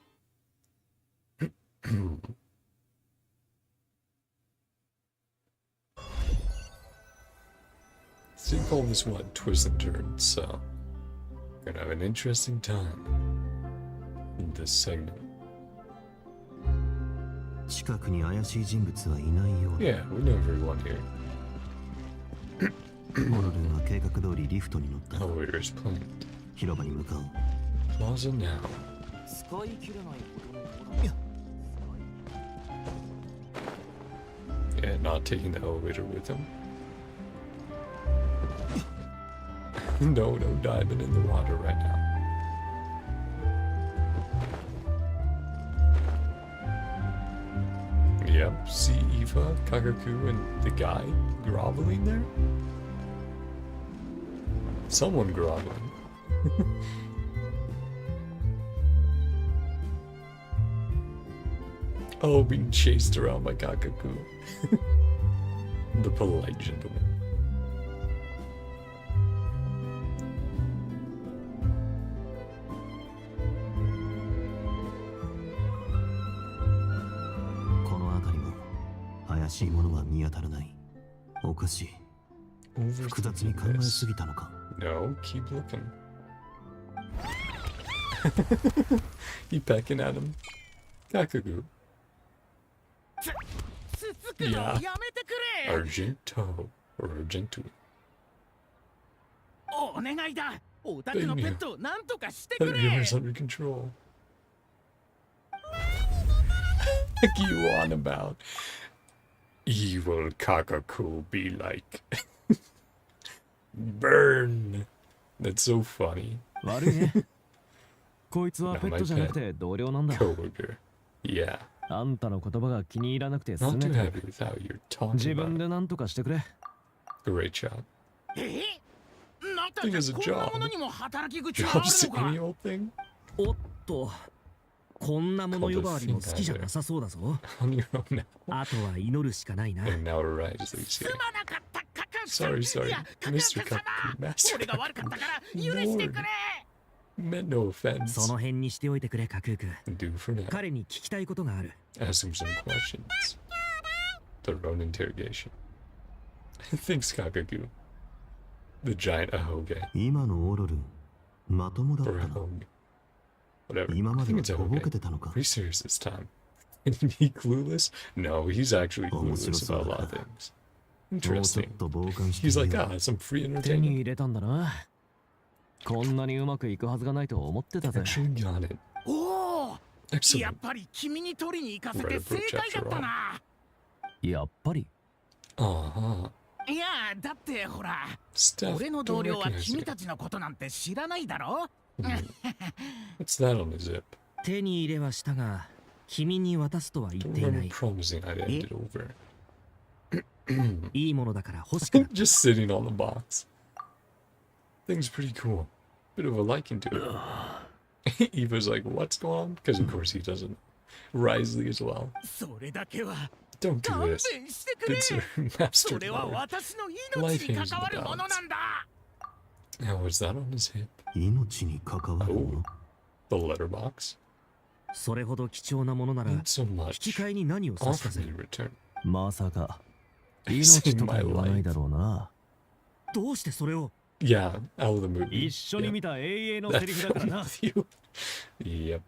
So you call this what? Twists and turns, so we're gonna have an interesting time in this segment. 近くに怪しい人物はいないようだ。 Yeah, we know everyone here. オロルンは計画通りリフトに乗った。 Elevator is planned. 広場に向かう。 Plaza now. 使い切れないことも Yeah, not taking the elevator with him. No diving in the water right now. Yep, see Eva, Kagaku, and the guy groveling there? Someone groveling. Oh, being chased around by Kagaku. The polite gentleman. No, keep looking. He pecking at him. Kakagu. Yeah. Argento. Or Argento. お願いだ。お宅のペットを何とかして That くれ。 viewer's under control. What you on about? Evil Kakaku be like. Burn. That's so funny. 悪いね。こいつはペットじゃなくて同僚なんだ。 Coworker. Yeah. あんたの言葉が気に入らなくてす Not ね too て happy without your talking 自 about 分 it. で何とかしてくれ。 Great job. え？ナタ thing as a job. Job's any old thing? おっと、こんなもの呼ばわりも好きじゃなさそうだぞ。On your own now. あとは祈るしかないな。And now we're right, as they say. Sorry, Mr. Kaku, Master. 俺が悪かったから許してくれ。 Meant no offense. その辺にしておいてくれ、カクーク。 Do for now. 彼に聞きたいことがある。 Ask him some questions. Their own interrogation. Thanks, Kakaku. The giant ahoge. 今のオロル、まともだった Or な。 ahoge. Whatever. 今 I まで think は it's とぼ ahoge. けてたのか。 Pretty serious this time. Isn't he clueless? No, he's actually clueless about a lot of things. もうちょっ Interesting. と傍観して He's み like, よ ah, some free 手に entertainment. 入れたんだな。こんなにうまくいくはずがないと思ってたぜ。 Actually got it. おお、やっ Excellent. ぱり君に取りに行かせて正解だったな。やっぱり。Uh-huh. いや、だってほら、 Steph, 俺の don't 同僚は recognize 君 you. たちのことなんて知らないだろ。 What's that on his zip? 手に入れはしたが、君に渡すとは言っ Don't ていな remember い。 promising I'd hand it over. いいものだから欲しくなった。 Just sitting on the box. Thing's pretty cool. Bit of a liking to it. Eva's like, what's going on? Because of course he doesn't. Risley as well. それだけは Don't do 勘 this. 弁してくれ。 It's a master それは lord. 私の命に関わるものなんだ。 Now, was that on his hip? 命に関わるもの。 The letterbox? それほど貴重なものなら、 Not so 引 much. き換えに何を指した Offer ぜ me。to return. まさか、 Saved 命とか my 言わない life. だろうな。どうしてそれを Yeah, out of the movie. 一緒に Yeah. 見た永遠のセリフだからな。 That's you. Yep.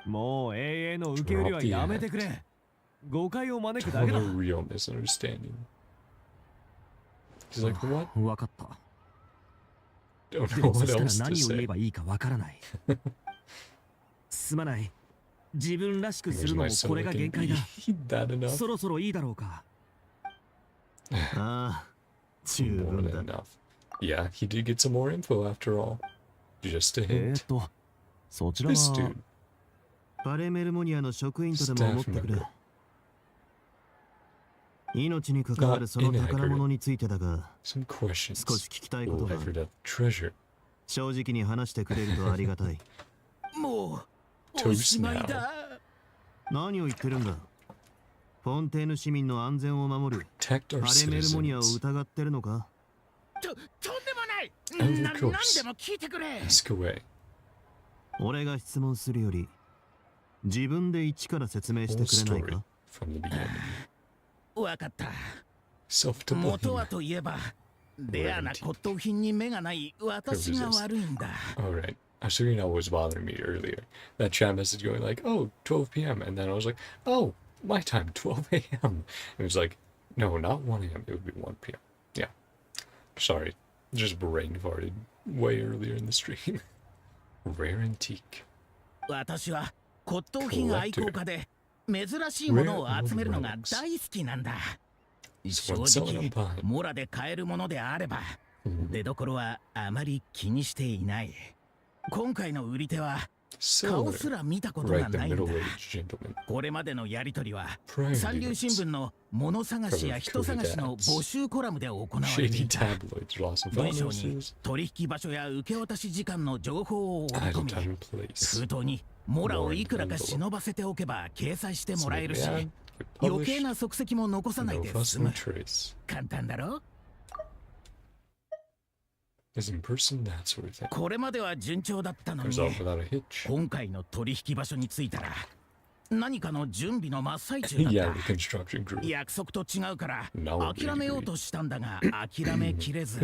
もう永遠の受け売りはやめてくれ。誤解を招くだけだ。 Total real misunderstanding. He's like, what? わかった。 Don't で know もそ what したら else to 何を言え say. ばいいかわからない。すまない。自分らしくす Here's るの my もこれが限界だ。 that enough? そろそろいいだろうか。ああ、十 More 分 than だ。 enough. Yeah, he did get some more info after all. Just a hint. そちら This は dude. パレメルモニアの職員とでも思ってくれ。命に関わるその宝物についてだが、 Some questions. 少し聞きたいこと Oh, が I forgot treasure. 正直に話してくれるとありがたい。もうおしまいだ。何を言ってるんだ。フォンテーヌ市民の安全を守る Protect our パレメルモニアを citizens. 疑ってるのか。とんでもない。 Of 何 course. でも聞いてくれ。 Ask away. 俺が質問するより自分で一から説明して Whole くれない story か。 from the beginning. わかった。 Self to 元は blame. といえば、レアな骨董品に目がない私が悪いんだ。 Alright. I was figuring out what was bothering me earlier. That chat message going like, oh, 12 p.m. And then I was like, oh, my time, 12 a.m. And it was like, no, not 1 a.m. It would be 1 p.m. Yeah. Sorry. Just brain farted way earlier in the stream. Rare antique. 私は骨董品愛好家で珍しいものを集めるのが大好きなんだ。正直、モラで買えるものであれば、出どころはあまり気にしていない。今回の売り手は顔すら見たことがないんだ。これまでのやりとりは三流新聞の物探しや人探しの募集コラムで行われていた。文章に取引場所や受け渡し時間の情報を織り込み、封筒にモラをいくらか忍ばせておけば掲載してもらえるし、余計な足跡も残さないで済む。簡単だろ。これまでは順調だったのに、今回の取引場所に着いたら何かの準備の真っ最中だった。約束と違うから諦めようとしたんだが諦めきれず、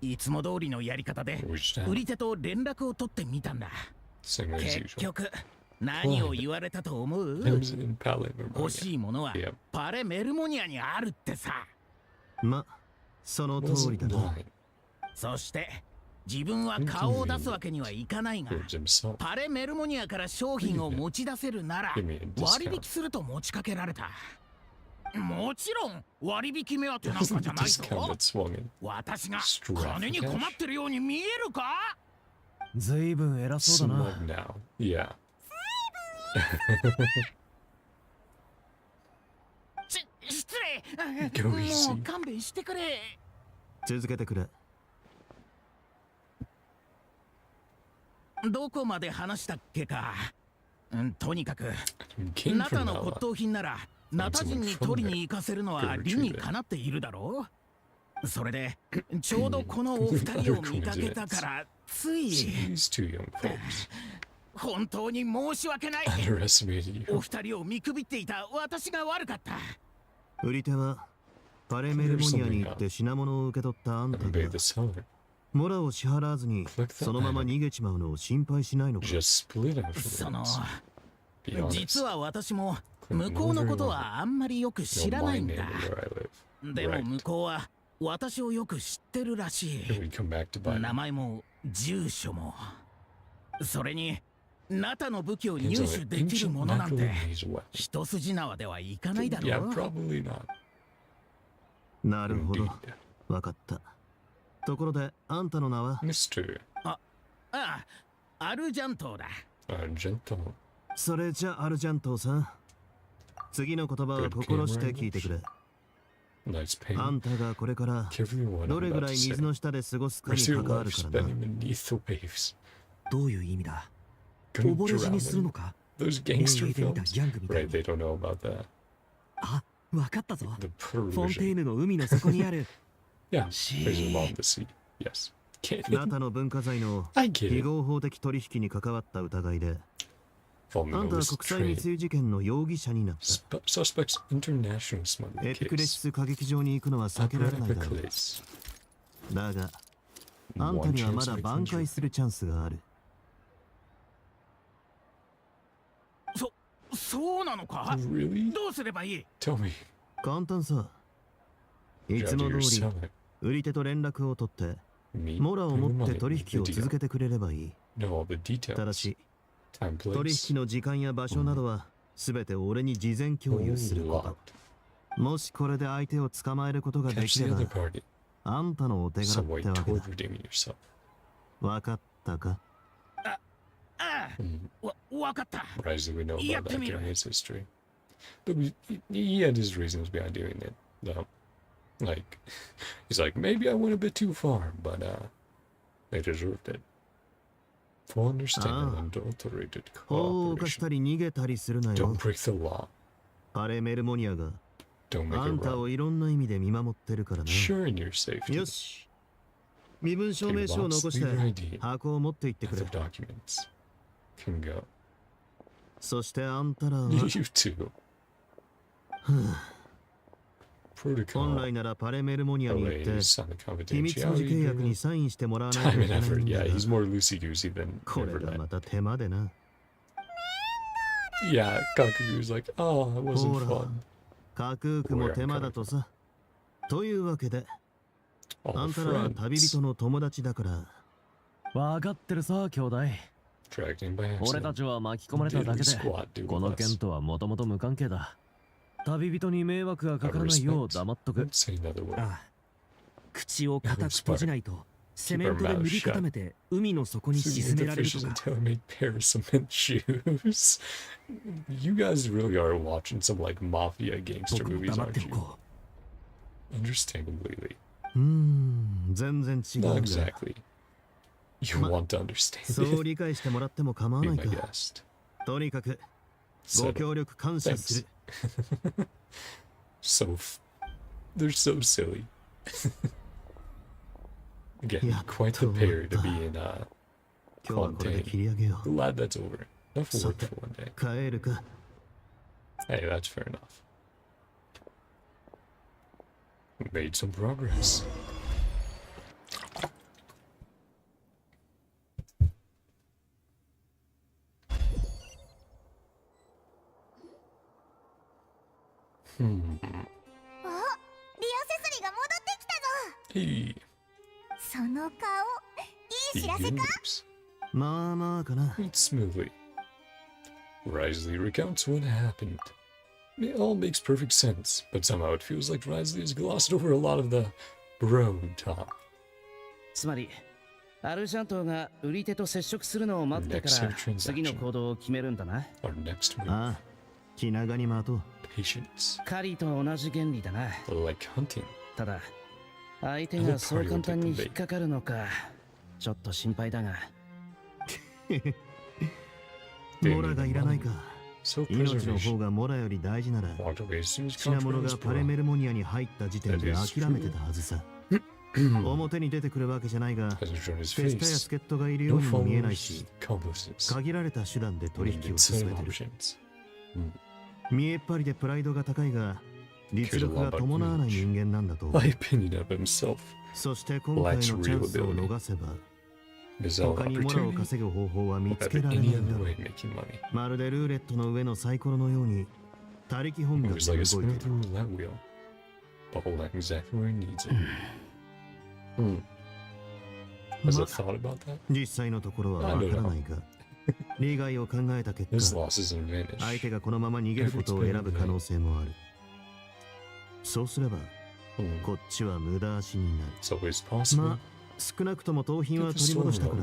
いつも通りのやり方で売り手と連絡を取ってみたんだ。結局何を言われたと思う？欲しいものはパレメルモニアにあるってさ。ま、その通りだな。そして自分は顔を出すわけにはいかないが、パレメルモニアから商品を持ち出せるなら割引すると持ちかけられた。もちろん割引目当てなんかじゃないぞ。私が金に困ってるように見えるか？ずいぶん偉そうだな。失礼。もう勘弁してくれ。続けてくれ。どこまで話したっけか。とにかくナタの骨董品ならナタ人に取りに行かせるのは理にかなっているだろう。それでちょうどこのお二人を見かけたからつい本当に申し訳ない。お二人を見くびっていた私が悪かった。売り手はパレメルモニアに行って品物を受け取ったあんたがモラを支払わずにそのまま逃げちまうのを心配しないのか。実は私も向こうのことはあんまりよく知らないんだ。でも向こうは私をよく知ってるらしい。名前も住所も。それにナタの武器を入手できるものなんて一筋縄ではいかないだろう。なるほど、わかった。ところであんたの名は？アルジャントーだ。それじゃアルジャントーさん、次の言葉を心して聞いてくれ。あんたがこれからどれぐらい水の下で過ごすかに関わるからな。どういう意味だ？溺れ死にするのか？映画で見たギャングみたいに。あ、わかったぞ。フォンテーヌの海の底にあるナタの文化財の非合法的取引に関わった疑いであんたは国際密輸事件の容疑者になった。エピクレシス歌劇場に行くのは避けられないだろう。だがあんたにはまだ挽回するチャンスがある。そうなのか？どうすればいい？簡単さ。いつも通り売り手と連絡を取ってモラを持って取引を続けてくれればいい。ただし取引の時間や場所などは全て俺に事前共有すること。もしこれで相手を捕まえることができればあんたのお手柄ってわけだ。わかったか？わかった。やってみる。He had his reasons behind doing it, though. Like, he's like, maybe I went a bit too far, but they deserved it. Full understanding and adulterated cooperation. Don't break the law. パレメルモニアがあんたをいろんな意味で見守ってるからね。Sure in your safety. よし。身分証明書を残して箱を持って行ってくれ。Can go. そしてあんたらは You too. 本来ならパレメルモニアに行って秘密保持契約にサインしてもらわないといけないんだがこれがまた手間でな。Yeah, Kaku's like, oh, it wasn't fun. カクークも手間だとさ。というわけであんたらは旅人の友達だからわかってるさ兄弟。俺たちは巻き込まれただけでこの件とはもともと無関係だ。旅人に迷惑がかからないよう黙っとく。ああ、口を固く閉じないとセメントで塗り固めて海の底に沈められるとか。You guys really are watching some like mafia gangster movies, aren't you? Understand completely. 全然違う。Not exactly. You want to understand. そう理解してもらっても構わないか。とにかくご協力感謝する。They're so silly. Again, quite the pair to be in Fontaine. Glad that's over. Enough work for one day. Hey, that's fair enough. We made some progress. Hey. その顔、いい知らせか？まあまあかな。Smoothly. Risley recounts what happened. It all makes perfect sense, but somehow it feels like Risley has glossed over a lot of the bro talk. つまり、アルジャントが売り手と接触するのを待ってから次の行動を決めるんだな。Our next move. ああ、気長に待とう。Patience. 狩りと同じ原理だな。Like hunting. ただ、相手がそう簡単に引っかかるのか、ちょっと心配だが。モラがいらないか。命の方がモラより大事なら、品物がパレメルモニアに入った時点で諦めてたはずさ。表に出てくるわけじゃないが、テスタや助っ人がいるようにも見えないし、限られた手段で取引を進めてる。見えっ張りでプライドが高いが、実力が伴わない人間なんだと思う。そして今回のチャンスを逃せば、他にモラを稼ぐ方法は見つけられないんだろう。まるでルーレットの上のサイコロのように、他力本願で動いている。実際のところはわからないが、利害を考えた結果、相手がこのまま逃げることを選ぶ可能性もある。そうすれば、こっちは無駄足になる。まあ、少なくとも盗品は取り戻したか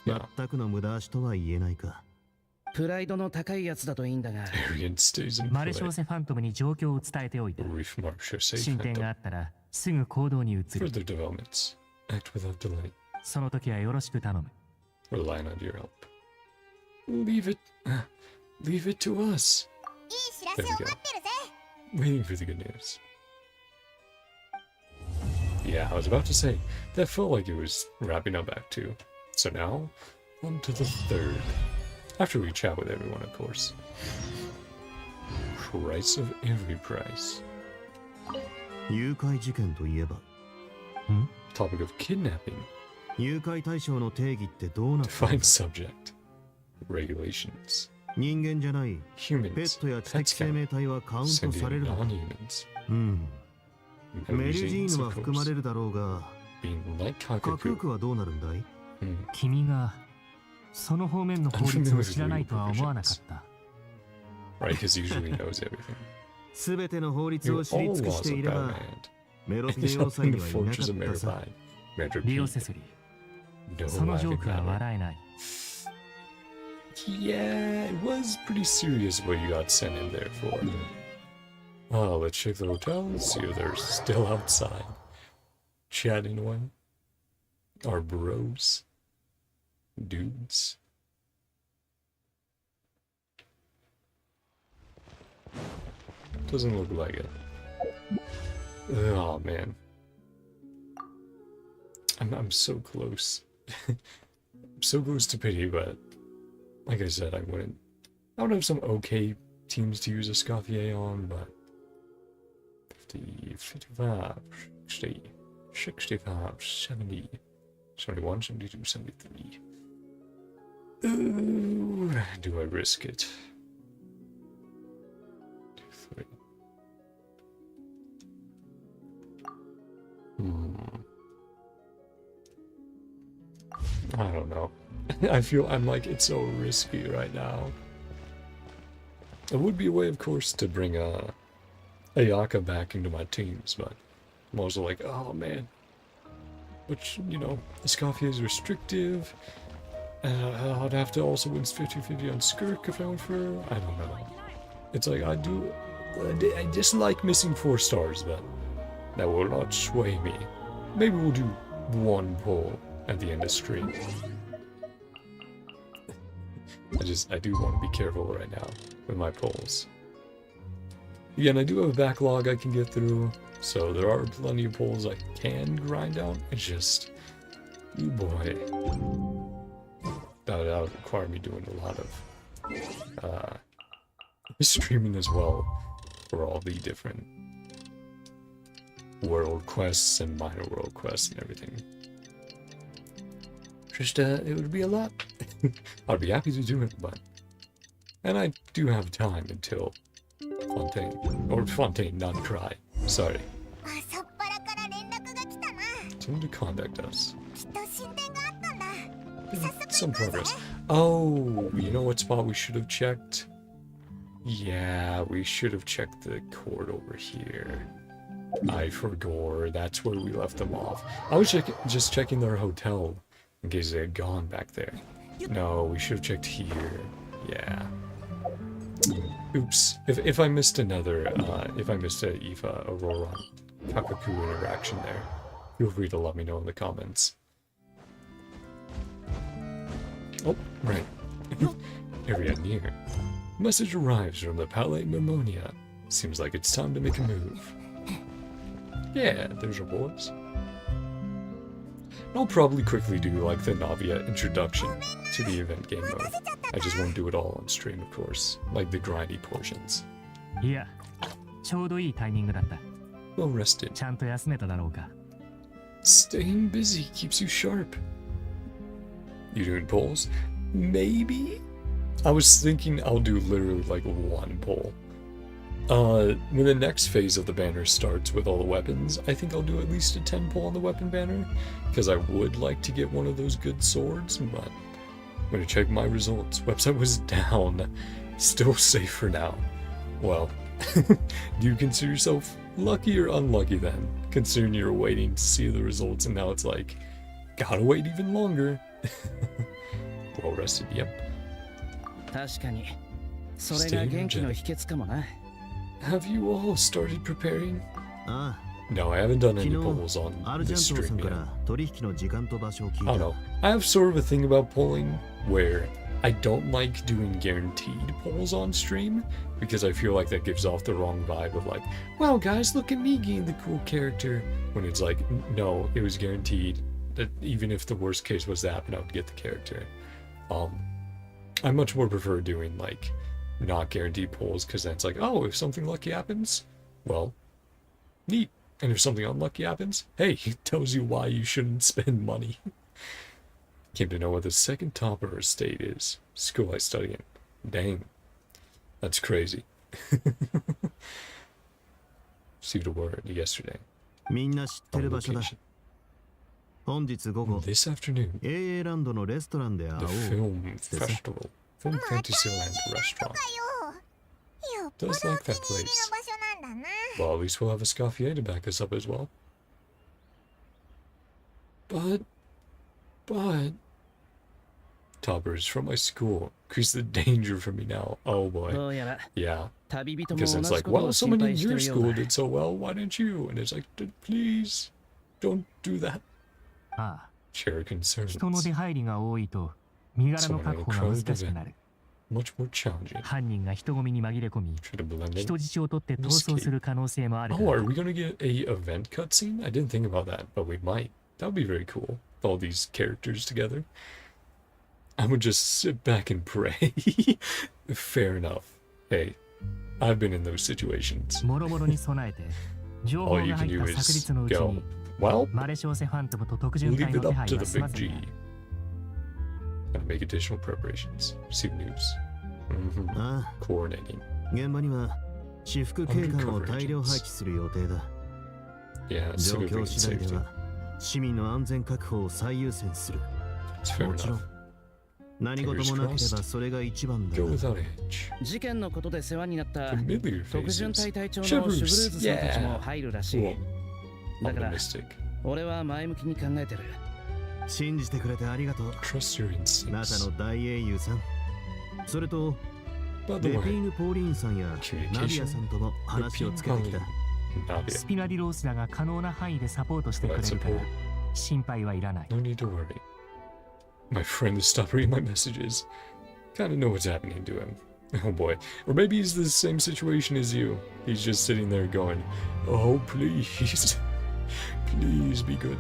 ら、全くの無駄足とは言えないか。プライドの高いやつだといいんだが、マレショーセファントムに状況を伝えておいた。進展があったらすぐ行動に移る。その時はよろしく頼む。Leave it to us. いい知らせを待ってるぜ。 Waiting for the good news. Yeah, I was about to say, that felt like it was wrapping up Act 2. So now, on to the third. After we chat with everyone, of course. Price of every price. 誘拐事件といえば、Topic of kidnapping. 誘拐対象の定義ってどうなってる？ Define subject. Regulations. 人間じゃないペットや知的生命体はカウントされるの？メリジーヌは含まれるだろうが、カクークはどうなるんだい？君がその方面の法律を知らないとは思わなかった。すべての法律を知り尽くしていれば、メロピネ要塞にはいなかったさ。リオセスリー、そのジョークは笑えない。Yeah, it was pretty serious what you got sent in there for. Oh, let's check the hotel and see if they're still outside. Chatting away. Our bros. Dudes. Doesn't look like it. Oh, man. I'm so close. I'm so close to pity, but like I said, I would have some okay teams to use a Scoffier on, but 50, 55, 60, 65, 70, 71, 72, 73. Ooh, do I risk it? 2, 3. I don't know. I'm like, it's so risky right now. It would be a way, of course, to bring Ayaka back into my teams, but I'm also like, oh man. Which, you know, Escoffier is restrictive. I'd have to also win 50-50 on Skirk if I went for her. I don't know. It's like, I dislike missing 4 stars, but that will not sway me. Maybe we'll do 1 pull at the end of stream. I do want to be careful right now with my pulls. Again, I do have a backlog I can get through, so there are plenty of pulls I can grind out. It's just, oh boy, that would require me doing a lot of streaming as well for all the different world quests and minor world quests and everything. Just, it would be a lot. I'd be happy to do it, but... And I do have time until Fontaine. Or Fontaine, not Cry. Sorry. Someone to contact us. Some progress. Oh, you know what spot we should have checked? Yeah, we should have checked the court over here. I forgot. That's where we left them off. I was just checking their hotel in case they had gone back there. No, we should have checked here. Yeah. Oops. If I missed another, if I missed a Eva, Aurora, Kakaku interaction there, feel free to let me know in the comments. Oh, right. Area near. Message arrives from the Palais Mimonia. Seems like it's time to make a move. Yeah, there's your boys. I'll probably quickly do like the Neuvillette introduction to the event game mode. I just won't do it all on stream, of course, like the grindy portions. Yeah, ちょうどいいタイミングだった。 Well rested. ちゃんと休めただろうか。 Staying busy keeps you sharp. You doing polls? Maybe? I was thinking I'll do literally like one poll. When the next phase of the banner starts with all the weapons, I think I'll do at least a 10 pull on the weapon banner, because I would like to get one of those good swords, but I'm gonna check my results. Website was down. Still safe for now. Well, do you consider yourself lucky or unlucky then, considering you're waiting to see the results and now it's like, gotta wait even longer. Well rested, yep. 確かにそれが元気の秘訣かもな。 Have you all started preparing? Ah. No, I haven't done any polls on this stream yet. I don't know. I have sort of a thing about polling where I don't like doing guaranteed polls on stream because I feel like that gives off the wrong vibe of like, wow guys, look at me getting the cool character. When it's like, no, it was guaranteed that even if the worst case was to happen, I would get the character. I much more prefer doing like not guaranteed polls because then it's like, oh, if something lucky happens, well, neat. And if something unlucky happens, hey, it tells you why you shouldn't spend money. Came to know what the second topper estate is. School I study in. Dang. That's crazy. Received a word yesterday. This afternoon, the film festival. Film Fantasyland restaurant. Does like that place. Well, at least we'll have a Scaffier to back us up as well. But... Topper is from my school. Increase the danger for me now. Oh boy. Yeah. Because it's like, well, someone in your school did so well, why didn't you? And it's like, please, don't do that. Share concerns. Someone in a crowded event. Much more challenging. Oh, are we gonna get a event cutscene? I didn't think about that, but we might. That would be very cool. All these characters together. I would just sit back and pray. Fair enough. Hey, I've been in those situations. All you can do is go, well, leave it up to the big G. Gotta make additional preparations. Receive news. Coordinating. Yeah, civilian safety. It's fair enough. Fingers crossed. Go without edge. 事件のことで世話になった Familiar 特巡 faces. 隊隊長のシュブルーズさんたちも Yeah. 入るらしい。 Cool. だから Optimistic. 俺は前向きに考えてる。 Trust your instincts. By the way, communication. Nadia. スピナリロースらが可能な範囲でサポートしてくれるから心配はいらない。 No need to worry. My friend has stopped reading my messages. Kinda know what's happening to him. Oh boy. Or maybe he's the same situation as you. He's just sitting there going, oh please. Please be good.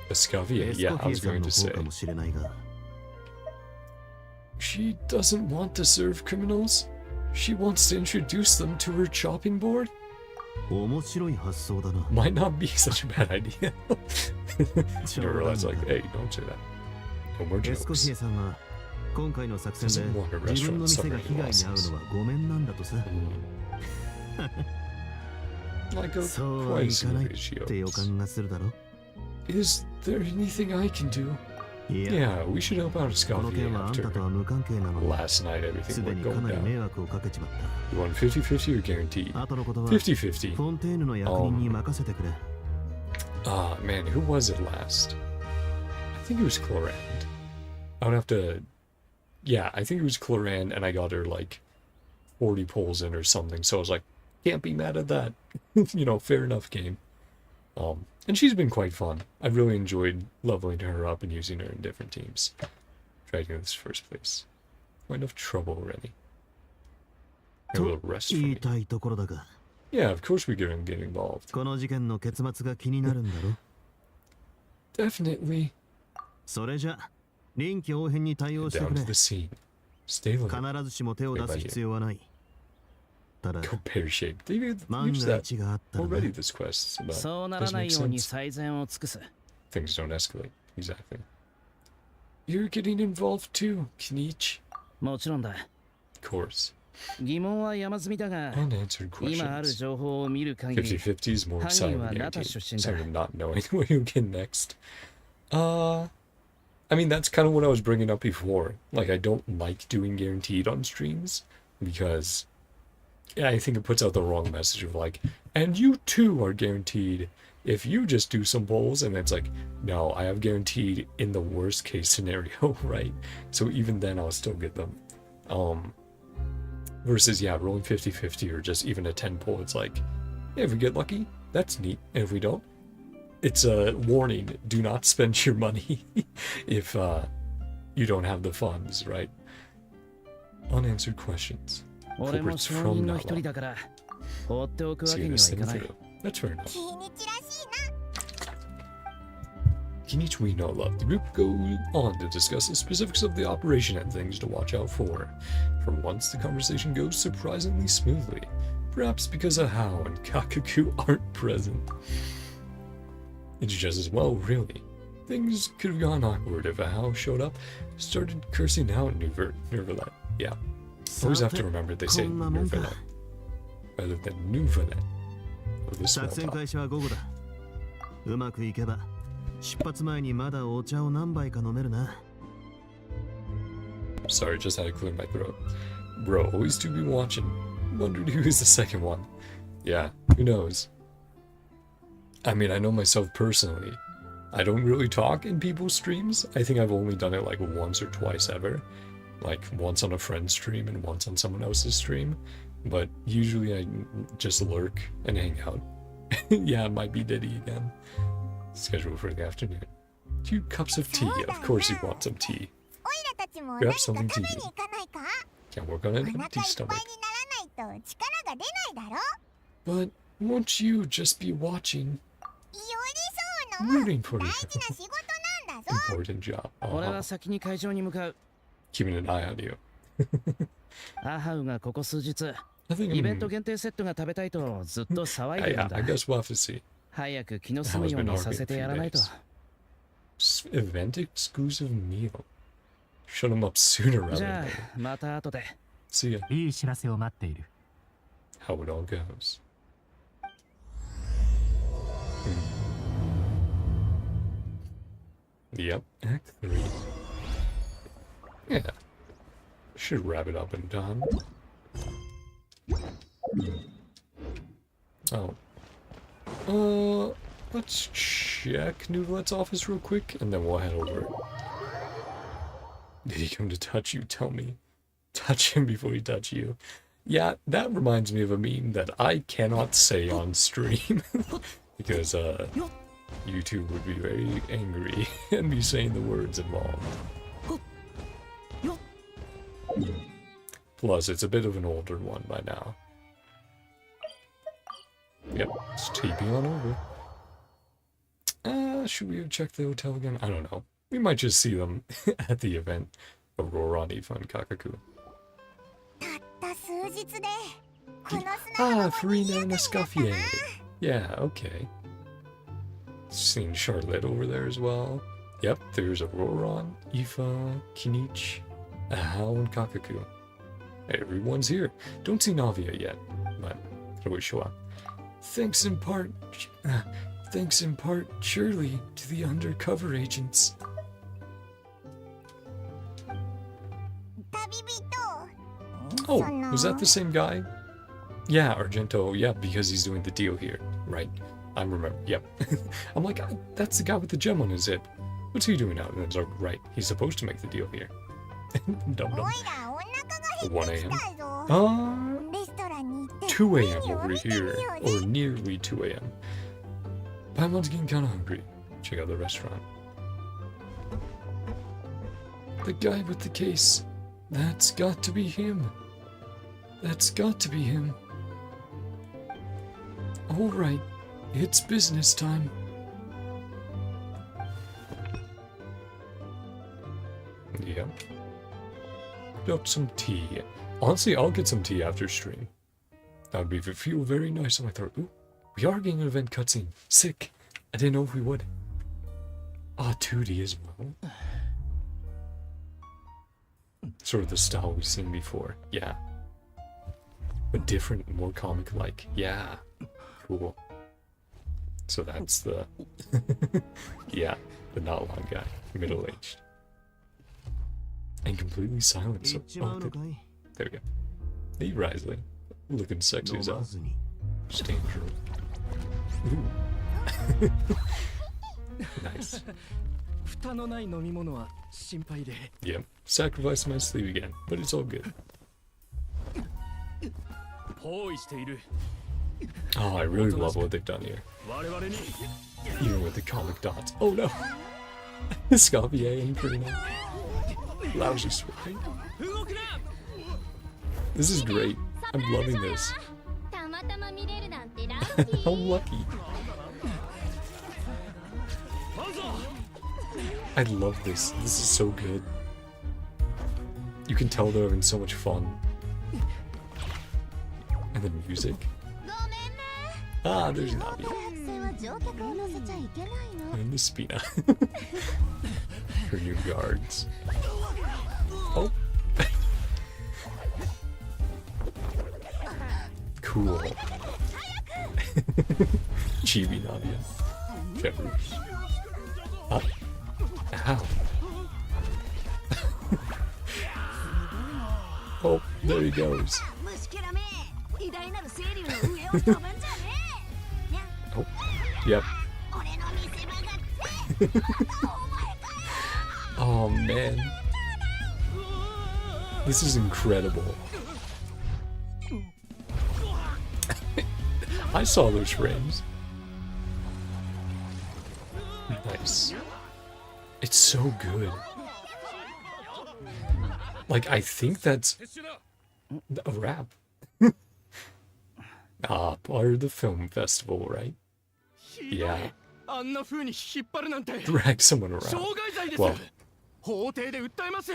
Escavia, yeah, I was going to say. She doesn't want to serve criminals. She wants to introduce them to her chopping board? Might not be such a bad idea. You realize, like, hey, don't say that. No more jokes. Doesn't want a restaurant suffering losses. Like a price ratios. Is there anything I can do? Yeah, we should help out Escaffier after last night everything went going down. You want 50-50 or guaranteed? 50-50. Man, who was it last? I think it was Clorand. I would have to... Yeah, I think it was Clorand and I got her like 40 pulls in or something, so I was like, can't be mad at that. You know, fair enough game. And she's been quite fun. I've really enjoyed leveling her up and using her in different teams. Try to get this first place. Quite enough trouble already. A little rest for me. Yeah, of course we're going to get involved. Definitely. Down to the scene. Stay low. Compare shape. They used that already, this quest. But doesn't make sense. Things don't escalate. Exactly. You're getting involved too, Kinich. Of course. Unanswered questions. 50-50 is more exciting than guaranteed. Instead of not knowing what you'll get next. I mean, that's kind of what I was bringing up before. Like, I don't like doing guaranteed on streams because yeah, I think it puts out the wrong message of like, and you too are guaranteed if you just do some bowls, and it's like, no, I have guaranteed in the worst case scenario, right? So even then I'll still get them. Versus, yeah, rolling 50-50 or just even a 10 pull, it's like, yeah, if we get lucky, that's neat. And if we don't, it's a warning, do not spend your money if you don't have the funds, right? Unanswered questions. Culprits from Nala. See this thing through. That's fair enough. Kinich we know love. The group goes on to discuss the specifics of the operation and things to watch out for. For once, the conversation goes surprisingly smoothly. Perhaps because of Hao and Kakaku aren't present. It's just as well, really. Things could have gone awkward if Hao showed up, started cursing out Neuvillette. Yeah. Always have to remember they say Neuvillette rather than Neuvillette. Of the small talk. Sorry, just had to clear my throat. Bro, always do be watching. Wondered who's the second one. Yeah, who knows? I mean, I know myself personally. I don't really talk in people's streams. I think I've only done it like once or twice ever. Like once on a friend's stream and once on someone else's stream. But usually I just lurk and hang out. Yeah, it might be Diddy again. Scheduled for the afternoon. 2 cups of tea. Of course you want some tea. Grab something to eat. Can't work on an empty stomach. But won't you just be watching? Rooting for you. Important job. Keeping an eye on you. I guess we'll have to see. How's been arguing event exclusive meal. Shut him up sooner rather than later. See ya. How it all goes. Yep, Act 3. Yeah. Should wrap it up in time. Oh. Let's check Neuvillette's office real quick, and then we'll head over. Did he come to touch you? Tell me. Touch him before he touch you. Yeah, that reminds me of a meme that I cannot say on stream. Because, YouTube would be very angry and be saying the words involved. Plus, it's a bit of an older one by now. Yep, let's TP on over. Should we check the hotel again? I don't know. We might just see them at the event. Aurora, Ifa, and Kakaku. Farina and Escoffier. Yeah, okay. Seeing Charlotte over there as well. Yep, there's Aurora, Ifa, Kinich, Hao, and Kakaku. Everyone's here. Don't see Navia yet, but it'll show up. Thanks in part, surely, to the undercover agents. Oh, was that the same guy? Yeah, Argento, yeah, because he's doing the deal here. Right, I remember, yep. I'm like, that's the guy with the gem on his hip. What's he doing now? And it's like, right, he's supposed to make the deal here. Dum-dum. 1 a.m. 2 a.m. over here, or nearly 2 a.m. Paimon's getting kind of hungry. Check out the restaurant. The guy with the case. That's got to be him. That's got to be him. Alright, it's business time. Yep. Got some tea. Honestly, I'll get some tea after stream. That would feel very nice on my throat. Ooh, we are getting an event cutscene. Sick. I didn't know if we would. Ah, 2D as well. Sort of the style we've seen before. Yeah. But different, more comic-like. Yeah. Cool. So that's the... yeah, the not long guy. Middle-aged. And completely silent. So, oh, there we go. Hey, Risley. Looking sexy as hell. Stand Ooh. Nice. Yep. Sacrifice my sleep again, but it's all good. Oh, I really love what they've done here. Even with the comic dots. Oh no! Scavier and Karina. Lousy swing. This is great. I'm loving this. How lucky. I love this. This is so good. You can tell they're having so much fun. And the music. Ah, there's Navi. And the Spina. Her new guards. Oh. Cool. Chibi Nadia. Feathers. Ah. Ow. Oh, there he goes. Oh, yep. Oh man. This is incredible. I saw those frames. Nice. It's so good. Like, I think that's a wrap. Ah, part of the film festival, right? Yeah. Drag someone around. Well,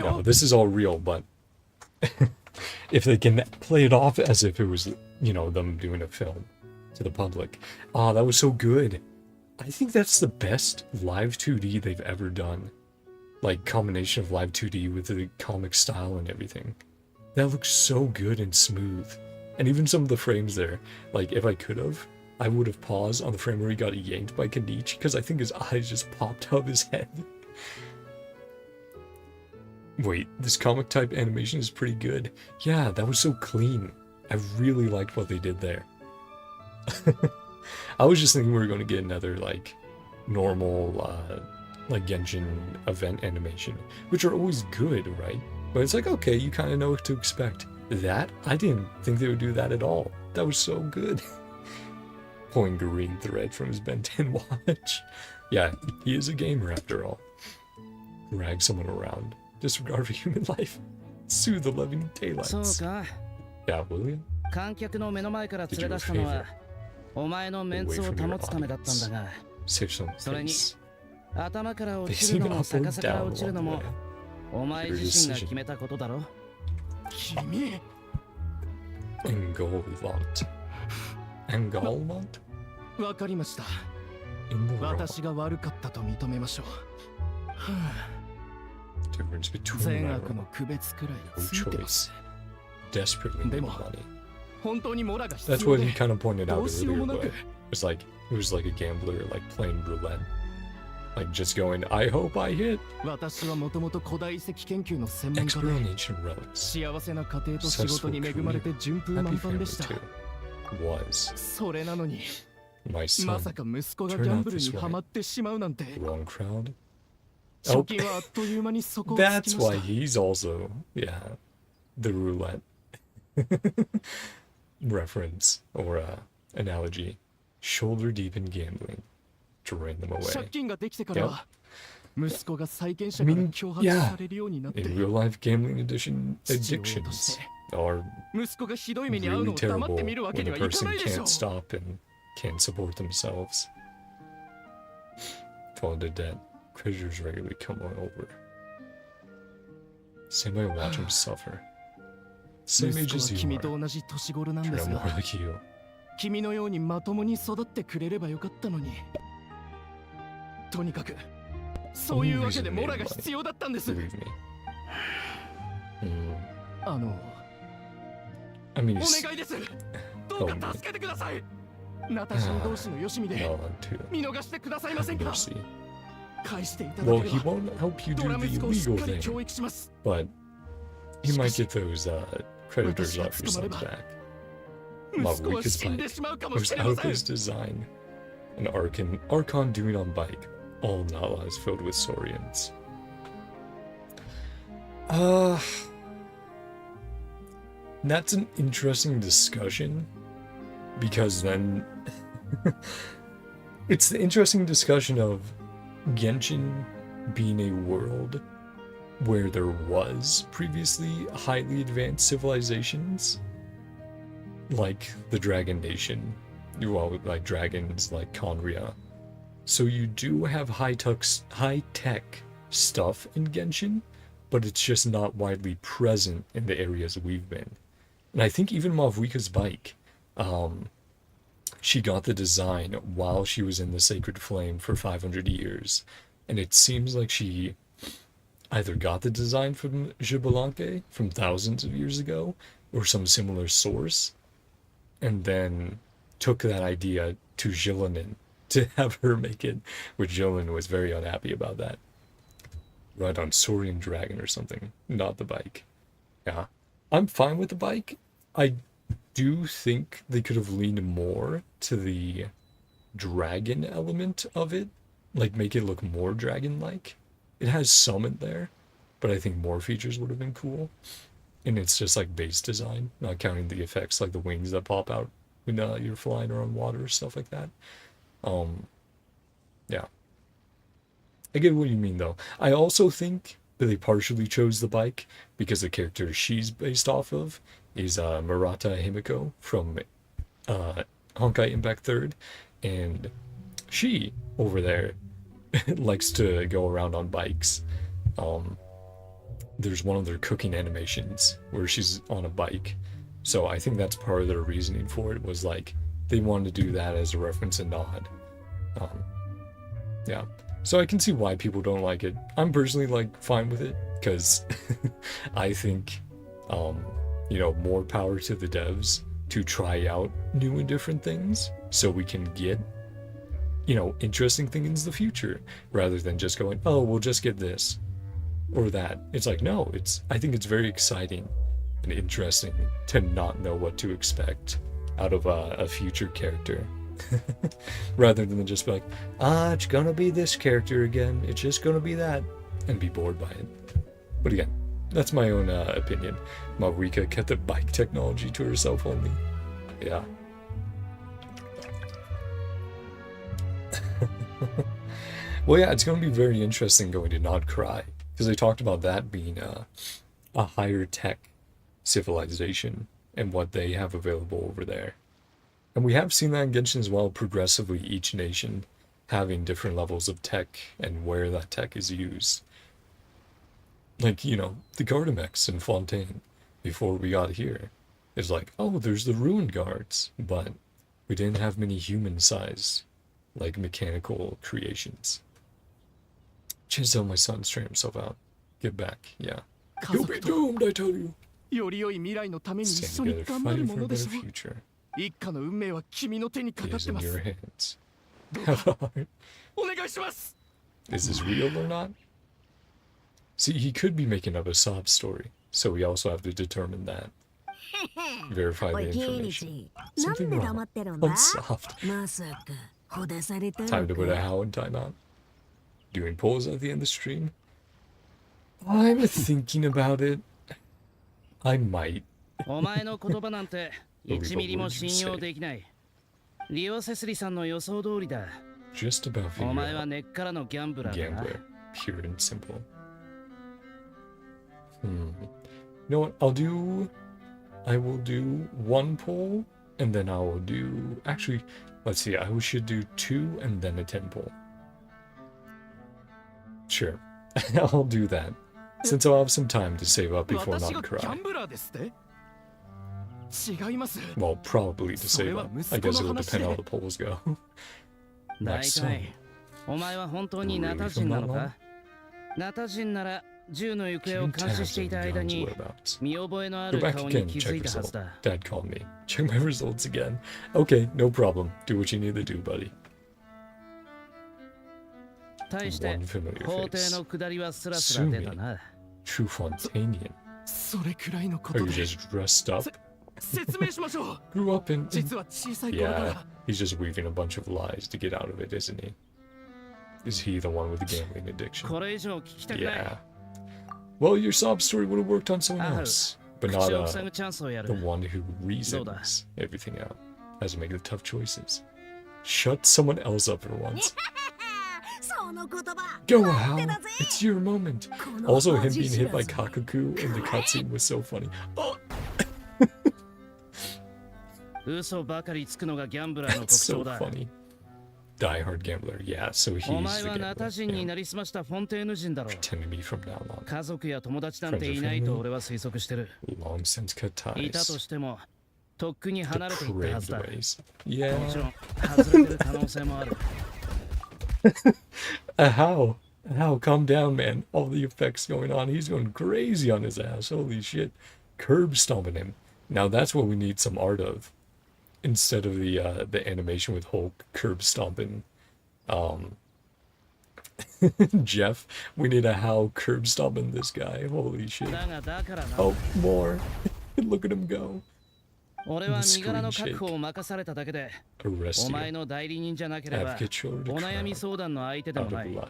no, this is all real, but if they can play it off as if it was, you know, them doing a film to the public. Ah, that was so good. I think that's the best live 2D they've ever done. Like, combination of live 2D with the comic style and everything. That looks so good and smooth. And even some of the frames there, like, if I could have, I would have paused on the frame where he got yanked by Kanichi, because I think his eyes just popped out of his head. Wait, this comic type animation is pretty good. Yeah, that was so clean. I really liked what they did there. I was just thinking we were going to get another, like, normal, like, Genshin event animation, which are always good, right? But it's like, okay, you kind of know what to expect. That? I didn't think they would do that at all. That was so good. Pulling green thread from his Ben 10 watch. Yeah, he is a gamer after all. Drag someone around. Disregard for human life. Soothe the living daylights. Yeah, William? Did you a favor? Away from your audience. Save some face. Facing up or down along the way. Your decision. Engolmont. Engolmont? In the wrong. Difference between no choice. Desperately need money. That's what he kind of pointed out earlier, but it was like a gambler, like playing roulette. Like just going, I hope I hit. Expert on ancient relics. Successful career. Happy family too. Was. My son. Turn out this way. Wrong crowd. Oh, that's why he's also, yeah, the roulette reference or analogy. Shoulder deep in gambling. drain them away. 借金ができてからは、息子が債権 I 者から mean, 脅迫 yeah, されるようになって in real life gambling addictions are 息子がひどい目に遭うの really を黙って terrible 見るわけ when に a はいか person ないでしょ can't stop and can't support themselves. Fall into debt. Creditors regularly come over. Stand by and watch him suffer. Same 息 age 子 as は you 君 are. と同じ年頃なん Try です more が like you. 君のようにまともに育ってくれればよかったのにとにかくそういうわけでモラが必要だったんです Believe me. あの I mean, お he's 願いですどうか助けてくださいナタシン同士のよしみで not to 見逃してくださいませんか mercy. 返していただ Well, け he れば won't help you ド do ラ the 息子をしっ illegal かり thing, 教育します but he might get those creditors off your son's back. 息子は Mavrika's 死んで bike しまうかも was しれ out ま of せん his design. An Archon doing on bike. All Nalas filled with Saurians. That's an interesting discussion because then it's the interesting discussion of Genshin being a world where there was previously highly advanced civilizations like the Dragon Nation, well, like dragons like Conria. So you do have high-tech stuff in Genshin, but it's just not widely present in the areas we've been. And I think even Mavrika's bike, she got the design while she was in the Sacred Flame for 500 years. And it seems like she either got the design from Xbalanque from thousands of years ago, or some similar source, and then took that idea to Jillinan to have her make it, which Jillinan was very unhappy about that. Ride on Saurian Dragon or something, not the bike. Yeah. I'm fine with the bike. I do think they could have leaned more to the dragon element of it, like make it look more dragon-like. It has some in there, but I think more features would have been cool. And it's just like base design, not counting the effects like the wings that pop out when you're flying around water, stuff like that. Yeah. I get what you mean though. I also think that they partially chose the bike because the character she's based off of is Murata Himiko from Honkai Impact 3rd, and she over there likes to go around on bikes. There's one of their cooking animations where she's on a bike, so I think that's part of their reasoning for it, was like they wanted to do that as a reference and nod. Yeah, so I can see why people don't like it. I'm personally like fine with it because I think you know, more power to the devs to try out new and different things so we can get, you know, interesting things in the future rather than just going, oh, we'll just get this or that. It's like, no, I think it's very exciting and interesting to not know what to expect out of a future character rather than just be like, it's gonna be this character again, it's just gonna be that, and be bored by it. But again, that's my own opinion. Mavrika kept the bike technology to herself only. Yeah. Well, yeah, it's going to be very interesting going to Not Cry, because they talked about that being a higher tech civilization and what they have available over there. And we have seen that in Genshin as well, progressively each nation having different levels of tech and where that tech is used. Like, you know, the Gardamex in Fontaine, before we got here, is like, oh, there's the Ruin Guards, but we didn't have many human-sized, like, mechanical creations. Change out my son, straighten himself out. Get back, yeah. You'll be doomed, I tell you. より良い未来のために一緒 Stand に together, 頑張る fighting も for a ので better しょう future. 一家の運命は君の手にか It かっ is て in ます your hands. どう Have か a heart. お願いします Is this real or not? See, he could be making up a sob story, so we also have to determine that. Verify お the いキーニ information. チなん Something で wrong. 黙ってるんだ Unsoft. まさかほだされたの Time to put a か how in timeout. Doing polls at the end of the stream. I'm thinking about it. I might. お前の言葉なんて1ミリも信用できない。リオセスリさんの予想通りだ。just about お figured 前は out 根っからのギャンブラーだな。 gambler, pure and simple. You know what? I will do one poll, and then I will do. Actually, let's see. I should do 2 and then a 10 poll. Sure, I'll do that. Since I'll have some time to save up before not cry. Well, probably to save up. I guess it'll depend on how the polls go. 大体、お前は本当にナタ人なのか？ナタ人なら銃の行方を監視していた間に見覚えのあ Go る back 顔 again, に気 check づいたは result. ずだ。 Dad called me. Check my results again. Okay, no problem. Do what you need to do, buddy. 対して One familiar 法廷 face. の下りはスラスラ出たな。 True Fontanian. それくらいのこ Are と you で just dressed up? 説明しましょう。 Grew up in. 実は小さい頃か Yeah, ら he's just weaving a bunch of lies to get out of it, isn't he? Is he the one with the gambling addiction? これ以上聞きたくない。 Yeah. Well, your sob story would have worked on someone else, but 口 not を塞ぐチャンスをや the る。 one who reasons everything out, has to make the tough choices. Shut someone else up for once. その言葉 Go, 待っ Hal! てたぜ It's your moment. Also, him being hit by Kakaku in the cutscene was so funny. Oh, 嘘ばかりつくのがギャンブラーの that's 特徴 so だ。 funny. Die-hard gambler. Yeah, so お he's 前 the はナタ gambler. 人に Yeah. なりすましたフォンテーヌ人だろう。 Pretend to be from now on. 家族や友達なんていないと俺は推測してる。 Long since cut いたと ties. しても、とっくに離れていったはず Depraved だ。 ways. もちろ Yeah. ん、外れてる可能性もある。 How? How? Calm down, man. All the effects going on. He's going crazy on his ass. Holy shit. Curb stomping him. Now that's what we need some art of. Instead of the animation with Hulk curb stomping Jeff, we need a Hal curb stomping this guy. Holy shit. だがだからな。 Oh, more. Look at him go. 俺は身柄の確保を任されただけで、 Arrest お you. 前の代理人じゃなければ、 Advocate shoulder to お悩み crown. 相談の相手でも Out な of い。 luck.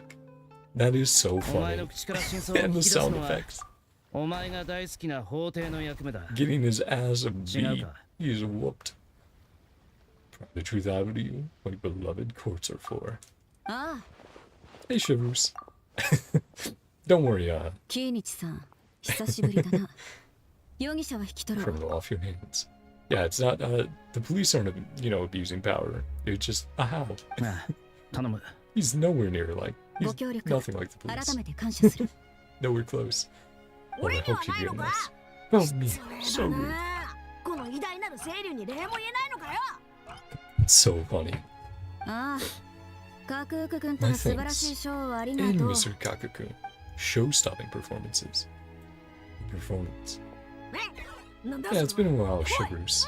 That is so お前の funny. 口から真相を And 聞 the き出す sound のは、 effects. お前が大好きな法廷の役目だ。 Getting his ass beat. 違うか。 He's whooped. Pry the truth out of you. What beloved courts are for. ああ、 Hey, Shivers. Don't worry, キーニチさん、久しぶりだな。容疑者は引き取ろう。 criminal off your hands. Yeah, it's not, the police aren't, abusing power. It's just a Hal. なあ、頼む。 He's nowhere near, he's ご協力、 nothing like the 改 police. めて感謝する。 Nowhere close. Oh, I 俺に hope は you ない get のか nice. Well, me, そ so れだ rude. な。この偉大なる清流に礼も言えないのかよ。 So funny. ああ、カクーク君と My の素晴らしい thanks. ショーをありが And とう。 Mr. Kakaku. Show-stopping performances. Performance. なんだ Yeah, it's それ been a while, Shivers.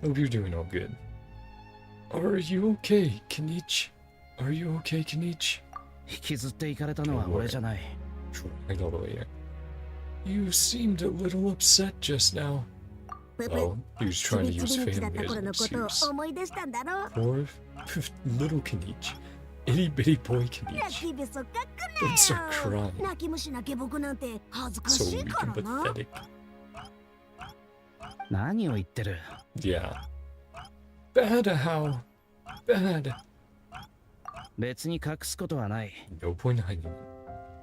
Hope you're doing all good. Are you okay, Kenichi? Are you okay, Kenichi? 引きずっていかれたのは俺じゃない。 Dragged all the way in. You seemed a little upset just now. ブブ Oh, he was trying to ち use びちびだっ family た as 頃 an のことを excuse. 思い出したんだろ。 Poor little Kenichi. Itty bitty boy 泣 Kenichi. きべそかく Don't start なよ。 crying. 泣き虫な下僕なんて恥ずか So しい weak か and らな。 pathetic. 何を言ってる？ Yeah. Bad, how? Bad. 別に隠すことはない。 No point hiding.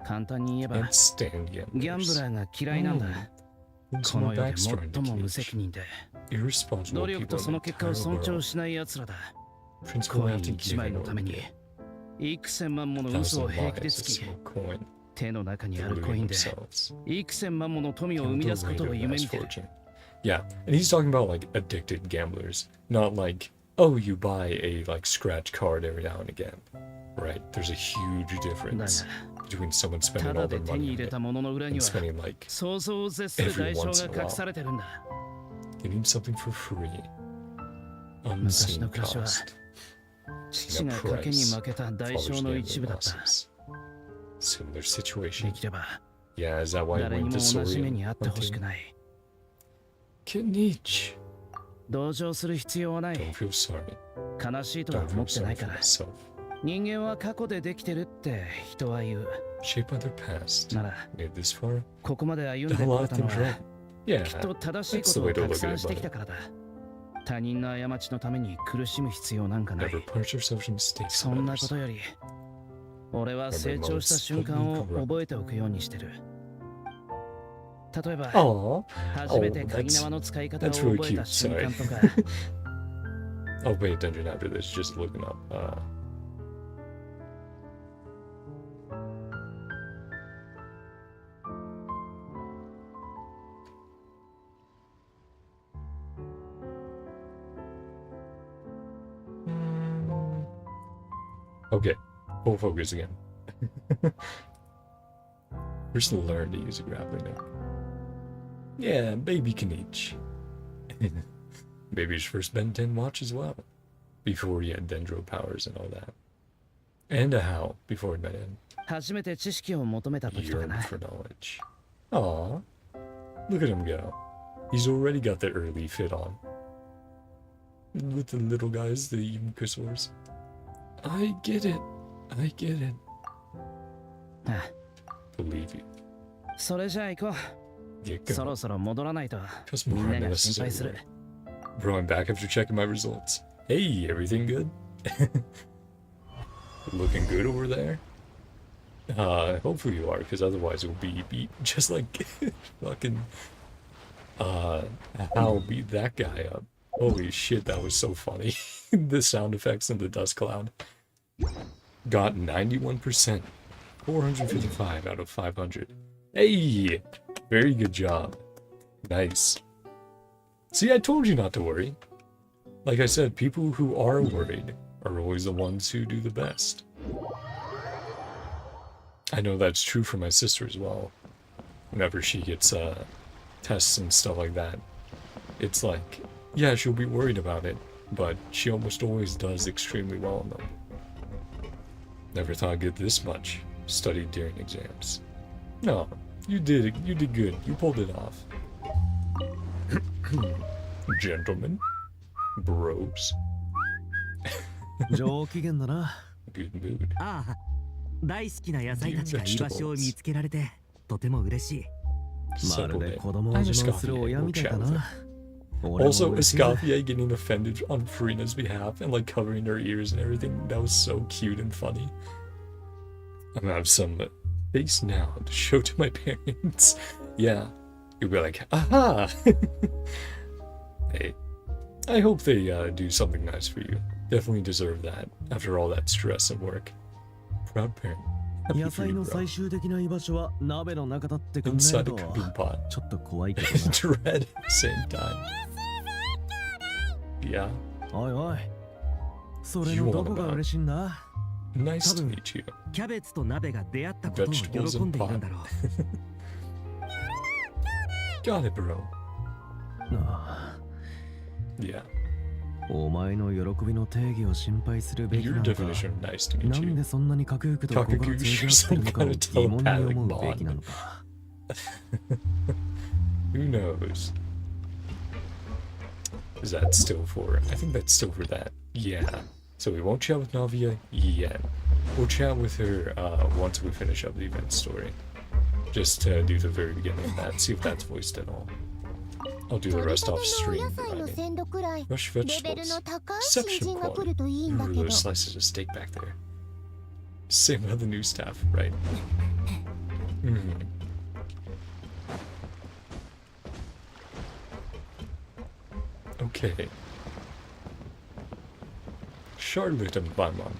簡単に言えば、 Can't stand ギャンブ gamblers. ラーが嫌いなんだ。 Thinks こ no の世で backstory 最も無 to 責任で、 Irresponsible 努力 people と in その the 結果を entire 尊重 world. しない奴らだ。 Principal コイン have to 一 give 枚 it のために over. 幾千万もの嘘 Thousand を平気で lies つ a き、 single coin. 手の中にあるコイ Deluding ンで themselves. 幾千万もの富を生み出すことを Overrated 夢 mass 見てる。 fortune. Yeah, and he's talking about addicted gamblers, not oh, you buy a scratch card every now and again. Right? There's a huge difference between someone た spending だ all で their 手に money 入 on れ it たものの裏に and は spending 想像を絶する代 every once 償 in a が隠されてるんだ。 getting something for free. 昔 Unseen の暮らしは cost. 父が賭けに負けた代 Father's 償の gambling 一部だった。 losses. Similar で situation. きれば Yeah, is that why you 誰に went も to 同じ目 Sorian にあってほしく hunting? ない。 Kenichi. 同情する必要はない。 Don't feel sorry. 悲しいとは Don't 思 feel ってな sorry いか for ら。 myself. 人間は過去でできてるって人は言う。 Shaped by their past. なら Made this far. ここまで歩ん Done で a こ lot れ of たの things は right. Yeah. きっと正しい That's こ the と way を to 拡 look at 散 it, してき buddy. たからだ。他人の過ちのために苦しむ必要なんかない。 Never punish yourself for mistakes. そんなことより、俺は成長した瞬間を覚えておくようにしてる。例えば、初めて鍵縄の使い方を覚えた瞬間とか。I'll pay attention after this, just looking up. Okay, full focus again. First, learn to use a grappling hook. Yeah, baby can each. Baby's first Ben 10 watch as well. Before he had Dendro powers and all that. And a How before he met him. 初めて知識を求めた時とか Yearned な。 for knowledge. Aw, look at him go. He's already got the early fit on. With the little guys, the Yumkusors. I get it. I get it. Believe you. それじゃあ行こ Get う。そ going. ろそろ戻らないと Cause み more んなが心配 unnecessary する work.。Bro, I'm back after checking my results. Hey, everything good? Looking good over there? Hopefully you are, because otherwise it will be beat just like fucking Hal beat that guy up. Holy shit, that was so funny. The sound effects and the dust cloud. Got 91%. 455 out of 500. Hey! Very good job. Nice. See, I told you not to worry. Like I said, people who are worried are always the ones who do the best. I know that's true for my sister as well. Whenever she gets tests and stuff like that, it's like, yeah, she'll be worried about it, but she almost always does extremely well in them. Never thought I'd get this much studied during exams. No, you did it. You did good. You pulled it off. Gentlemen, bros. 上機嫌だな。 Good mood. ああ、大好きな野菜たちが居場所を見つけられてとても嬉しい。まるで子供を自慢する親みたいだな。 Also, Escoffier getting offended on Farina's behalf and like covering her ears and everything. That was so cute and funny. I'm gonna have some face now to show to my parents. Yeah. You'll be like, aha! Hey, I hope they do something nice for you. Definitely deserve that after all that stress and work. Proud parent. Happy 野 for 菜 you, の bro. 最終的な居場所は鍋の中だって考え Inside る a と cooking pot. ちょっと怖いけどな。 Dread at the same time. Yeah. おいおい、それのどこが嬉しいんだ？ Nice to meet you. キャベツと鍋が出会ったことを喜んでいるんだろう。Got it, bro. ああ、 Yeah. お前の喜びの定義を心配するべきな Your のか。 definition of nice to な meet ん you. でそんなにかくゆくと心が通じ合ってるのかを疑問に思うべきなのか。Who knows? Is that still for? I think that's still for that. Yeah. So we won't chat with Navia yet. We'll chat with her once we finish up the event story. Just to do the very beginning of that, see if that's voiced at all. I'll do the rest off stream. Rush vegetables. Exception quality. Ooh, those slices of steak back there. Same with the new staff, right? Okay. Charlotte and Banman.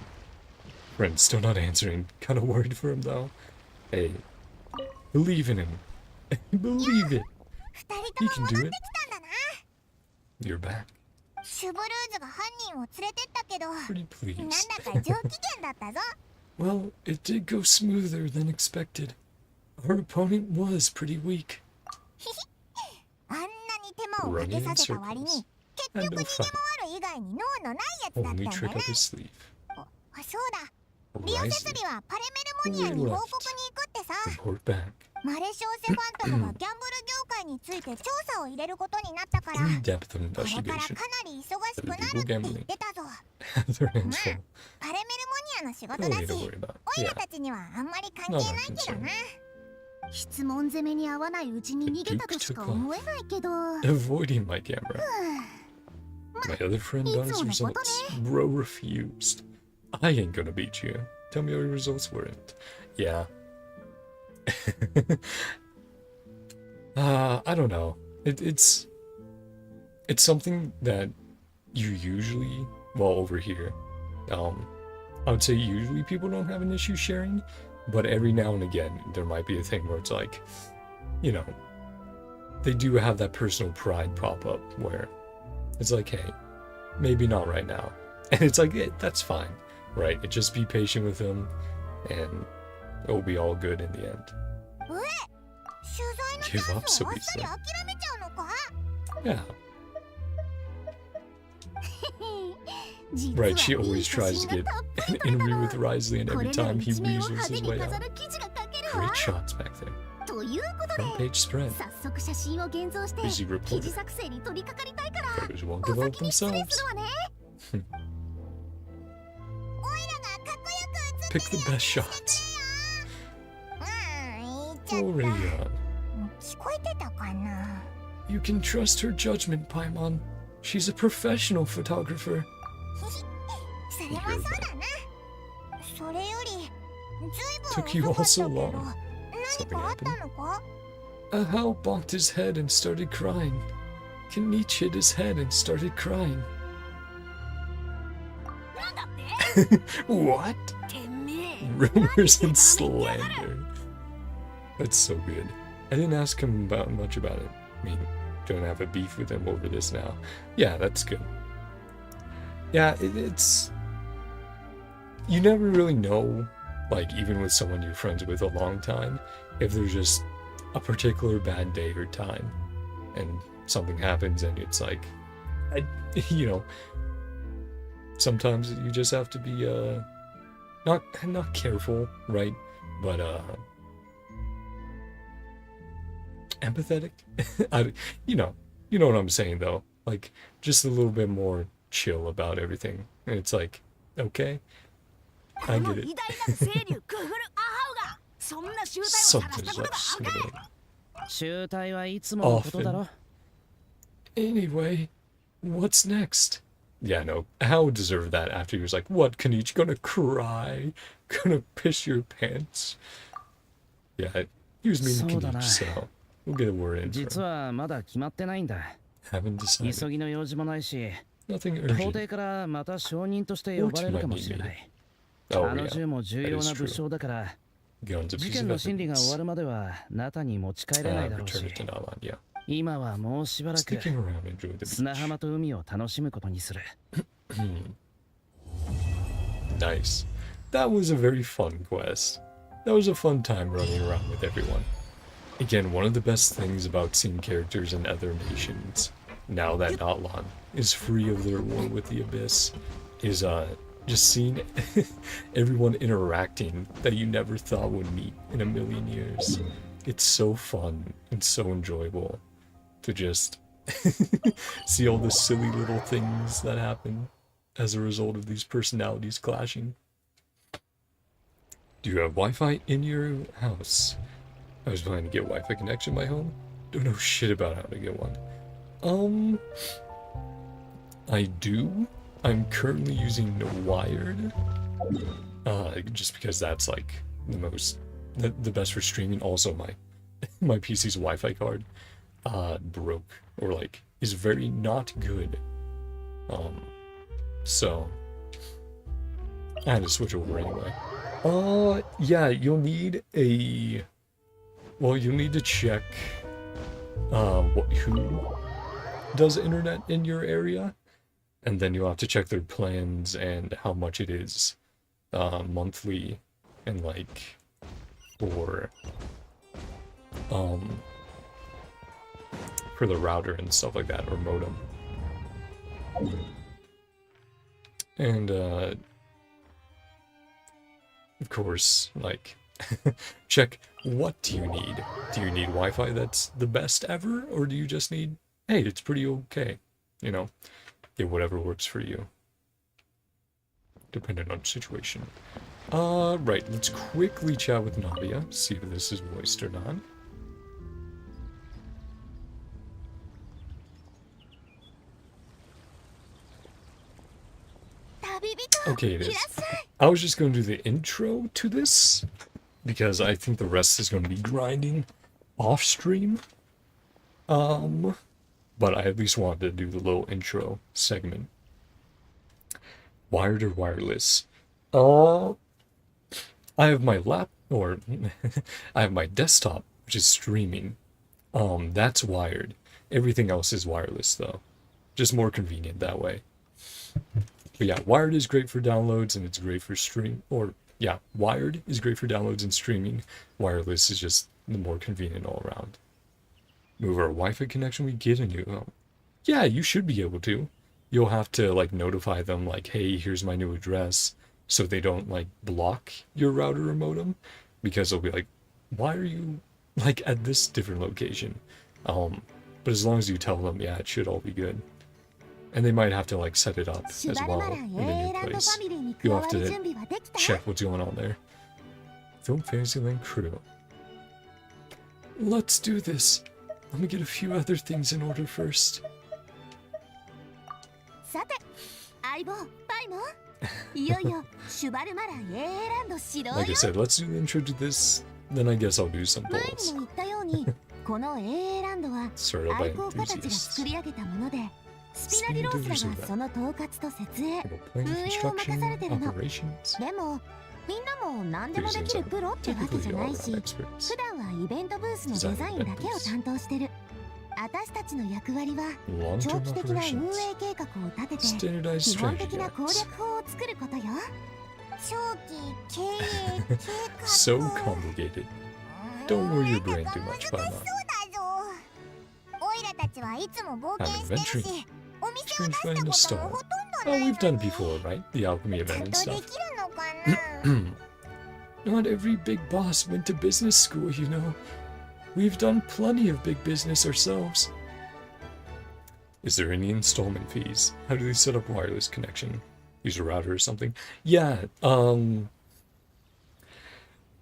Friend's still not answering. Kinda worried for him though. Hey. Believe in him. Believe it. He can do it. You're back. シュブルーズが犯人を連れてったけど、 Pretty pleased. なんだか上機嫌だったぞ。 Well, it did go smoother than expected. Our opponent was pretty weak. あんなに手間をかけさせた割に、結局逃げ回る以外に脳のないやつだったん Only だ trick な。 up his sleeve. あ、そうだ。リオセスリはパレメルモニアに報告に行くってさ。 Report back. マレショーセファントムがギャンブル業界について調査を入れることになったから、 In-depth of これから investigation. かなり忙しくなるって言ってたぞ。 Their ま hands あ full. パレメルモニアの仕事 No だ need し、 to worry about. オイ Yeah. ラたちにはあんまり関係ないけどな。質問攻めに合わないうちに逃げたとしか思えないけど。 Avoiding my camera. My other friend got his results. Bro refused. I ain't gonna beat you. Tell me your results weren't. Yeah. I don't know. It's something that you usually, well, over here, I would say usually people don't have an issue sharing, but every now and again there might be a thing where it's like, you know, they do have that personal pride pop up where it's like, hey, maybe not right now. And it's like, that's fine, right? Just be patient with them and it'll be all good in the end. Give up so easily. Yeah. Right, she always tries to get an interview with Risley, and every time he weasels his way out. Great shots back there. Front page spread. Busy reporter. Photos won't develop themselves. Pick the best shots. Already on. You can trust her judgment, Paimon. She's a professional photographer. Took you all so long. Something happened. Ahau bonked his head and started crying. Kenichi hit his head and started crying. What? Rumors and slander. That's so good. I didn't ask him much about it. I mean, don't have a beef with him over this now. Yeah, that's good. Yeah, it's... You never really know, like, even with someone you're friends with a long time, if there's just a particular bad day or time, and something happens and it's like, you know, sometimes you just have to be, not careful, right? But, empathetic? You know what I'm saying, though. Like, just a little bit more chill about everything. And it's like, okay, I get it. Often. Anyway, what's next? Yeah, no, Hao deserved that after he was like, what, Kenichi, gonna cry? Gonna piss your pants? Yeah, he was mean to Kenichi, so we'll get a word in for him. Haven't decided. Nothing urgent. Work might be needed. Oh, yeah, that is true. Guns a piece of evidence. Return it to Nalan, yeah. Sticking around, enjoy the beach. Nice. That was a very fun quest. That was a fun time running around with everyone. Again, one of the best things about seeing characters in other nations, now that Natlan is free of their war with the Abyss, is just seeing everyone interacting that you never thought would meet in a million years. It's so fun and so enjoyable to just see all the silly little things that happen as a result of these personalities clashing. Do you have Wi-Fi in your house? I was planning to get a Wi-Fi connection in my home. Don't know shit about how to get one. I do. I'm currently using wired. Just because that's like the best for streaming. Also, my PC's Wi-Fi card broke, or like is very not good. So I had to switch over anyway. Yeah, you'll need to check who does internet in your area, and then you'll have to check their plans and how much it is monthly, and like for the router and stuff like that, or modem. And of course, like, check what do you need. Do you need Wi-Fi that's the best ever, or do you just need, hey, it's pretty okay, you know? Get whatever works for you, depending on the situation. Right, let's quickly chat with Navia, see if this is voiced or not. Okay, it is. I was just going to do the intro to this because I think the rest is going to be grinding off stream. But I at least wanted to do the little intro segment. Wired or wireless? I have my I have my desktop, which is streaming. That's wired. Everything else is wireless though. Just more convenient that way. But yeah, wired is great for downloads and it's great for wired is great for downloads and streaming. Wireless is just the more convenient all around. Move our Wi-Fi connection, we get a new home. Yeah, you should be able to. You'll have to like notify them like, hey, here's my new address, so they don't like block your router or modem, because they'll be like, why are you like at this different location? But as long as you tell them, yeah, it should all be good. And they might have to like set it up as well in the new place. You'll have to check what's going on there. Film Fantasyland crew. Let's do this. Let me get a few other things in order first. Like I said, let's do the intro to this, then I guess I'll do some polls. Started by enthusiasts. Speed construction, operations. みんなも何でもできるプロってわけじゃないし、普段はイベントブースのデザインだけを担当してる。私たちの役割は長期的な運営計画を立てて基本的な攻略法を作ることよ。長期経営計画。So complicated. Don't worry your brain too much, Paimon. オイラたちはいつも冒険してるし、お店を出したこともほとんどない。Oh, we've done it before, right? The alchemy event and stuff. Not every big boss went to business school, you know. We've done plenty of big business ourselves. Is there any installment fees? How do they set up wireless connection? Use a router or something? Yeah,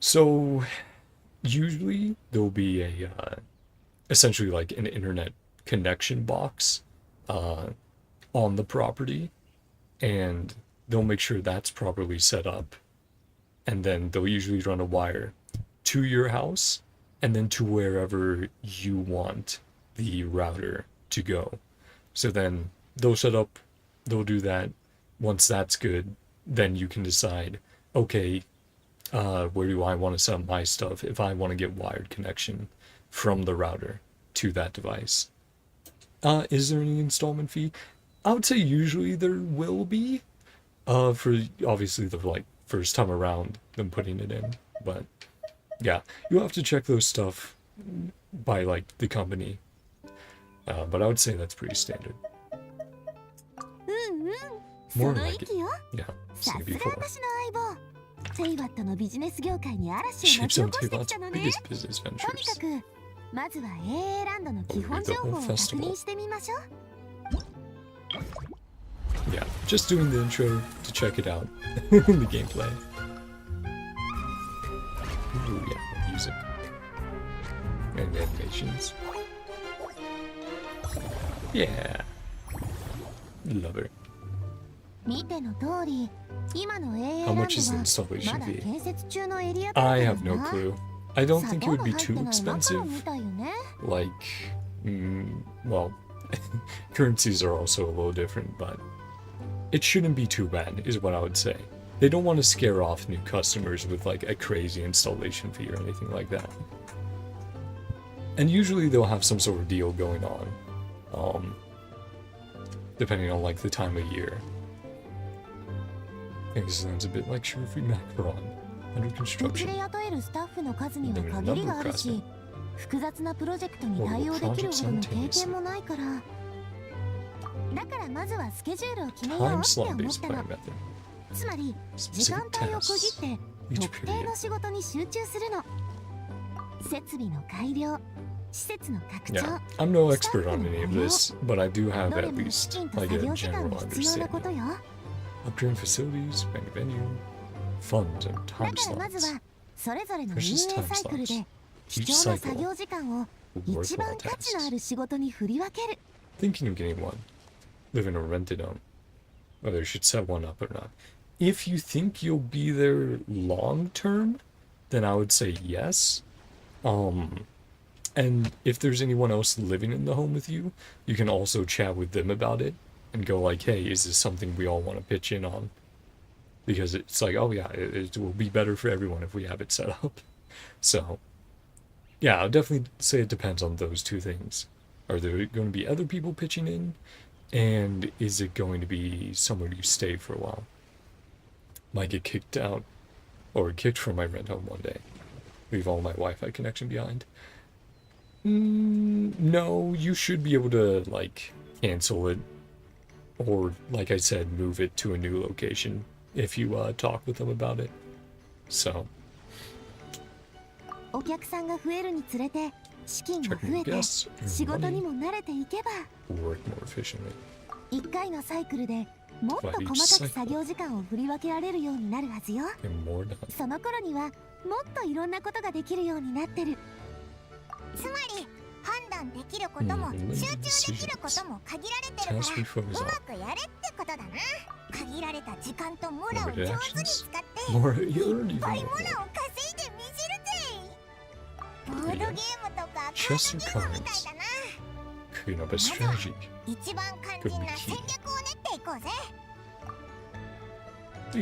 so usually there'll be a essentially like an internet connection box on the property, and they'll make sure that's properly set up, and then they'll usually run a wire to your house and then to wherever you want the router to go. So then they'll do that. Once that's good, then you can decide, okay, where do I want to set up my stuff if I want to get wired connection from the router to that device. Is there any installment fee? I would say usually there will be, for obviously the like first time around them putting it in, but yeah, you'll have to check those stuff by like the company, but I would say that's pretty standard. More like it. Yeah, seen it before. Shapes on Teyvat's biggest business ventures. The whole festival. Yeah, just doing the intro to check it out. The gameplay. Ooh, yeah, music. And animations. Yeah. Love it. How much is the installation fee? I have no clue. I don't think it would be too expensive. Like, well, currencies are also a little different, but it shouldn't be too bad, is what I would say. They don't want to scare off new customers with like a crazy installation fee or anything like that. And usually they'll have some sort of deal going on, depending on like the time of year. I think this sounds a bit like Sugar-Free Macaron. Under construction. Limited number of craftsmen. Multiple projects simultaneously. Time slot based plan method. Specific tasks. Each period. Yeah, I'm no expert on any of this, but I do have at least like a general understanding. Upgrading facilities, expanding venue, funds, and time slots. Precious time slots. Each cycle with worthwhile tasks. Thinking of getting one. Live in a rented home. whether you should set one up or not. If you think you'll be there long term, then I would say yes. And if there's anyone else living in the home with you, you can also chat with them about it and go like, hey, is this something we all want to pitch in on? Because it's like, oh yeah, it will be better for everyone if we have it set up. So, yeah, I'll definitely say it depends on those two things. Are there going to be other people pitching in? And is it going to be somewhere you stay for a while? Might get kicked out or kicked from my rent home one day. Leave all my Wi-Fi connection behind. No, you should be able to, like, cancel it. Or, like I said, move it to a new location if you talk with them about it. So. お客さんが増えるにつれて資金が増えて仕事にも慣れていけば1回のサイクルでもっと細かく作業時間を振り分けられるようになるはずよ。その頃にはもっといろんなことができるようになってる。つまり判断できることも集中できることも限られてるからうまくやれってことだな。限られた時間とモラを上手に使っていっぱいモラを稼いでみせるぜ。ボードゲームとかカードゲームみたいだな。まずは一番肝心な戦略を練っていこうぜ。大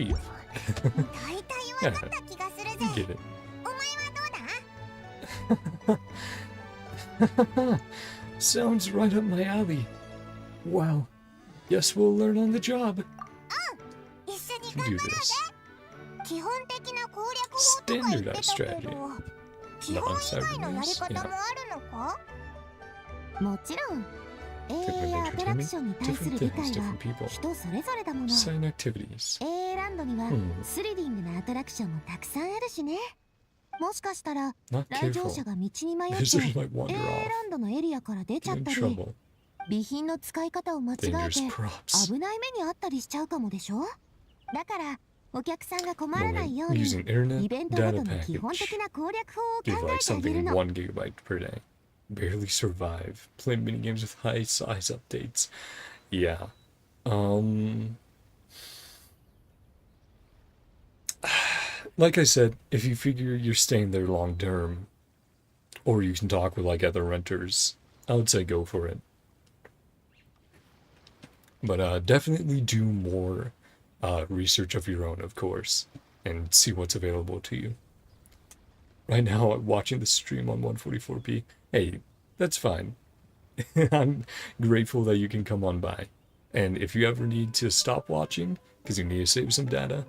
体分かった気がするぜ。お前はどうだ？Sounds right up my alley. Wow. Guess we'll learn on the job. 一緒に頑張ろうぜ。基本的な攻略法とか言ってたけど、基本以外のやり方もあるのか？もちろん。AA やアトラクションに対する理解は人それぞれだもの。AA ランドにはスリリングなアトラクションもたくさんあるしね。もしかしたら来場者が道に迷って AA ランドのエリアから出ちゃったり、備品の使い方を間違えて危ない目にあったりしちゃうかもでしょ。だからお客さんが困らないようにイベントごとの基本的な攻略法を考えてあげるの。Barely survive. Play minigames with high size updates. Yeah. Like I said, if you figure you're staying there long term, or you can talk with like other renters, I would say go for it. But definitely do more research of your own, of course, and see what's available to you. Right now, I'm watching the stream on 144p. Hey, that's fine. I'm grateful that you can come on by. And if you ever need to stop watching because you need to save some data,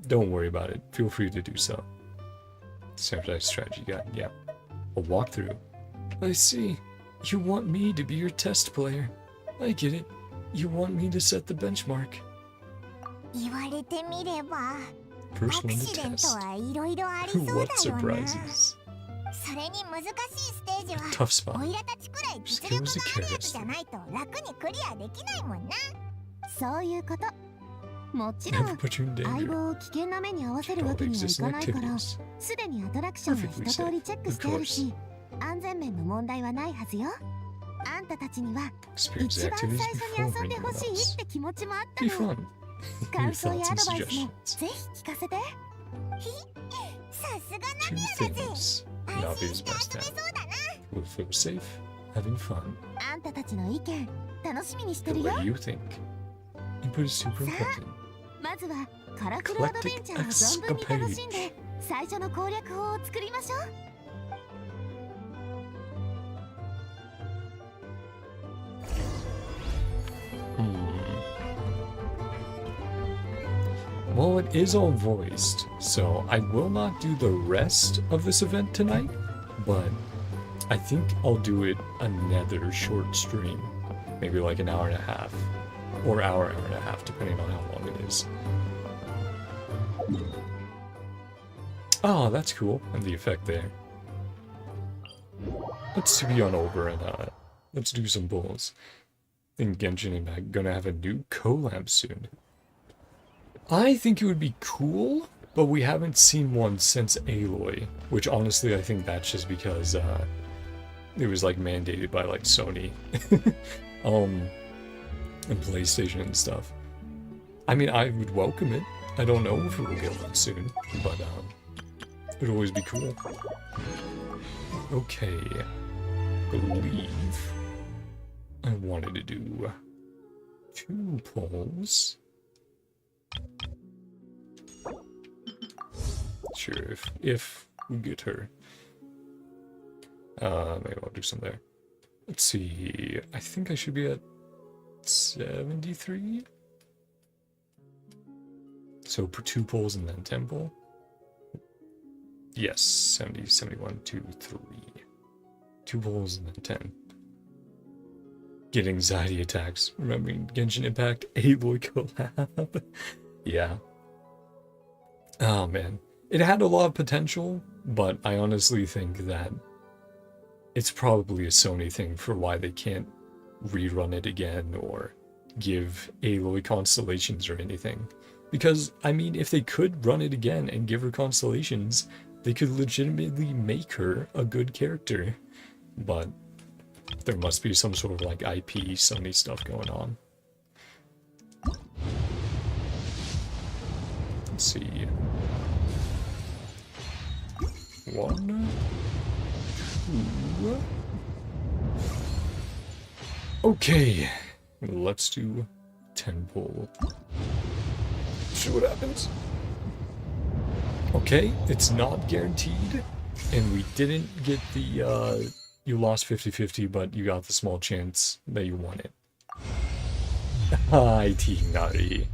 don't worry about it. Feel free to do so. Standardized strategy guide, yeah. A walkthrough. I see. You want me to be your test player. I get it. You want me to set the benchmark. 言われてみれば、First one to test. What surprises? それに難しいステージはオイラたちくらい実力があるやつじゃないと楽にクリアできないもんな。そういうこと。もちろん相棒を危険な目に合わせるわけにはいかないから、すでにアトラクションは一通りチェックしてあるし、安全面の問題はないはずよ。あんたたちには一番最初に遊んでほしいって気持ちもあったの。感想やアドバイスもぜひ聞かせて。さすがナビアだぜ。安心して遊べそうだな。We'll feel safe, having fun. あんたたちの意見楽しみにしてるよ。The way you think. Input is super important. まずはカラフルアドベンチャーを存分に楽しんで最初の攻略法を作りましょう。Well, it is all voiced, so I will not do the rest of this event tonight, but I think I'll do it another short stream, maybe like an hour and a half, or hour and a half, depending on how long it is. Oh, that's cool, and the effect there. Let's be on over and let's do some bulls. I think Genshin Impact gonna have a new collab soon. I think it would be cool, but we haven't seen one since Aloy, which honestly I think that's just because it was like mandated by like Sony and PlayStation and stuff. I mean, I would welcome it. I don't know if it will get one soon, but it would always be cool. Okay, believe I wanted to do 2 polls. Sure, if we get her. Maybe I'll do some there. Let's see, I think I should be at 73? So for 2 polls and then 10 poll? Yes, 70, 71, 2, 3. 2 polls and then 10. Get anxiety attacks. Remembering Genshin Impact, Aloy collab. Yeah. Oh man. It had a lot of potential, but I honestly think that it's probably a Sony thing for why they can't rerun it again or give Aloy constellations or anything. Because, I mean, if they could run it again and give her constellations, they could legitimately make her a good character. But there must be some sort of like IP Sony stuff going on. Let's see. 1, 2. Okay, let's do 10 poll. See what happens. Okay, it's not guaranteed, and we didn't get the you lost 50-50, but you got the small chance that you won it. Hi, Tinari.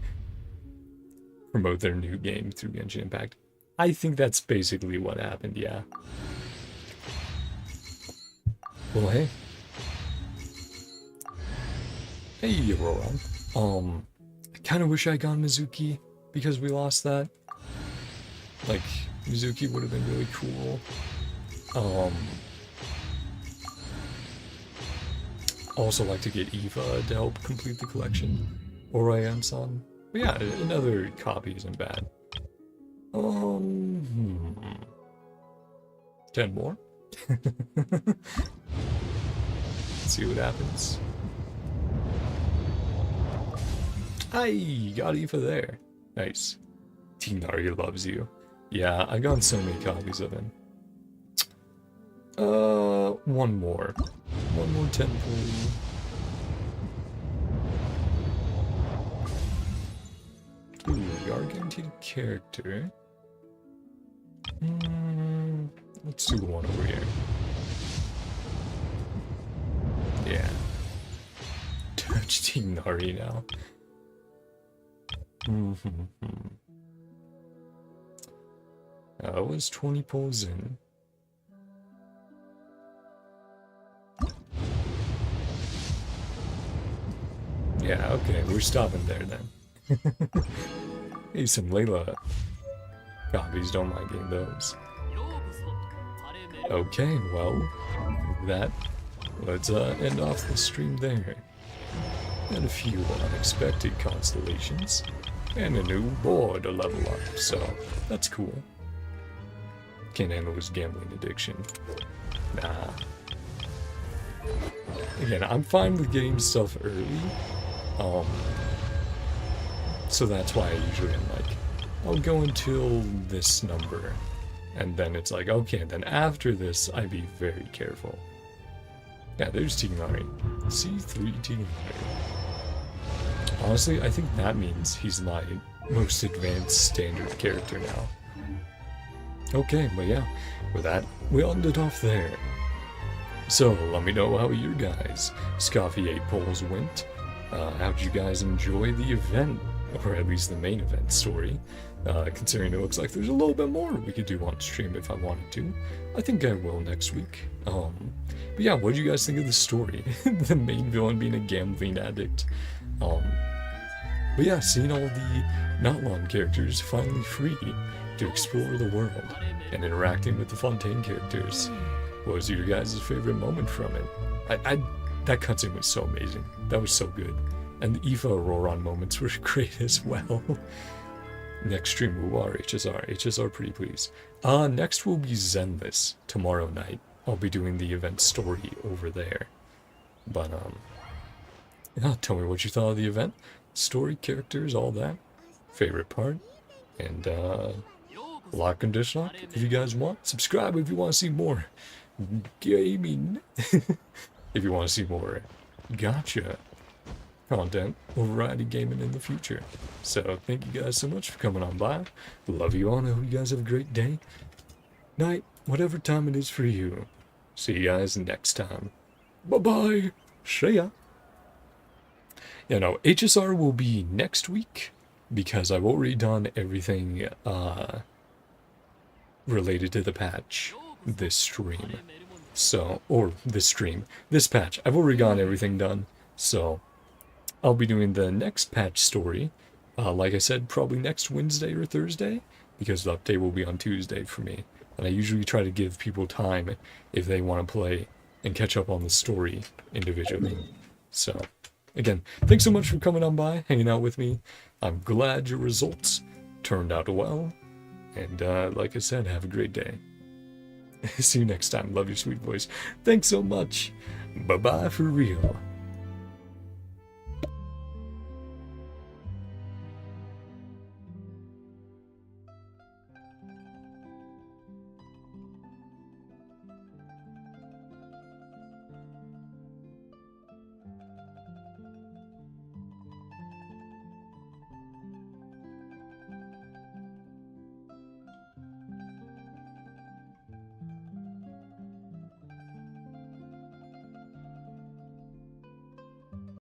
Promote their new game through Genshin Impact. I think that's basically what happened, yeah. Well, hey. Hey, Aurora. I kind of wish I got Mizuki because we lost that. Like, Mizuki would have been really cool. Also like to get Eva to help complete the collection. Orion-san. But yeah, another copy isn't bad. 10 more? Let's see what happens. Hi, got Eva there. Nice. Tinari loves you. Yeah, I got so many copies of him. One more. One more 10 pool. Ooh, we are guaranteed a character. Let's do one over here. Yeah. Touch Tinari now. I was 20 polls in. Yeah, okay, we're stopping there then. Hey, some Layla copies, don't mind getting those. Okay, well, let's end off the stream there. And a few unexpected constellations, and a new board to level up, so that's cool. Can't handle his gambling addiction. Nah. Again, I'm fine with getting stuff early. So that's why I usually am like, I'll go until this number. And then it's like, okay, then after this, I'd be very careful. Yeah, there's Tinari. C3 Tinari. Honestly, I think that means he's my most advanced standard character now. Okay, but yeah, with that, we'll end it off there. So, let me know how your guys' Scoffy 8 polls went. How'd you guys enjoy the event? Or at least the main event story? Considering it looks like there's a little bit more we could do on stream if I wanted to. I think I will next week. But yeah, what do you guys think of the story? The main villain being a gambling addict. But yeah, seeing all the Notlon characters finally free to explore the world and interacting with the Fontaine characters. What was your guys' favorite moment from it? That cutscene was so amazing. That was so good. And the Eva Auroron moments were great as well. Next stream, ooh, HSR, pretty please. Next will be Zenless tomorrow night. I'll be doing the event story over there. But, yeah, tell me what you thought of the event. Story, characters, all that. favorite part. And like and dislike if you guys want. Subscribe if you want to see more gaming. If you want to see more gotcha content or variety gaming in the future. So thank you guys so much for coming on by. Love you all, and I hope you guys have a great day, night, whatever time it is for you. See you guys next time. Bye bye. See ya. Yeah, no, HSR will be next week because I've already done everything related to the patch this stream. So, or this patch. I've already gotten everything done. So, I'll be doing the next patch story, like I said, probably next Wednesday or Thursday, because the update will be on Tuesday for me. And I usually try to give people time if they want to play and catch up on the story individually. So, again, thanks so much for coming on by, hanging out with me. I'm glad your results turned out well. And like I said, have a great day. See you next time. Love your sweet voice. Thanks so much. Bye-bye for real.